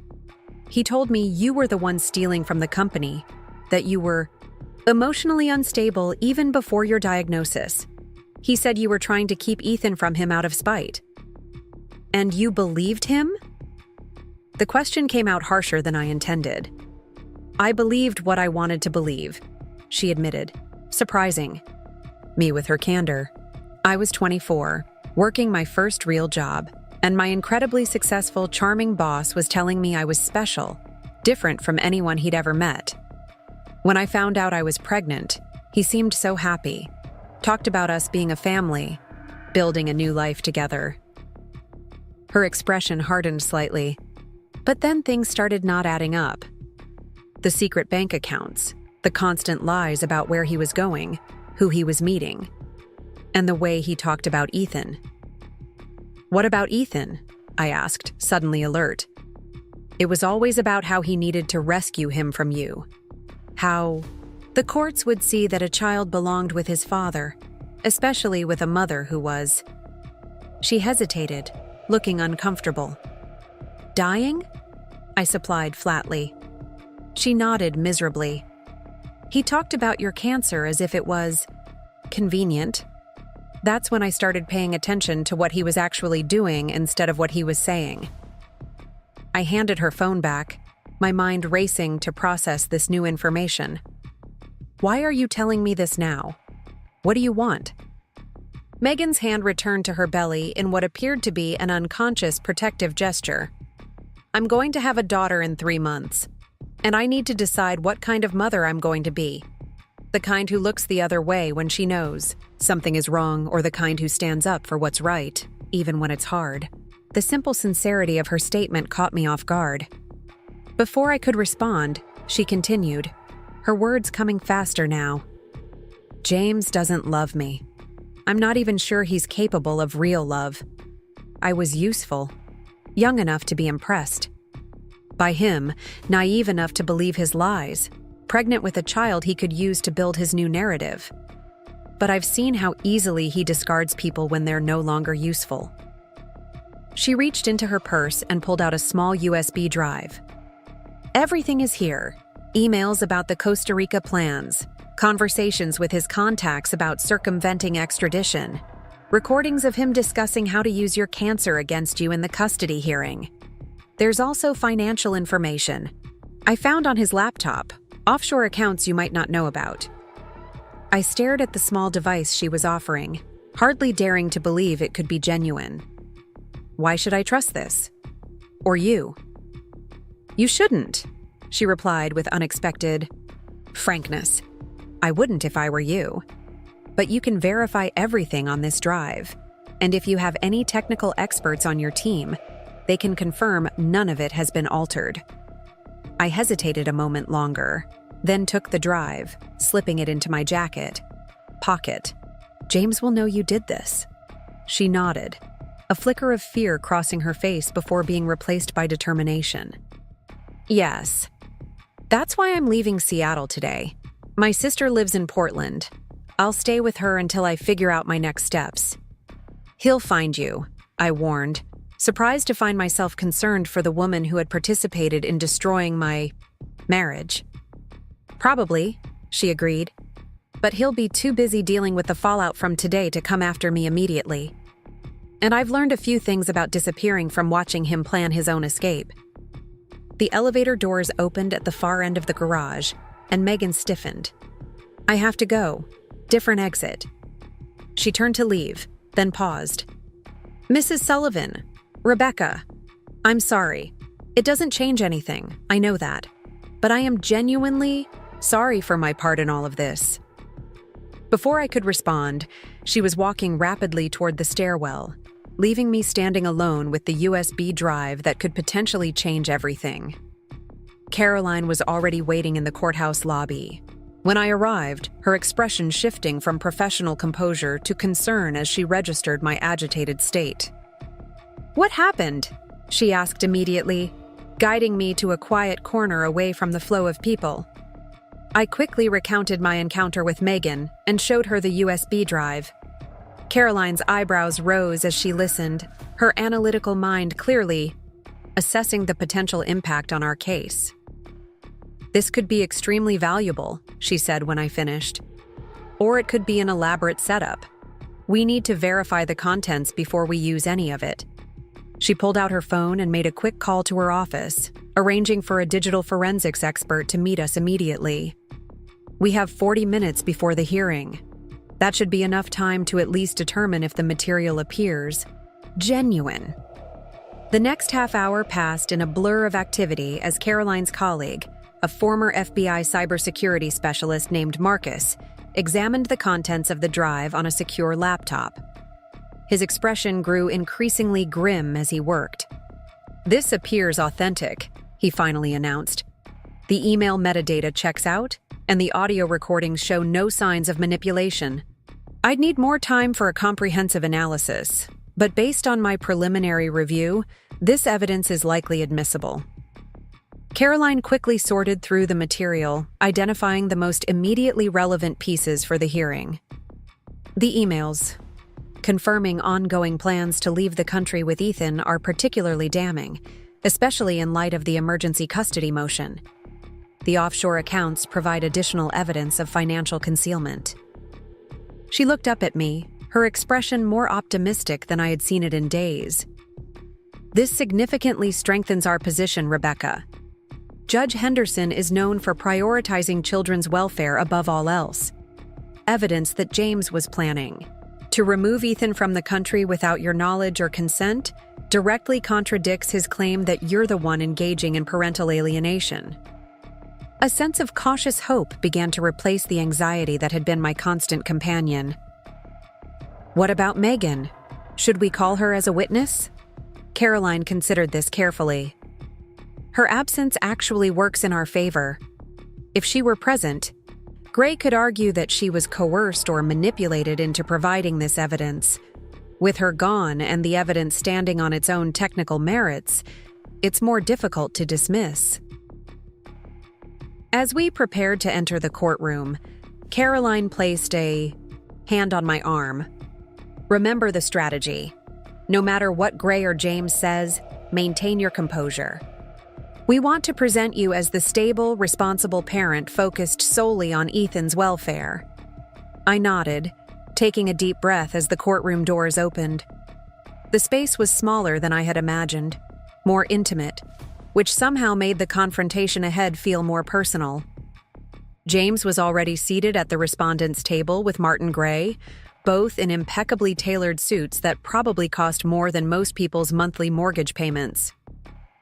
He told me you were the one stealing from the company, that you were emotionally unstable even before your diagnosis. He said you were trying to keep Ethan from him out of spite. And you believed him?" The question came out harsher than I intended. "I believed what I wanted to believe," she admitted, surprising me with her candor. I was 24, working my first real job, and my incredibly successful, charming boss was telling me I was special, different from anyone he'd ever met. When I found out I was pregnant, he seemed so happy, talked about us being a family, building a new life together. Her expression hardened slightly, but then things started not adding up. The secret bank accounts, the constant lies about where he was going, who he was meeting, and the way he talked about Ethan. "What about Ethan?" I asked, suddenly alert. It was always about how he needed to rescue him from you. How the courts would see that a child belonged with his father, especially with a mother who was. She hesitated, looking uncomfortable. Dying? I supplied flatly. She nodded miserably. He talked about your cancer as if it was convenient. That's when I started paying attention to what he was actually doing instead of what he was saying. I handed her phone back, my mind racing to process this new information. Why are you telling me this now? What do you want? Megan's hand returned to her belly in what appeared to be an unconscious protective gesture. I'm going to have a daughter in 3 months, and I need to decide what kind of mother I'm going to be. The kind who looks the other way when she knows something is wrong, or the kind who stands up for what's right, even when it's hard. The simple sincerity of her statement caught me off guard. Before I could respond, she continued, her words coming faster now. James doesn't love me. I'm not even sure he's capable of real love. I was useful, young enough to be impressed. By him, naive enough to believe his lies, pregnant with a child he could use to build his new narrative. But I've seen how easily he discards people when they're no longer useful. She reached into her purse and pulled out a small USB drive. Everything is here. Emails about the Costa Rica plans, conversations with his contacts about circumventing extradition, recordings of him discussing how to use your cancer against you in the custody hearing. There's also financial information I found on his laptop, offshore accounts you might not know about. I stared at the small device she was offering, hardly daring to believe it could be genuine. Why should I trust this? Or you? You shouldn't, she replied with unexpected frankness. I wouldn't if I were you. But you can verify everything on this drive, and if you have any technical experts on your team, they can confirm none of it has been altered. I hesitated a moment longer, then took the drive, slipping it into my jacket. Pocket. James will know you did this. She nodded, a flicker of fear crossing her face before being replaced by determination. Yes. That's why I'm leaving Seattle today. My sister lives in Portland. I'll stay with her until I figure out my next steps. He'll find you, I warned, surprised to find myself concerned for the woman who had participated in destroying my marriage. Probably, she agreed, but he'll be too busy dealing with the fallout from today to come after me immediately. And I've learned a few things about disappearing from watching him plan his own escape. The elevator doors opened at the far end of the garage, and Megan stiffened. I have to go. Different exit. She turned to leave, then paused. Mrs. Sullivan, Rebecca, I'm sorry. It doesn't change anything, I know that. But I am genuinely sorry for my part in all of this. Before I could respond, she was walking rapidly toward the stairwell, leaving me standing alone with the USB drive that could potentially change everything. Caroline was already waiting in the courthouse lobby. When I arrived, her expression shifting from professional composure to concern as she registered my agitated state. What happened? She asked immediately, guiding me to a quiet corner away from the flow of people. I quickly recounted my encounter with Megan and showed her the USB drive. Caroline's eyebrows rose as she listened, her analytical mind clearly assessing the potential impact on our case. This could be extremely valuable, she said when I finished. Or it could be an elaborate setup. We need to verify the contents before we use any of it. She pulled out her phone and made a quick call to her office, arranging for a digital forensics expert to meet us immediately. We have 40 minutes before the hearing. That should be enough time to at least determine if the material appears genuine. The next half hour passed in a blur of activity as Caroline's colleague, a former FBI cybersecurity specialist named Marcus, examined the contents of the drive on a secure laptop. His expression grew increasingly grim as he worked. This appears authentic, he finally announced. The email metadata checks out, and the audio recordings show no signs of manipulation. I'd need more time for a comprehensive analysis, but based on my preliminary review, this evidence is likely admissible. Caroline quickly sorted through the material, identifying the most immediately relevant pieces for the hearing. The emails, confirming ongoing plans to leave the country with Ethan, are particularly damning, especially in light of the emergency custody motion. The offshore accounts provide additional evidence of financial concealment. She looked up at me, her expression more optimistic than I had seen it in days. This significantly strengthens our position, Rebecca. Judge Henderson is known for prioritizing children's welfare above all else. Evidence that James was planning to remove Ethan from the country without your knowledge or consent directly contradicts his claim that you're the one engaging in parental alienation. A sense of cautious hope began to replace the anxiety that had been my constant companion. What about Megan? Should we call her as a witness? Caroline considered this carefully. Her absence actually works in our favor. If she were present, Gray could argue that she was coerced or manipulated into providing this evidence. With her gone and the evidence standing on its own technical merits, it's more difficult to dismiss. As we prepared to enter the courtroom, Caroline placed a hand on my arm. Remember the strategy. No matter what Gray or James says, maintain your composure. We want to present you as the stable, responsible parent focused solely on Ethan's welfare. I nodded, taking a deep breath as the courtroom doors opened. The space was smaller than I had imagined, more intimate, which somehow made the confrontation ahead feel more personal. James was already seated at the respondent's table with Martin Gray, both in impeccably tailored suits that probably cost more than most people's monthly mortgage payments.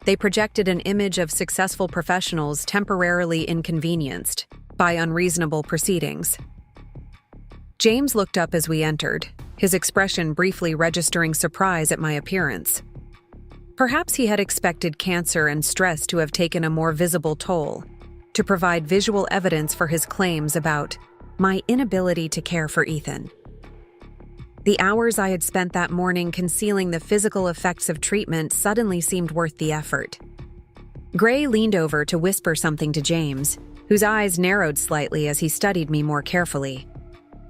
They projected an image of successful professionals temporarily inconvenienced by unreasonable proceedings. James looked up as we entered, his expression briefly registering surprise at my appearance. Perhaps he had expected cancer and stress to have taken a more visible toll, to provide visual evidence for his claims about my inability to care for Ethan. The hours I had spent that morning concealing the physical effects of treatment suddenly seemed worth the effort. Gray leaned over to whisper something to James, whose eyes narrowed slightly as he studied me more carefully.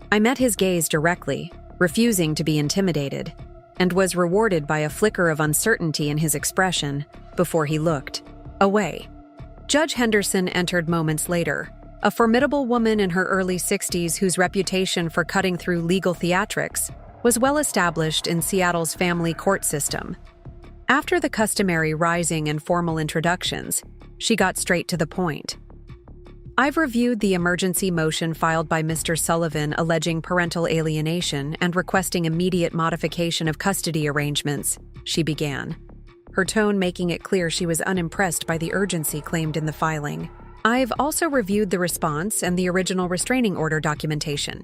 I met his gaze directly, refusing to be intimidated, and was rewarded by a flicker of uncertainty in his expression before he looked away. Judge Henderson entered moments later, a formidable woman in her early 60s whose reputation for cutting through legal theatrics was well established in Seattle's family court system. After the customary rising and formal introductions, she got straight to the point. I've reviewed the emergency motion filed by Mr. Sullivan alleging parental alienation and requesting immediate modification of custody arrangements, she began, her tone making it clear she was unimpressed by the urgency claimed in the filing. I've also reviewed the response and the original restraining order documentation.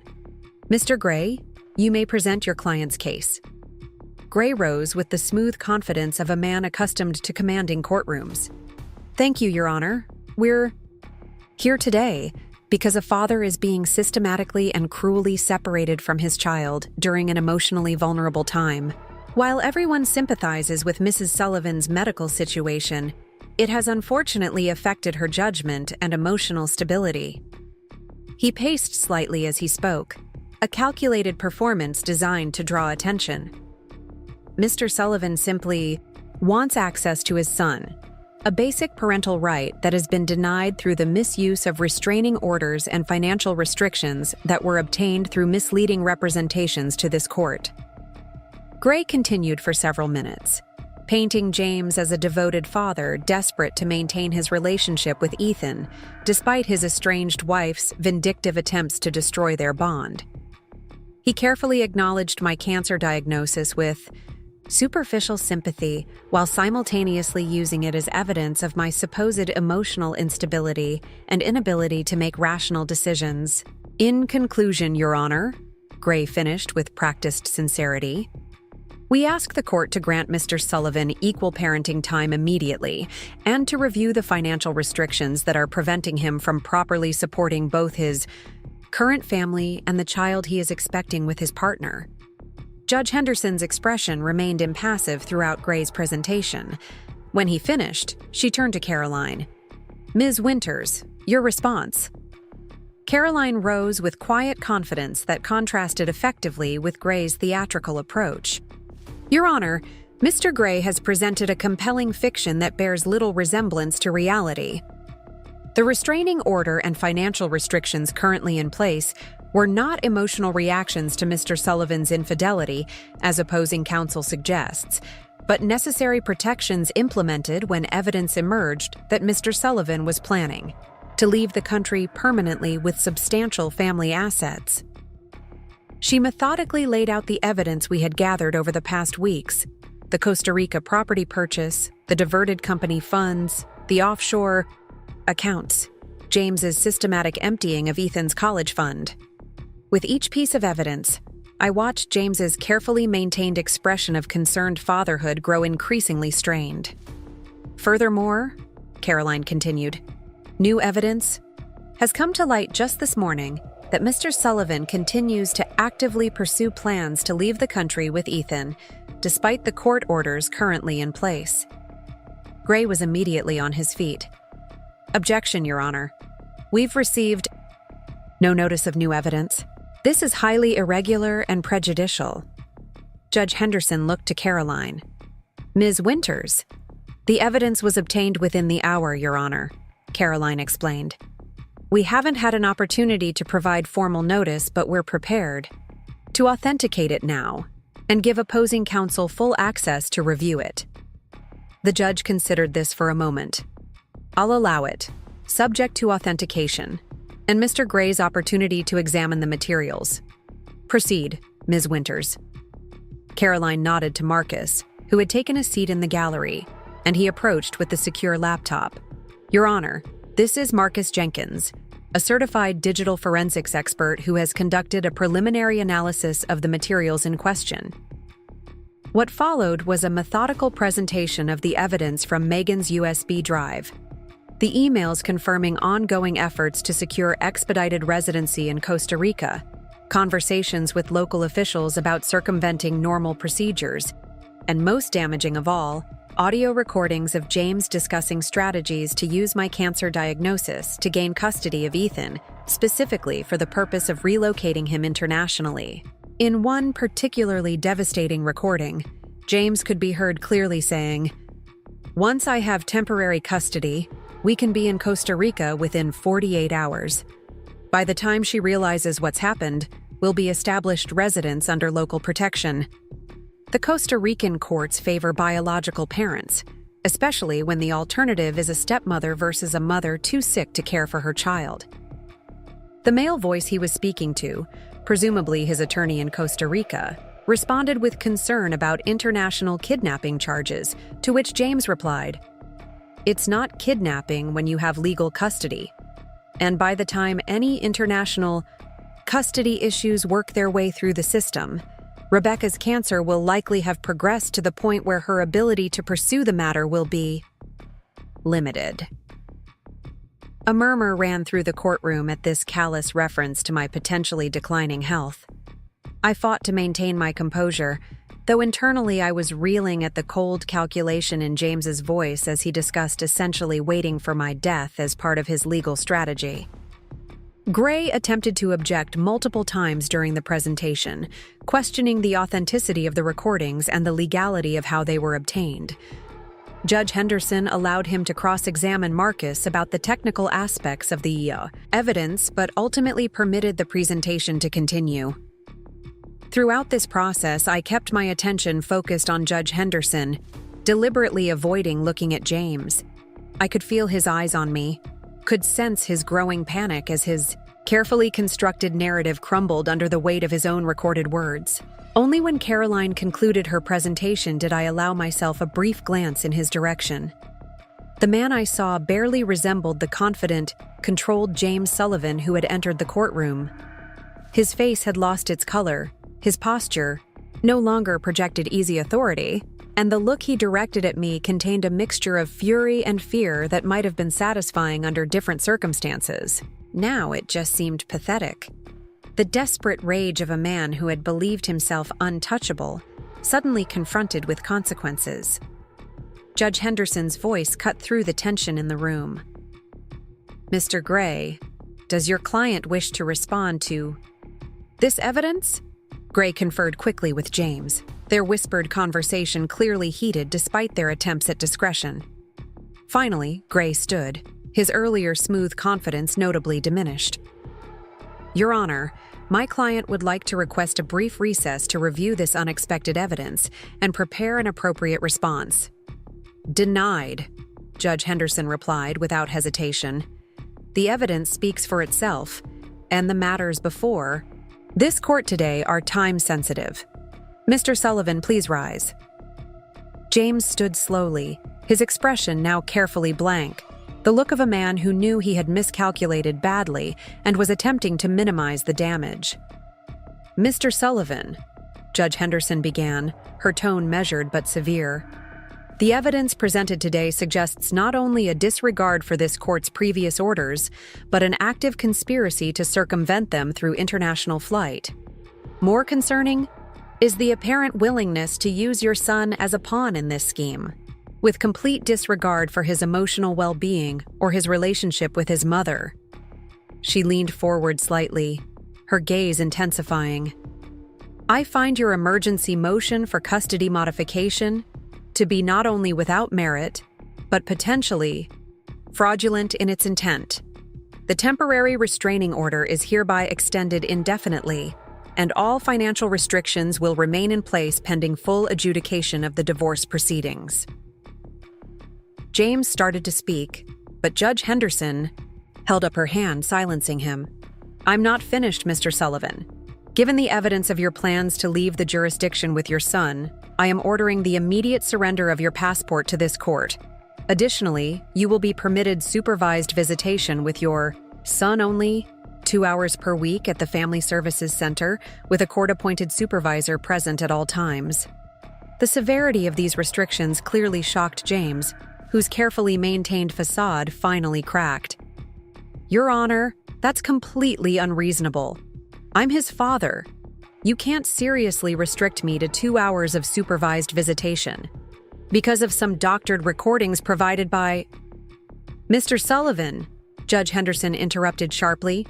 Mr. Gray, you may present your client's case. Gray rose with the smooth confidence of a man accustomed to commanding courtrooms. Thank you, Your Honor. We're here today because a father is being systematically and cruelly separated from his child during an emotionally vulnerable time. While everyone sympathizes with Mrs. Sullivan's medical situation, it has unfortunately affected her judgment and emotional stability. He paced slightly as he spoke, a calculated performance designed to draw attention. Mr. Sullivan simply wants access to his son, a basic parental right that has been denied through the misuse of restraining orders and financial restrictions that were obtained through misleading representations to this court. Gray continued for several minutes, painting James as a devoted father desperate to maintain his relationship with Ethan, despite his estranged wife's vindictive attempts to destroy their bond. He carefully acknowledged my cancer diagnosis with superficial sympathy, while simultaneously using it as evidence of my supposed emotional instability and inability to make rational decisions. In conclusion, Your Honor, Gray finished with practiced sincerity, we ask the court to grant Mr. Sullivan equal parenting time immediately and to review the financial restrictions that are preventing him from properly supporting both his current family and the child he is expecting with his partner. Judge Henderson's expression remained impassive throughout Gray's presentation. When he finished, she turned to Caroline, Ms. Winters, your response. Caroline rose with quiet confidence that contrasted effectively with Gray's theatrical approach. Your Honor, Mr. Gray has presented a compelling fiction that bears little resemblance to reality. The restraining order and financial restrictions currently in place were not emotional reactions to Mr. Sullivan's infidelity, as opposing counsel suggests, but necessary protections implemented when evidence emerged that Mr. Sullivan was planning to leave the country permanently with substantial family assets. She methodically laid out the evidence we had gathered over the past weeks: the Costa Rica property purchase, the diverted company funds, the offshore accounts, James's systematic emptying of Ethan's college fund. With each piece of evidence, I watched James's carefully maintained expression of concerned fatherhood grow increasingly strained. Furthermore, Caroline continued, new evidence has come to light just this morning that Mr. Sullivan continues to actively pursue plans to leave the country with Ethan, despite the court orders currently in place. Gray was immediately on his feet. Objection, Your Honor. We've received no notice of new evidence. This is highly irregular and prejudicial. Judge Henderson looked to Caroline. Ms. Winters, the evidence was obtained within the hour, Your Honor, Caroline explained. We haven't had an opportunity to provide formal notice, but we're prepared to authenticate it now and give opposing counsel full access to review it. The judge considered this for a moment. I'll allow it, subject to authentication, and Mr. Gray's opportunity to examine the materials. Proceed, Ms. Winters. Caroline nodded to Marcus, who had taken a seat in the gallery, and he approached with the secure laptop. Your Honor, this is Marcus Jenkins, a certified digital forensics expert who has conducted a preliminary analysis of the materials in question. What followed was a methodical presentation of the evidence from Megan's USB drive. The emails confirming ongoing efforts to secure expedited residency in Costa Rica, conversations with local officials about circumventing normal procedures, and most damaging of all, audio recordings of James discussing strategies to use my cancer diagnosis to gain custody of Ethan, specifically for the purpose of relocating him internationally. In one particularly devastating recording, James could be heard clearly saying, "Once I have temporary custody, we can be in Costa Rica within 48 hours. By the time she realizes what's happened, we'll be established residents under local protection." The Costa Rican courts favor biological parents, especially when the alternative is a stepmother versus a mother too sick to care for her child. The male voice he was speaking to, presumably his attorney in Costa Rica, responded with concern about international kidnapping charges, to which James replied, "It's not kidnapping when you have legal custody. And by the time any international custody issues work their way through the system, Rebecca's cancer will likely have progressed to the point where her ability to pursue the matter will be limited." A murmur ran through the courtroom at this callous reference to my potentially declining health. I fought to maintain my composure, though internally I was reeling at the cold calculation in James's voice as he discussed essentially waiting for my death as part of his legal strategy. Gray attempted to object multiple times during the presentation, questioning the authenticity of the recordings and the legality of how they were obtained. Judge Henderson allowed him to cross-examine Marcus about the technical aspects of the evidence, but ultimately permitted the presentation to continue. Throughout this process, I kept my attention focused on Judge Henderson, deliberately avoiding looking at James. I could feel his eyes on me, could sense his growing panic as his carefully constructed narrative crumbled under the weight of his own recorded words. Only when Caroline concluded her presentation did I allow myself a brief glance in his direction. The man I saw barely resembled the confident, controlled James Sullivan who had entered the courtroom. His face had lost its color, his posture no longer projected easy authority, and the look he directed at me contained a mixture of fury and fear that might have been satisfying under different circumstances. Now it just seemed pathetic. The desperate rage of a man who had believed himself untouchable, suddenly confronted with consequences. Judge Henderson's voice cut through the tension in the room. Mr. Gray, does your client wish to respond to this evidence? Gray conferred quickly with James, their whispered conversation clearly heated despite their attempts at discretion. Finally, Gray stood, his earlier smooth confidence notably diminished. Your Honor, my client would like to request a brief recess to review this unexpected evidence and prepare an appropriate response. Denied, Judge Henderson replied without hesitation. The evidence speaks for itself, and the matters before this court today are time-sensitive. Mr. Sullivan, please rise. James stood slowly, his expression now carefully blank, the look of a man who knew he had miscalculated badly and was attempting to minimize the damage. Mr. Sullivan, Judge Henderson began, her tone measured but severe. The evidence presented today suggests not only a disregard for this court's previous orders, but an active conspiracy to circumvent them through international flight. More concerning is the apparent willingness to use your son as a pawn in this scheme, with complete disregard for his emotional well-being or his relationship with his mother. She leaned forward slightly, her gaze intensifying. I find your emergency motion for custody modification to be not only without merit, but potentially fraudulent in its intent. The temporary restraining order is hereby extended indefinitely, and all financial restrictions will remain in place pending full adjudication of the divorce proceedings. James started to speak, but Judge Henderson held up her hand, silencing him. I'm not finished, Mr. Sullivan. Given the evidence of your plans to leave the jurisdiction with your son, I am ordering the immediate surrender of your passport to this court. Additionally, you will be permitted supervised visitation with your son only 2 hours per week at the Family Services Center, with a court-appointed supervisor present at all times. The severity of these restrictions clearly shocked James, whose carefully maintained facade finally cracked. Your Honor, that's completely unreasonable. I'm his father. You can't seriously restrict me to 2 hours of supervised visitation because of some doctored recordings provided by Mr. Sullivan, Judge Henderson interrupted sharply.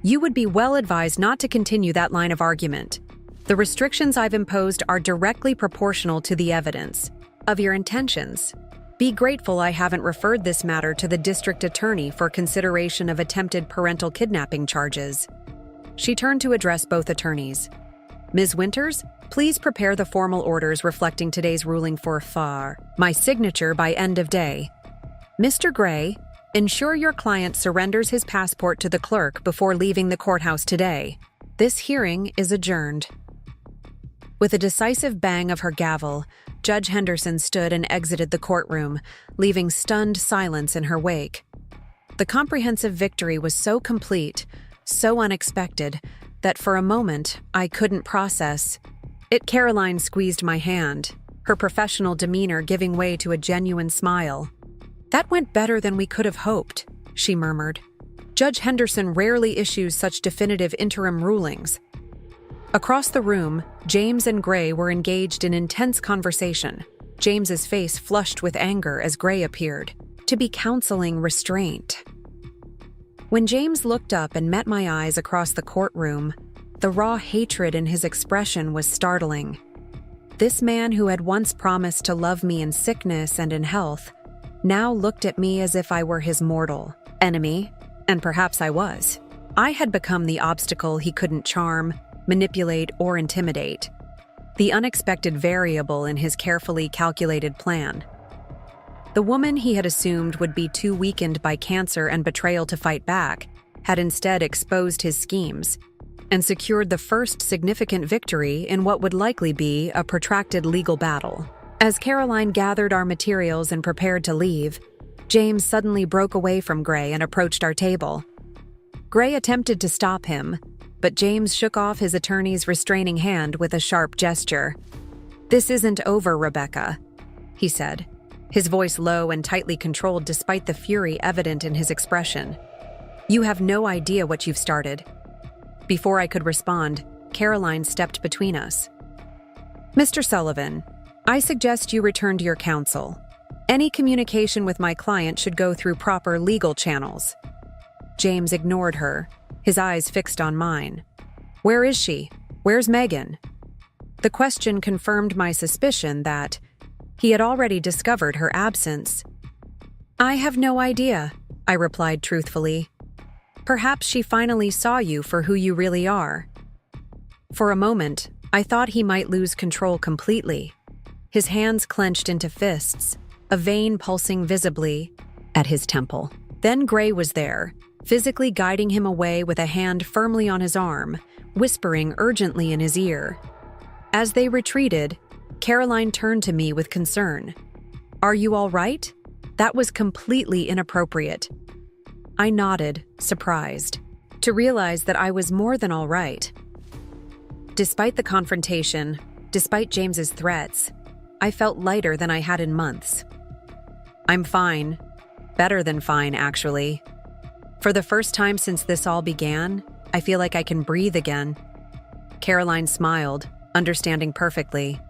You would be well advised not to continue that line of argument. The restrictions I've imposed are directly proportional to the evidence of your intentions. Be grateful I haven't referred this matter to the district attorney for consideration of attempted parental kidnapping charges. She turned to address both attorneys. Ms. Winters, please prepare the formal orders reflecting today's ruling for my signature by end of day. Mr. Gray, ensure your client surrenders his passport to the clerk before leaving the courthouse today. This hearing is adjourned. With a decisive bang of her gavel, Judge Henderson stood and exited the courtroom, leaving stunned silence in her wake. The comprehensive victory was so complete, so unexpected, that for a moment I couldn't process it. Caroline squeezed my hand, her professional demeanor giving way to a genuine smile. That went better than we could have hoped, she murmured. Judge Henderson rarely issues such definitive interim rulings. Across the room, James and Gray were engaged in intense conversation. James's face flushed with anger as Gray appeared, to be counseling restraint. When James looked up and met my eyes across the courtroom, the raw hatred in his expression was startling. This man who had once promised to love me in sickness and in health now looked at me as if I were his mortal enemy, and perhaps I was. I had become the obstacle he couldn't charm, manipulate, or intimidate, the unexpected variable in his carefully calculated plan. The woman he had assumed would be too weakened by cancer and betrayal to fight back had instead exposed his schemes and secured the first significant victory in what would likely be a protracted legal battle. As Caroline gathered our materials and prepared to leave, James suddenly broke away from Gray and approached our table. Gray attempted to stop him, but James shook off his attorney's restraining hand with a sharp gesture. "This isn't over, Rebecca," he said, his voice low and tightly controlled despite the fury evident in his expression. "You have no idea what you've started." Before I could respond, Caroline stepped between us. "Mr. Sullivan, I suggest you return to your counsel. Any communication with my client should go through proper legal channels." James ignored her, his eyes fixed on mine. "Where is she? Where's Megan?" The question confirmed my suspicion that he had already discovered her absence. "I have no idea," I replied truthfully. "Perhaps she finally saw you for who you really are." For a moment, I thought he might lose control completely. His hands clenched into fists, a vein pulsing visibly at his temple. Then Gray was there, physically guiding him away with a hand firmly on his arm, whispering urgently in his ear. As they retreated, Caroline turned to me with concern. "Are you all right? That was completely inappropriate." I nodded, surprised, to realize that I was more than all right. Despite the confrontation, despite James's threats, I felt lighter than I had in months. "I'm fine. Better than fine, actually. For the first time since this all began, I feel like I can breathe again." Caroline smiled, understanding perfectly.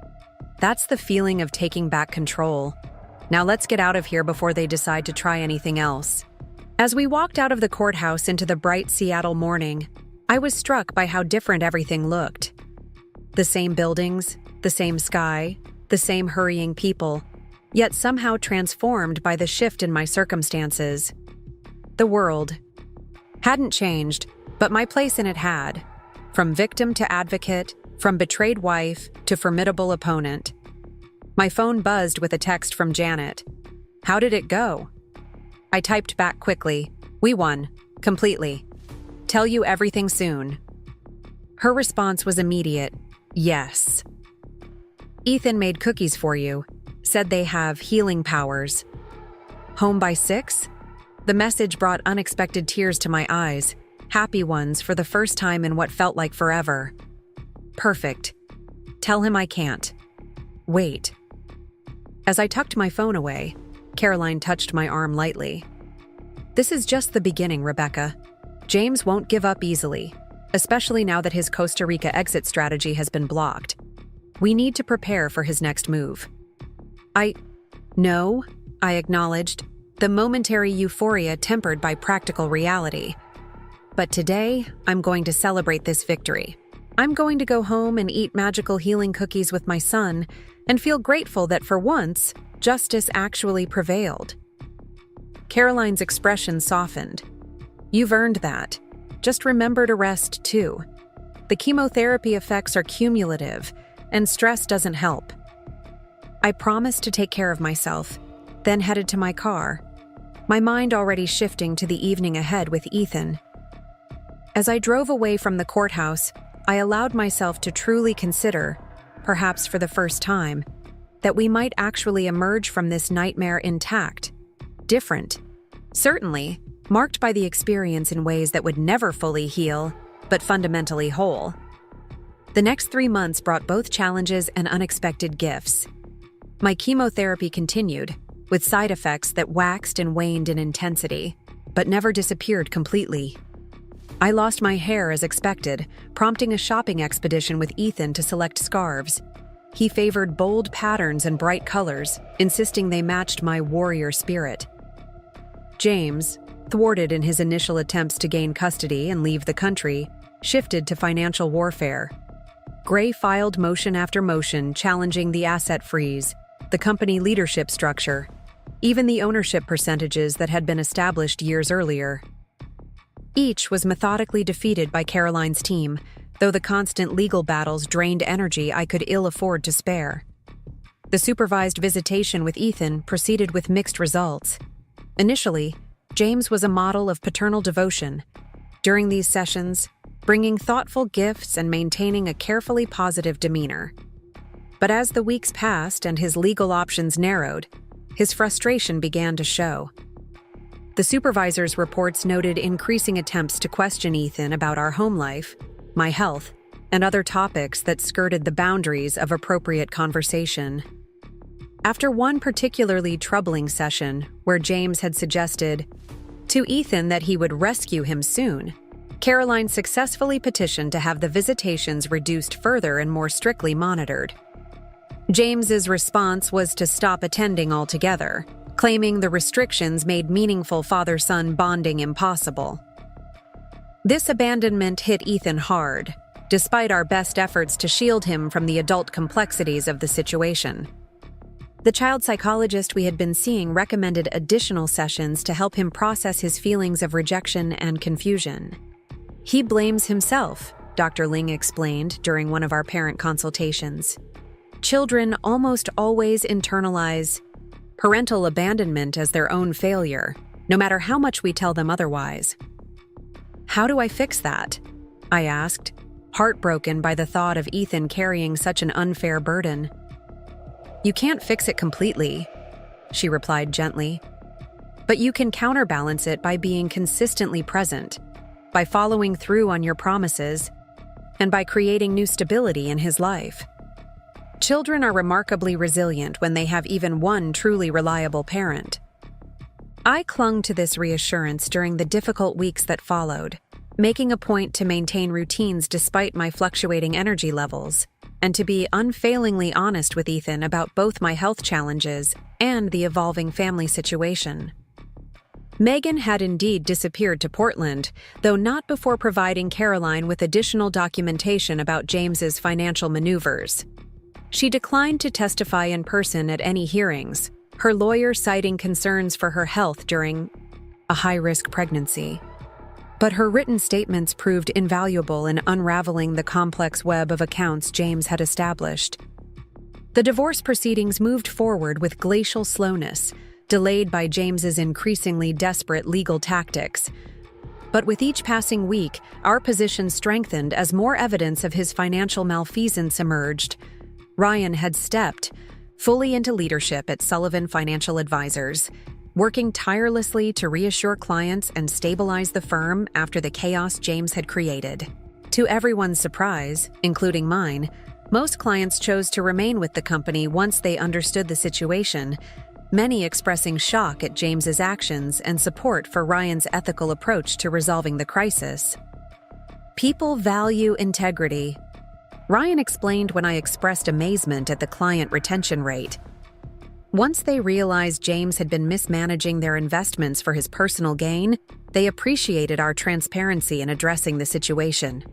"That's the feeling of taking back control. Now let's get out of here before they decide to try anything else." As we walked out of the courthouse into the bright Seattle morning, I was struck by how different everything looked. The same buildings, the same sky, the same hurrying people, yet somehow transformed by the shift in my circumstances. The world hadn't changed, but my place in it had. From victim to advocate, from betrayed wife to formidable opponent. My phone buzzed with a text from Janet. "How did it go?" I typed back quickly. "We won. Completely. Tell you everything soon." Her response was immediate. "Yes. Ethan made cookies for you. Said they have healing powers. Home by 6? The message brought unexpected tears to my eyes, happy ones for the first time in what felt like forever. "Perfect. Tell him I can't. Wait." As I tucked my phone away, Caroline touched my arm lightly. "This is just the beginning, Rebecca. James won't give up easily, especially now that his Costa Rica exit strategy has been blocked. We need to prepare for his next move." No, I acknowledged, the momentary euphoria tempered by practical reality. "But today, I'm going to celebrate this victory. I'm going to go home and eat magical healing cookies with my son and feel grateful that for once, justice actually prevailed." Caroline's expression softened. "You've earned that. Just remember to rest, too. The chemotherapy effects are cumulative, and stress doesn't help." I promised to take care of myself, then headed to my car, my mind already shifting to the evening ahead with Ethan. As I drove away from the courthouse, I allowed myself to truly consider, perhaps for the first time, that we might actually emerge from this nightmare intact, different, certainly marked by the experience in ways that would never fully heal, but fundamentally whole. The next 3 months brought both challenges and unexpected gifts. My chemotherapy continued, with side effects that waxed and waned in intensity, but never disappeared completely. I lost my hair as expected, prompting a shopping expedition with Ethan to select scarves. He favored bold patterns and bright colors, insisting they matched my warrior spirit. James, thwarted in his initial attempts to gain custody and leave the country, shifted to financial warfare. Gray filed motion after motion, challenging the asset freeze, the company leadership structure, even the ownership percentages that had been established years earlier. Each was methodically defeated by Caroline's team, though the constant legal battles drained energy I could ill afford to spare. The supervised visitation with Ethan proceeded with mixed results. Initially, James was a model of paternal devotion. During these sessions, bringing thoughtful gifts and maintaining a carefully positive demeanor. But as the weeks passed and his legal options narrowed, his frustration began to show. The supervisor's reports noted increasing attempts to question Ethan about our home life, my health, and other topics that skirted the boundaries of appropriate conversation. After one particularly troubling session, where James had suggested to Ethan that he would rescue him soon, Caroline successfully petitioned to have the visitations reduced further and more strictly monitored. James's response was to stop attending altogether, claiming the restrictions made meaningful father-son bonding impossible. This abandonment hit Ethan hard, despite our best efforts to shield him from the adult complexities of the situation. The child psychologist we had been seeing recommended additional sessions to help him process his feelings of rejection and confusion. He blames himself, Dr. Ling explained during one of our parent consultations. Children almost always internalize parental abandonment as their own failure, no matter how much we tell them otherwise. How do I fix that? I asked, heartbroken by the thought of Ethan carrying such an unfair burden. You can't fix it completely, she replied gently. But you can counterbalance it by being consistently present, by following through on your promises, and by creating new stability in his life. Children are remarkably resilient when they have even one truly reliable parent. I clung to this reassurance during the difficult weeks that followed, making a point to maintain routines despite my fluctuating energy levels, and to be unfailingly honest with Ethan about both my health challenges and the evolving family situation. Megan had indeed disappeared to Portland, though not before providing Caroline with additional documentation about James's financial maneuvers. She declined to testify in person at any hearings, her lawyer citing concerns for her health during a high-risk pregnancy. But her written statements proved invaluable in unraveling the complex web of accounts James had established. The divorce proceedings moved forward with glacial slowness, delayed by James's increasingly desperate legal tactics. But with each passing week, our position strengthened as more evidence of his financial malfeasance emerged. Ryan had stepped fully into leadership at Sullivan Financial Advisors, working tirelessly to reassure clients and stabilize the firm after the chaos James had created. To everyone's surprise, including mine, most clients chose to remain with the company once they understood the situation, many expressing shock at James's actions and support for Ryan's ethical approach to resolving the crisis. People value integrity, Ryan explained when I expressed amazement at the client retention rate. Once they realized James had been mismanaging their investments for his personal gain, they appreciated our transparency in addressing the situation.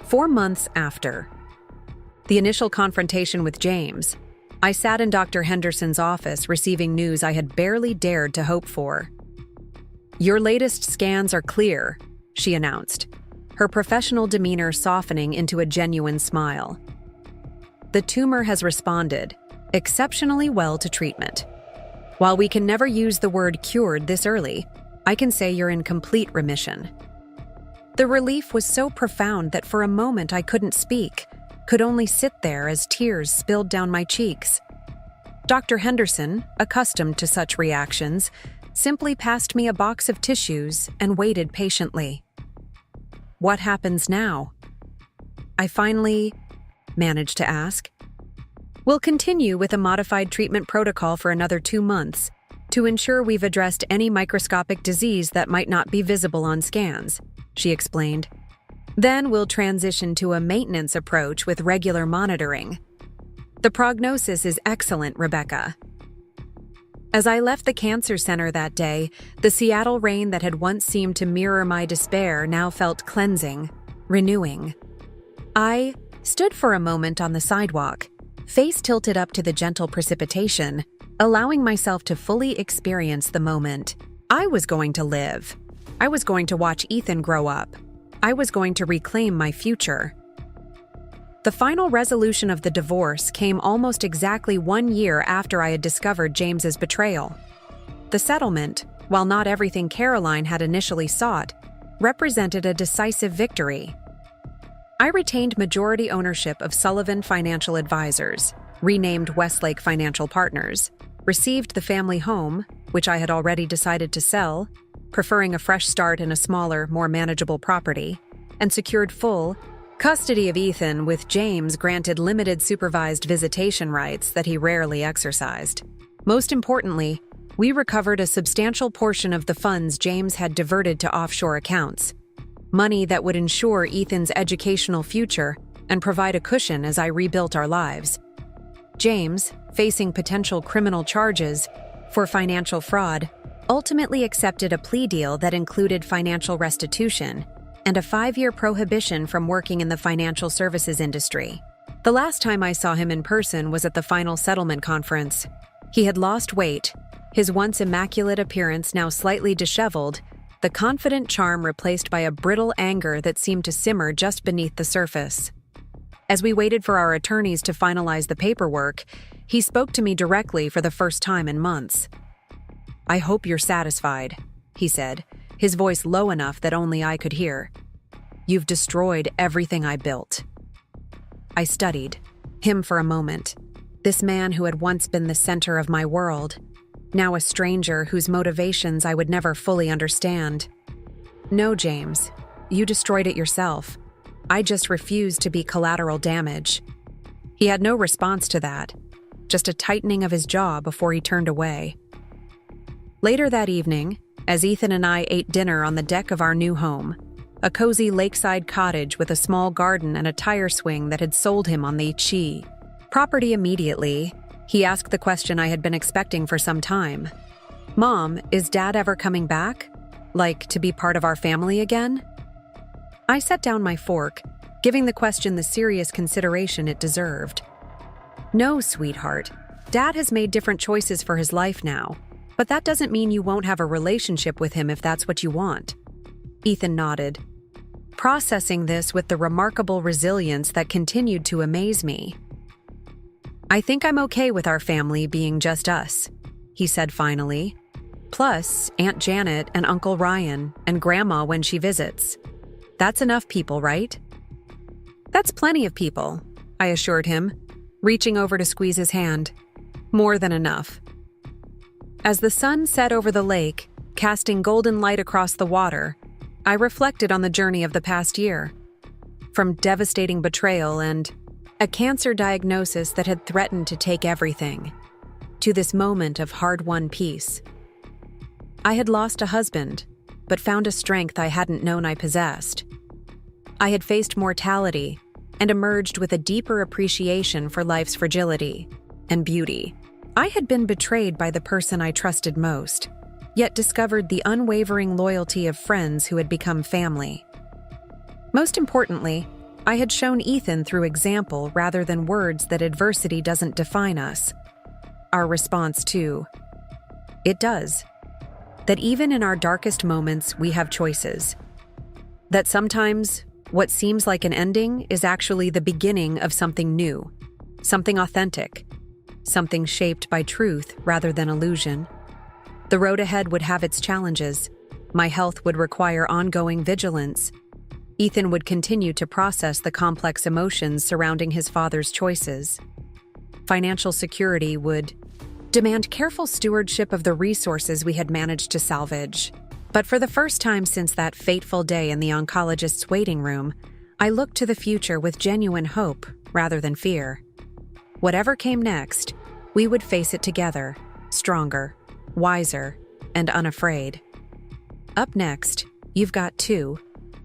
4 months after the initial confrontation with James, I sat in Dr. Henderson's office receiving news I had barely dared to hope for. "Your latest scans are clear," she announced, her professional demeanor softening into a genuine smile. "The tumor has responded exceptionally well to treatment. While we can never use the word cured this early, I can say you're in complete remission." The relief was so profound that for a moment I couldn't speak, could only sit there as tears spilled down my cheeks. Dr. Henderson, accustomed to such reactions, simply passed me a box of tissues and waited patiently. "What happens now?" I finally managed to ask. "We'll continue with a modified treatment protocol for another 2 months to ensure we've addressed any microscopic disease that might not be visible on scans," she explained. "Then we'll transition to a maintenance approach with regular monitoring. The prognosis is excellent, Rebecca." As I left the cancer center that day, the Seattle rain that had once seemed to mirror my despair now felt cleansing, renewing. I stood for a moment on the sidewalk, face tilted up to the gentle precipitation, allowing myself to fully experience the moment. I was going to live. I was going to watch Ethan grow up. I was going to reclaim my future. The final resolution of the divorce came almost exactly 1 year after I had discovered James's betrayal. The settlement, while not everything Caroline had initially sought, represented a decisive victory. I retained majority ownership of Sullivan Financial Advisors, renamed Westlake Financial Partners, received the family home, which I had already decided to sell, preferring a fresh start in a smaller, more manageable property, and secured full custody of Ethan, with James granted limited supervised visitation rights that he rarely exercised. Most importantly, we recovered a substantial portion of the funds James had diverted to offshore accounts, money that would ensure Ethan's educational future and provide a cushion as I rebuilt our lives. James, facing potential criminal charges for financial fraud, ultimately accepted a plea deal that included financial restitution and a 5-year prohibition from working in the financial services industry. The last time I saw him in person was at the final settlement conference. He had lost weight, his once immaculate appearance now slightly disheveled, the confident charm replaced by a brittle anger that seemed to simmer just beneath the surface. As we waited for our attorneys to finalize the paperwork, he spoke to me directly for the first time in months. "I hope you're satisfied," he said, his voice low enough that only I could hear. "You've destroyed everything I built." I studied him for a moment. This man who had once been the center of my world, now a stranger whose motivations I would never fully understand. "No, James, you destroyed it yourself. I just refused to be collateral damage." He had no response to that, just a tightening of his jaw before he turned away. Later that evening, as Ethan and I ate dinner on the deck of our new home, a cozy lakeside cottage with a small garden and a tire swing that had sold him on the property immediately, he asked the question I had been expecting for some time. "Mom, is Dad ever coming back? Like, to be part of our family again?" I set down my fork, giving the question the serious consideration it deserved. "No, sweetheart. Dad has made different choices for his life now, but that doesn't mean you won't have a relationship with him if that's what you want." Ethan nodded, processing this with the remarkable resilience that continued to amaze me. "I think I'm okay with our family being just us," he said finally. "Plus, Aunt Janet and Uncle Ryan and Grandma when she visits. That's enough people, right?" "That's plenty of people," I assured him, reaching over to squeeze his hand. "More than enough." As the sun set over the lake, casting golden light across the water, I reflected on the journey of the past year. From devastating betrayal and a cancer diagnosis that had threatened to take everything, to this moment of hard-won peace. I had lost a husband, but found a strength I hadn't known I possessed. I had faced mortality and emerged with a deeper appreciation for life's fragility and beauty. I had been betrayed by the person I trusted most, yet discovered the unwavering loyalty of friends who had become family. Most importantly, I had shown Ethan through example rather than words that adversity doesn't define us. Our response to it does. That even in our darkest moments, we have choices. That sometimes what seems like an ending is actually the beginning of something new, something authentic, something shaped by truth rather than illusion. The road ahead would have its challenges. My health would require ongoing vigilance. Ethan would continue to process the complex emotions surrounding his father's choices. Financial security would demand careful stewardship of the resources we had managed to salvage. But for the first time since that fateful day in the oncologist's waiting room, I looked to the future with genuine hope rather than fear. Whatever came next, we would face it together, stronger, wiser, and unafraid. Up next, you've got 2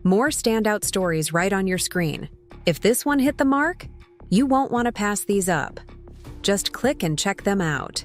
more standout stories right on your screen. If this one hit the mark, you won't want to pass these up. Just click and check them out.